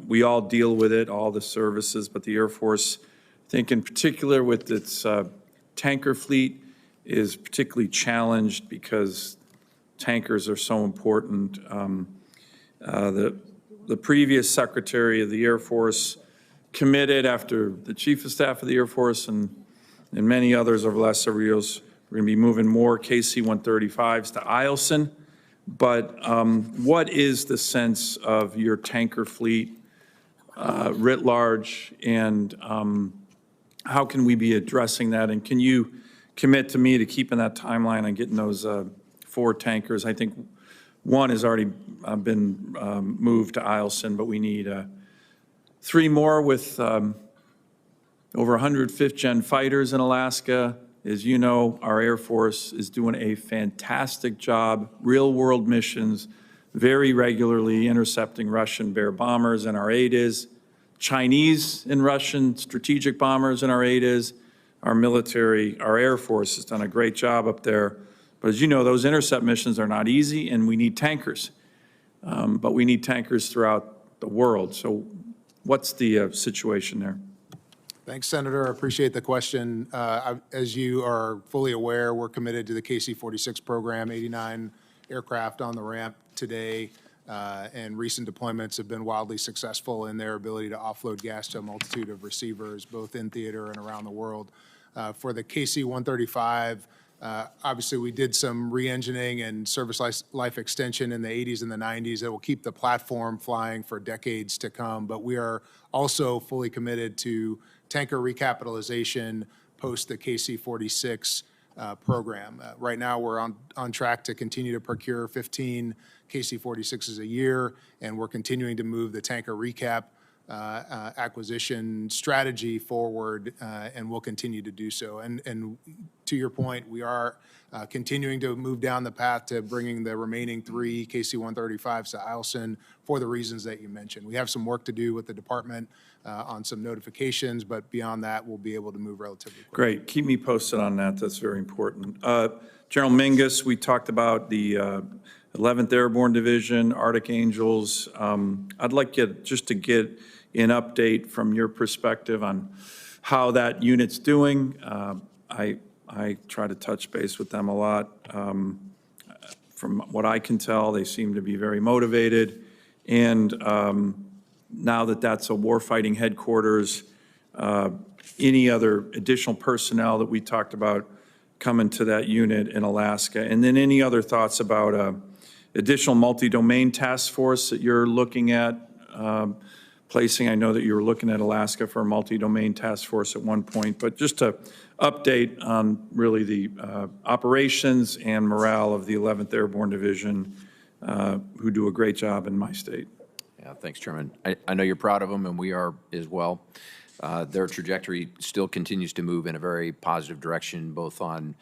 We all deal with it, all the services, but the Air Force, I think in particular with its tanker fleet, is particularly challenged because tankers are so important. The previous Secretary of the Air Force committed, after the Chief of Staff of the Air Force and many others over the last several years, we're going to be moving more KC-135s to Eielson. But what is the sense of your tanker fleet writ large, and how can we be addressing that? And can you commit to me to keeping that timeline on getting those 4 tankers? I think one has already been moved to Eielson, but we need 3 more with over 100 5th-gen fighters in Alaska. As you know, our Air Force is doing a fantastic job, real-world missions, very regularly intercepting Russian Bear bombers in our ADIS, Chinese and Russian strategic bombers in our ADIS. Our military, our Air Force has done a great job up there. But as you know, those intercept missions are not easy, and we need tankers. But we need tankers throughout the world. So what's the situation there? Thanks, Senator. I appreciate the question. As you are fully aware, we're committed to the KC-46 program, 89 aircraft on the ramp today, and recent deployments have been wildly successful in their ability to offload gas to a multitude of receivers, both in theater and around the world. For the KC-135, obviously we did some re-engineering and service life extension in the 80s and the 90s that will keep the platform flying for decades to come, but we are also fully committed to tanker recapitalization post the KC-46 program. Right now, we're on track to continue to procure 15 KC-46s a year, and we're continuing to move the tanker recap acquisition strategy forward, and we'll continue to do so. And to your point, we are continuing to move down the path to bringing the remaining 3 KC-135s to Eielson for the reasons that you mentioned. We have some work to do with the department on some notifications, but beyond that, we'll be able to move relatively quickly. Great. Keep me posted on that. That's very important. General Mingus, we talked about the 11th Airborne Division, Arctic Angels. I'd like just to get an update from your perspective on how that unit's doing. I try to touch base with them a lot. From what I can tell, they seem to be very motivated. And now that that's a warfighting headquarters, any other additional personnel that we talked about coming to that unit in Alaska? And then any other thoughts about additional multi-domain task force that you're looking at placing? I know that you were looking at Alaska for a multi-domain task force at one point, but just to update on really the operations and morale of the 11th Airborne Division, who do a great job in my state. Yeah, thanks, Chairman. I know you're proud of them, and we are as well. Their trajectory still continues to move in a very positive direction, both on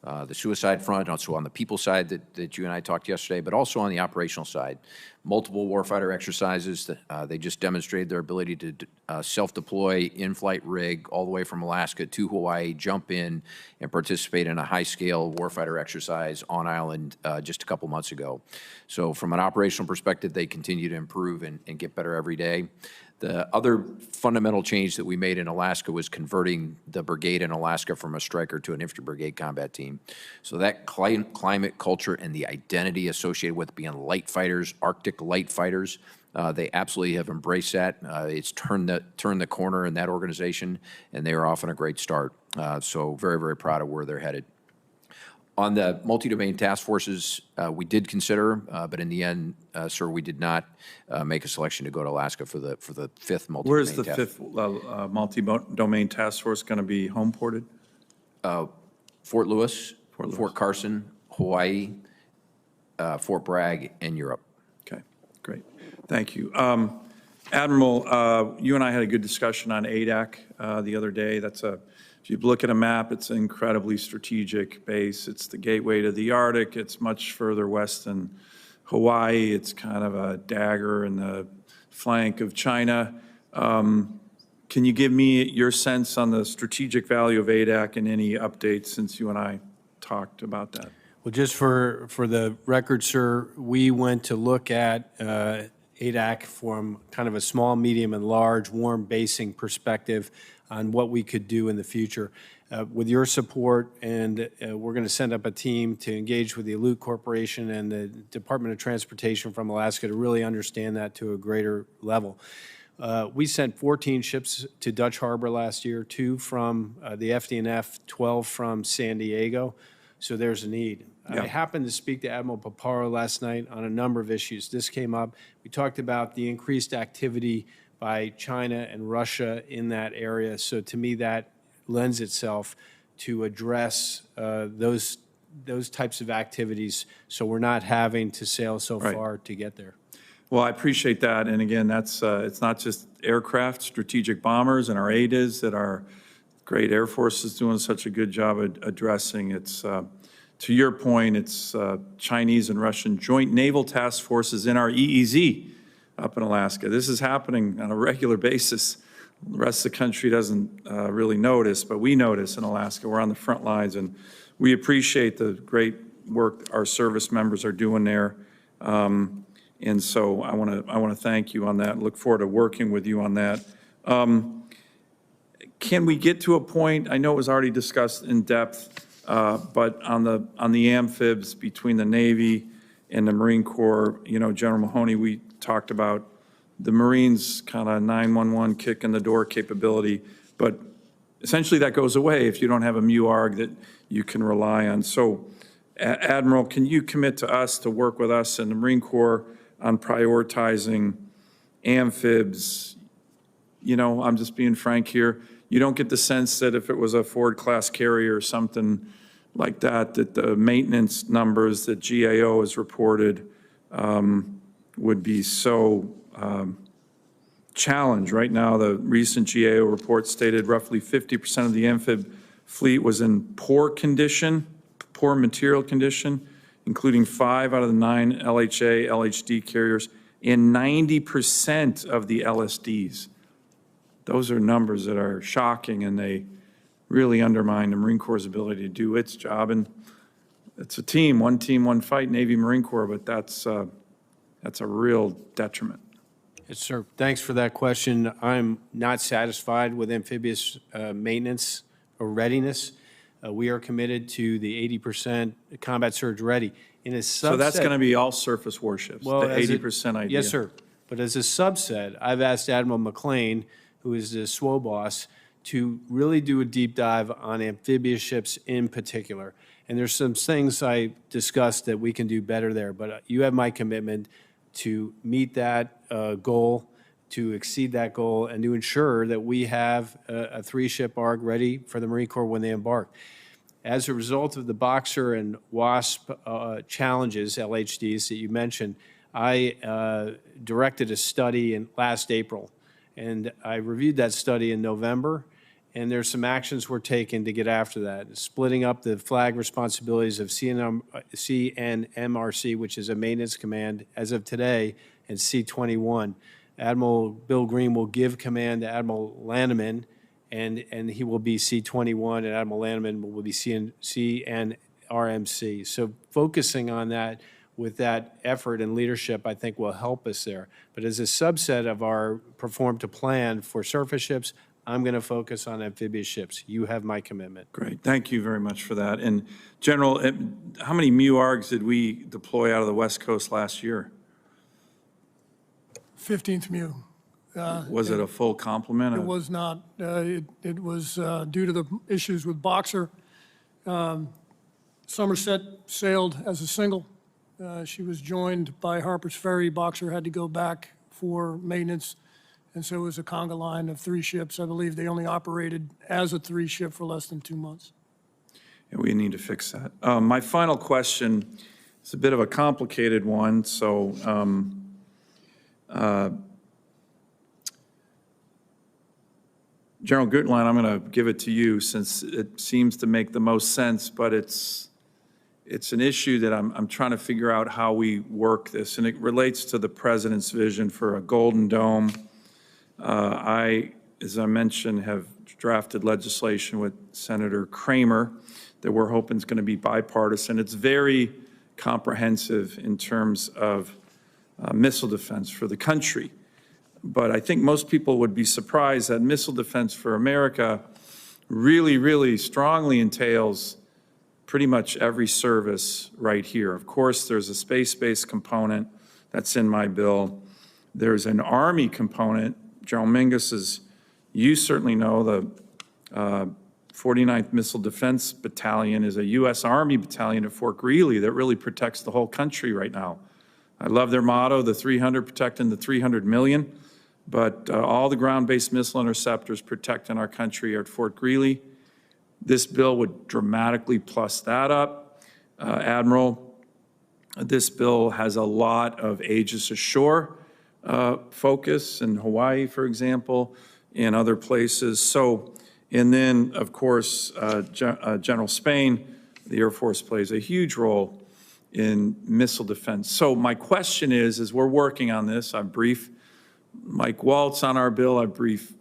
the suicide front, also on the people side that you and I talked yesterday, but also on the operational side. Multiple warfighter exercises. They just demonstrated their ability to self-deploy in-flight rig all the way from Alaska to Hawaii, jump in and participate in a high-scale warfighter exercise on island just a couple months ago. So from an operational perspective, they continue to improve and get better every day. The other fundamental change that we made in Alaska was converting the brigade in Alaska from a Stryker to an infantry brigade combat team. So that climate, culture, and the identity associated with being light fighters, Arctic light fighters, they absolutely have embraced that. It's turned the corner in that organization, and they are off on a great start. So very, very proud of where they're headed. On the multi-domain task forces, we did consider, but in the end, sir, we did not make a selection to go to Alaska for the 5th multi-domain. Where's the 5th multi-domain task force going to be home ported? Fort Lewis, Fort Carson, Hawaii, Fort Bragg, and Europe. Okay, great. Thank you. Admiral, you and I had a good discussion on ADAC the other day. That's a if you look at a map, it's an incredibly strategic base. It's the gateway to the Arctic. It's much further west than Hawaii. It's kind of a dagger in the flank of China. Can you give me your sense on the strategic value of ADAC and any updates since you and I talked about that? Well, just for the record, sir, we went to look at ADAC from kind of a small, medium, and large warm basing perspective on what we could do in the future. With your support, and we're going to send up a team to engage with the Alute Corporation and the Department of Transportation from Alaska to really understand that to a greater level. We sent 14 ships to Dutch Harbor last year, 2 from the FDNF, 12 from San Diego, so there's a need. Yeah. I happened to speak to Admiral Paparo last night on a number of issues. This came up. We talked about the increased activity by China and Russia in that area, so to me that lends itself to address those types of activities, so we're not having to sail so Right. far to get there. Well, I appreciate that. And again, that's it's not just aircraft, strategic bombers, and our ADAs that our great Air Force is doing such a good job at addressing. It's, to your point, it's Chinese and Russian joint naval task forces in our EEZ up in Alaska. This is happening on a regular basis. The rest of the country doesn't really notice, but we notice in Alaska. We're on the front lines, and we appreciate the great work our service members are doing there. And so I want to thank you on that. Look forward to working with you on that. Can we get to a point? I know it was already discussed in depth, but on the amphibs between the Navy and the Marine Corps, you know, General Mahoney, we talked about the Marines kind of 911 kick in the door capability, but essentially that goes away if you don't have a MUARG that you can rely on. So, Admiral, can you commit to us to work with us in the Marine Corps on prioritizing amphibs? You know, I'm just being frank here. You don't get the sense that if it was a Ford-class carrier or something like that, that the maintenance numbers that GAO has reported would be so challenged. Right now, the recent GAO report stated roughly 50% of the amphib fleet was in poor condition, poor material condition, including 5 out of the 9 LHA, LHD carriers, and 90% of the LSDs. Those are numbers that are shocking, and they really undermine the Marine Corps' ability to do its job. And it's a team, one fight, Navy, Marine Corps, but that's a real detriment. Yes, sir. Thanks for that question. I'm not satisfied with amphibious maintenance or readiness. We are committed to the 80% combat surge ready. In a subset, So that's going to be all surface warships, the 80% idea. Yes, sir. But as a subset, I've asked Admiral McLean, who is the SWO boss, to really do a deep dive on amphibious ships in particular. And there's some things I discussed that we can do better there. But you have my commitment to meet that goal, to exceed that goal, and to ensure that we have a 3-ship ARG ready for the Marine Corps when they embark. As a result of the Boxer and WASP challenges, LHDs, that you mentioned, I directed a study in last April, and I reviewed that study in November, and there's some actions we're taking to get after that, splitting up the flag responsibilities of CNMRC, which is a maintenance command as of today, and C-21. Admiral Bill Green will give command to Admiral Lanneman, and he will be C-21, and Admiral Lanneman will be CNRMC. So focusing on that with that effort and leadership, I think will help us there. But as a subset of our perform to plan for surface ships, I'm going to focus on amphibious ships. You have my commitment. Great. Thank you very much for that. And General, how many MUARGs did we deploy out of the West Coast last year? 15th MU. Was it a full complement? It was not. It was due to the issues with Boxer. Somerset sailed as a single. She was joined by Harper's Ferry. Boxer had to go back for maintenance, and so it was a conga line of 3 ships. I believe they only operated as a 3-ship for less than 2 months. And we need to fix that. My final question is a bit of a complicated one, so I'm General Guetlein, I'm going to give it to you since it seems to make the most sense, but it's an issue that I'm trying to figure out how we work this, and it relates to the president's vision for a Golden Dome. As I mentioned, have drafted legislation with Senator Kramer that we're hoping is going to be bipartisan. It's very comprehensive in terms of missile defense for the country. But I think most people would be surprised that missile defense for America really, really strongly entails pretty much every service right here. Of course, there's a space-based component that's in my bill. There's an Army component. General Mingus, as you certainly know, the 49th Missile Defense Battalion is a U.S. Army battalion at Fort Greely that really protects the whole country right now. I love their motto, the 300 protecting the 300 million, but all the ground-based missile interceptors protecting our country are at Fort Greely. This bill would dramatically plus that up. Admiral, this bill has a lot of Aegis Ashore focus in Hawaii, for example, and other places. So, and then, of course, General Spain, the Air Force plays a huge role in missile defense. So my question is, as we're working on this, I've briefed Mike Waltz on our bill, I've briefed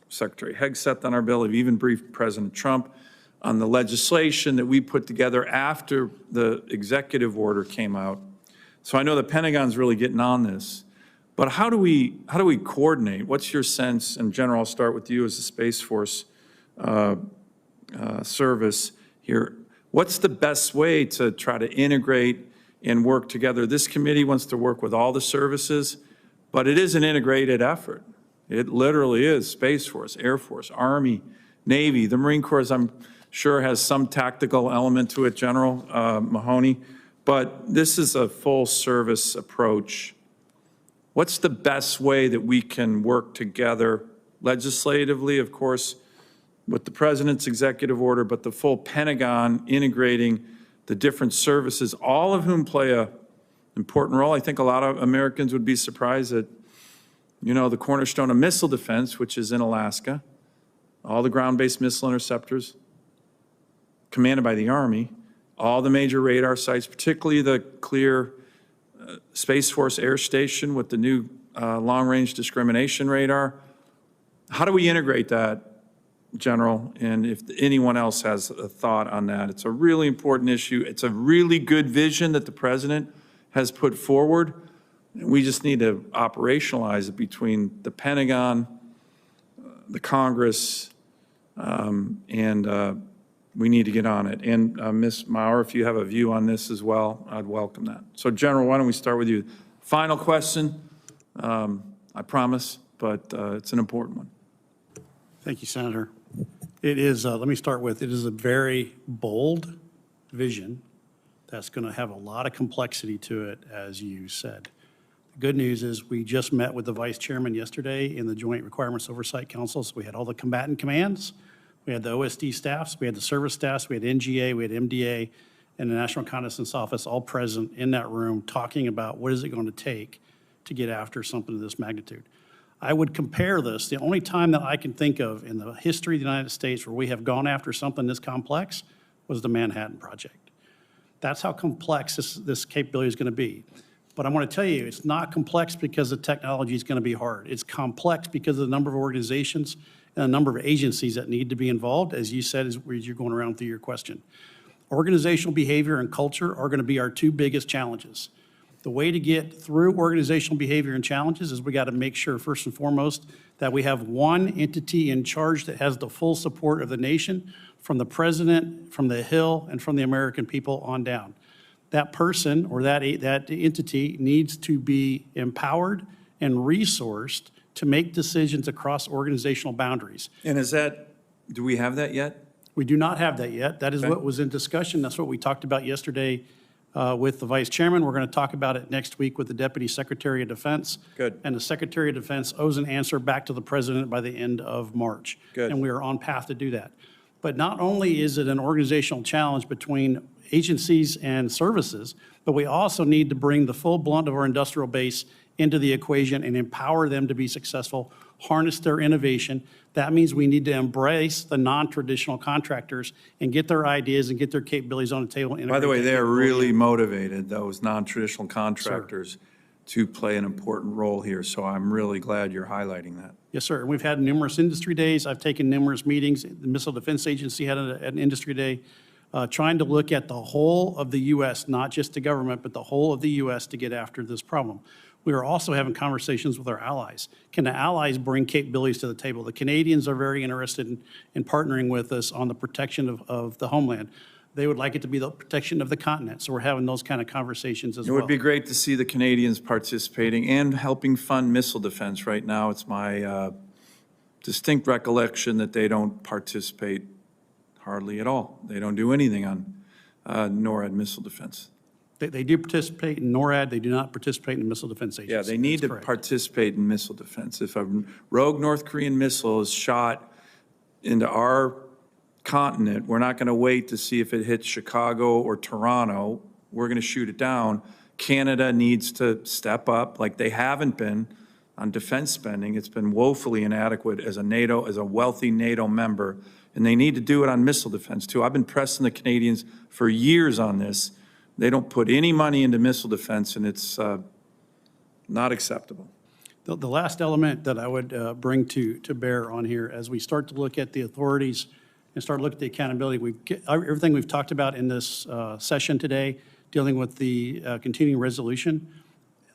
Secretary Hegseth on our bill, I've even briefed President Trump on the legislation that we put together after the executive order came out. So I know the Pentagon's really getting on this, but how do we coordinate? What's your sense? And General, I'll start with you as the Space Force service here. What's the best way to try to integrate and work together? This committee wants to work with all the services, but it is an integrated effort. It literally is Space Force, Air Force, Army, Navy. The Marine Corps, I'm sure, has some tactical element to it, General Mahoney, but this is a full service approach. What's the best way that we can work together legislatively, of course, with the President's executive order, but the full Pentagon integrating the different services, all of whom play an important role? I think a lot of Americans would be surprised that, you know, the cornerstone of missile defense, which is in Alaska, all the ground-based missile interceptors commanded by the Army, all the major radar sites, particularly the clear Space Force Air Station with the new long-range discrimination radar. How do we integrate that, General? And if anyone else has a thought on that, it's a really important issue. It's a really good vision that the President has put forward. We just need to operationalize it between the Pentagon, the Congress, and we need to get on it. And Ms. Maurer, if you have a view on this as well, I'd welcome that. So General, why don't we start with you? Final question, I promise, but it's an important one. Thank you, Senator. It is, let me start with, it is a very bold vision that's going to have a lot of complexity to it, as you said. The good news is we just met with the Vice Chairman yesterday in the Joint Requirements Oversight Council. So we had all the combatant commands, we had the OSD staffs, we had the service staffs, we had NGA, we had MDA, and the National Reconnaissance Office all present in that room talking about what is it going to take to get after something of this magnitude. I would compare this, the only time that I can think of in the history of the United States where we have gone after something this complex was the Manhattan Project. That's how complex this capability is going to be. But I want to tell you, it's not complex because the technology is going to be hard. It's complex because of the number of organizations and the number of agencies that need to be involved, as you said, as you're going around through your question. Organizational behavior and culture are going to be our two biggest challenges. The way to get through organizational behavior and challenges is we got to make sure, first and foremost, that we have one entity in charge that has the full support of the nation, from the President, from the Hill, and from the American people on down. That person or that entity needs to be empowered and resourced to make decisions across organizational boundaries. And is that, do we have that yet? We do not have that yet. That is Okay. what was in discussion. That's what we talked about yesterday with the Vice Chairman. We're going to talk about it next week with the Deputy Secretary of Defense. Good. And the Secretary of Defense owes an answer back to the President by the end of March. Good. And we are on path to do that. But not only is it an organizational challenge between agencies and services, but we also need to bring the full blunt of our industrial base into the equation and empower them to be successful, harness their innovation. That means we need to embrace the non-traditional contractors and get their ideas and get their capabilities on the table. By the way, they are really motivated, those non-traditional contractors, to play an important role here. So I'm really glad you're highlighting that. Yes, sir. We've had numerous industry days. I've taken numerous meetings. The Missile Defense Agency had an industry day, trying to look at the whole of the U.S., not just the government, but the whole of the U.S. to get after this problem. We are also having conversations with our allies. Can the allies bring capabilities to the table? The Canadians are very interested in partnering with us on the protection of the homeland. They would like it to be the protection of the continent. So we're having those kind of conversations as well. It would be great to see the Canadians participating and helping fund missile defense. Right now, it's my distinct recollection that they don't participate hardly at all. They don't do anything on NORAD missile defense. They do participate in NORAD. They do not participate in the Missile Defense Agency. Yeah, they need to participate in missile defense. If a rogue North Korean missile is shot into our continent, we're not going to wait to see if it hits Chicago or Toronto. We're going to shoot it down. Canada needs to step up like they haven't been on defense spending. It's been woefully inadequate as a wealthy NATO member, and they need to do it on missile defense too. I've been pressing the Canadians for years on this. They don't put any money into missile defense, and it's not acceptable. The last element that I would bring to bear on here, as we start to look at the authorities and start looking at the accountability, everything we've talked about in this session today, dealing with the continuing resolution,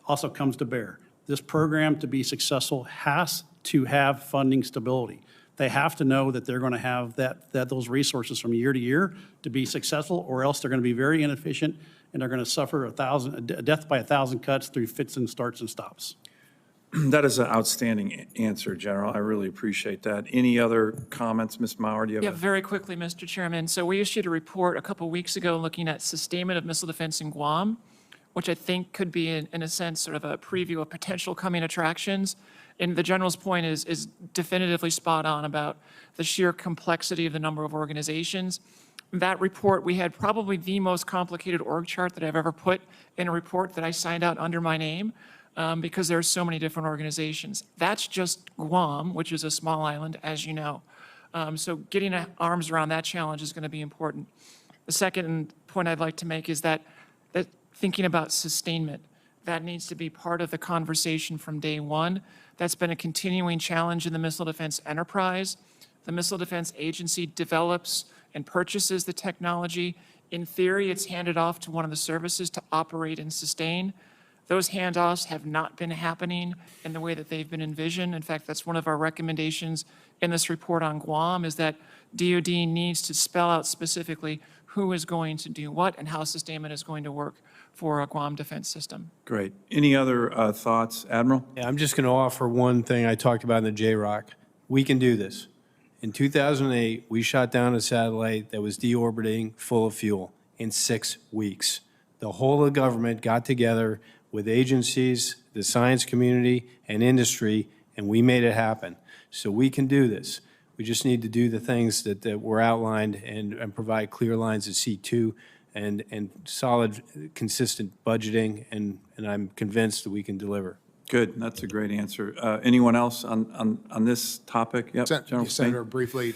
also comes to bear. This program, to be successful, has to have funding stability. They have to know that they're going to have those resources from year to year to be successful, or else they're going to be very inefficient and they're going to suffer a death by 1,000 cuts through fits and starts and stops. That is an outstanding answer, General. I really appreciate that. Any other comments, Ms. Maurer? Do you have very quickly, Mr. Chairman. So we issued a report a couple weeks ago looking at sustainment of missile defense in Guam, which I think could be, in a sense, sort of a preview of potential coming attractions. And the General's point is definitively spot on about the sheer complexity of the number of organizations. That report, we had probably the most complicated org chart that I've ever put in a report that I signed out under my name, because there are so many different organizations. That's just Guam, which is a small island, as you know. So getting arms around that challenge is going to be important. The second point I'd like to make is that thinking about sustainment, that needs to be part of the conversation from day one. That's been a continuing challenge in the missile defense enterprise. The Missile Defense Agency develops and purchases the technology. In theory, it's handed off to one of the services to operate and sustain. Those handoffs have not been happening in the way that they've been envisioned. In fact, that's one of our recommendations in this report on Guam, is that DoD needs to spell out specifically who is going to do what and how sustainment is going to work for a Guam defense system. Great. Any other thoughts, Admiral? Yeah, I'm just going to offer one thing I talked about in the J-ROC. We can do this. In 2008, we shot down a satellite that was deorbiting full of fuel in 6 weeks. The whole of the government got together with agencies, the science community, and industry, and we made it happen. So we can do this. We just need to do the things that were outlined and provide clear lines at C2 and solid, consistent budgeting, and I'm convinced that we can deliver. Good. That's a great answer. Anyone else on this topic? Yep, General Senator, briefly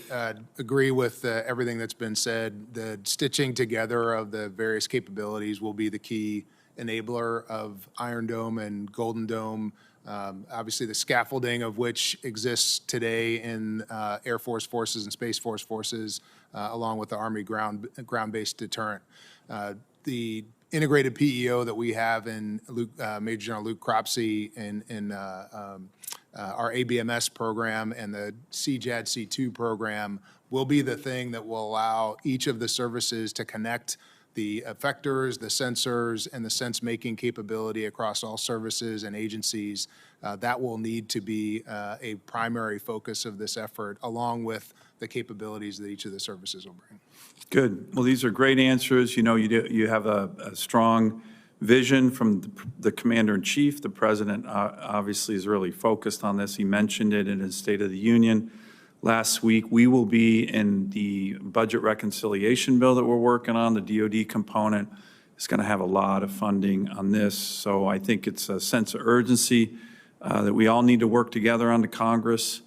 agree with everything that's been said. The stitching together of the various capabilities will be the key enabler of Iron Dome and Golden Dome. Obviously, the scaffolding of which exists today in Air Force forces and Space Force forces, along with the Army ground-based deterrent. The integrated PEO that we have in Major General Luke Cropsey in our ABMS program and the CJAD C2 program will be the thing that will allow each of the services to connect the effectors, the sensors, and the sense-making capability across all services and agencies. That will need to be a primary focus of this effort, along with the capabilities that each of the services will bring. Good. Well, these are great answers. You know, you have a strong vision from the Commander-in-Chief. The President obviously is really focused on this. He mentioned it in his State of the Union last week. We will be in the budget reconciliation bill that we're working on, the DoD component, is going to have a lot of funding on this. So I think it's a sense of urgency that we all need to work together on the Congress,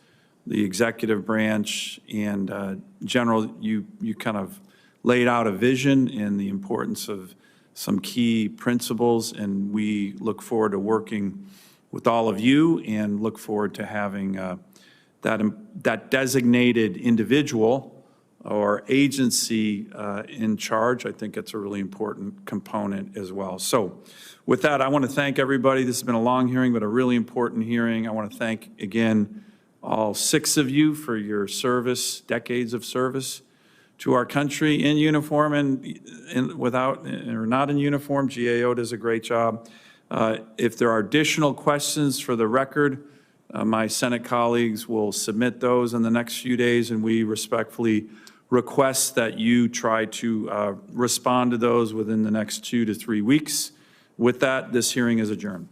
the executive branch, and General, you kind of laid out a vision and the importance of some key principles, and we look forward to working with all of you and look forward to having that designated individual or agency in charge. I think it's a really important component as well. So with that, I want to thank everybody. This has been a long hearing, but a really important hearing. I want to thank, again, all 6 of you for your service, decades of service to our country in uniform and without, or not in uniform. GAO does a great job. If there are additional questions for the record, my Senate colleagues will submit those in the next few days, and we respectfully request that you try to respond to those within the next 2 to 3 weeks. With that, this hearing is adjourned.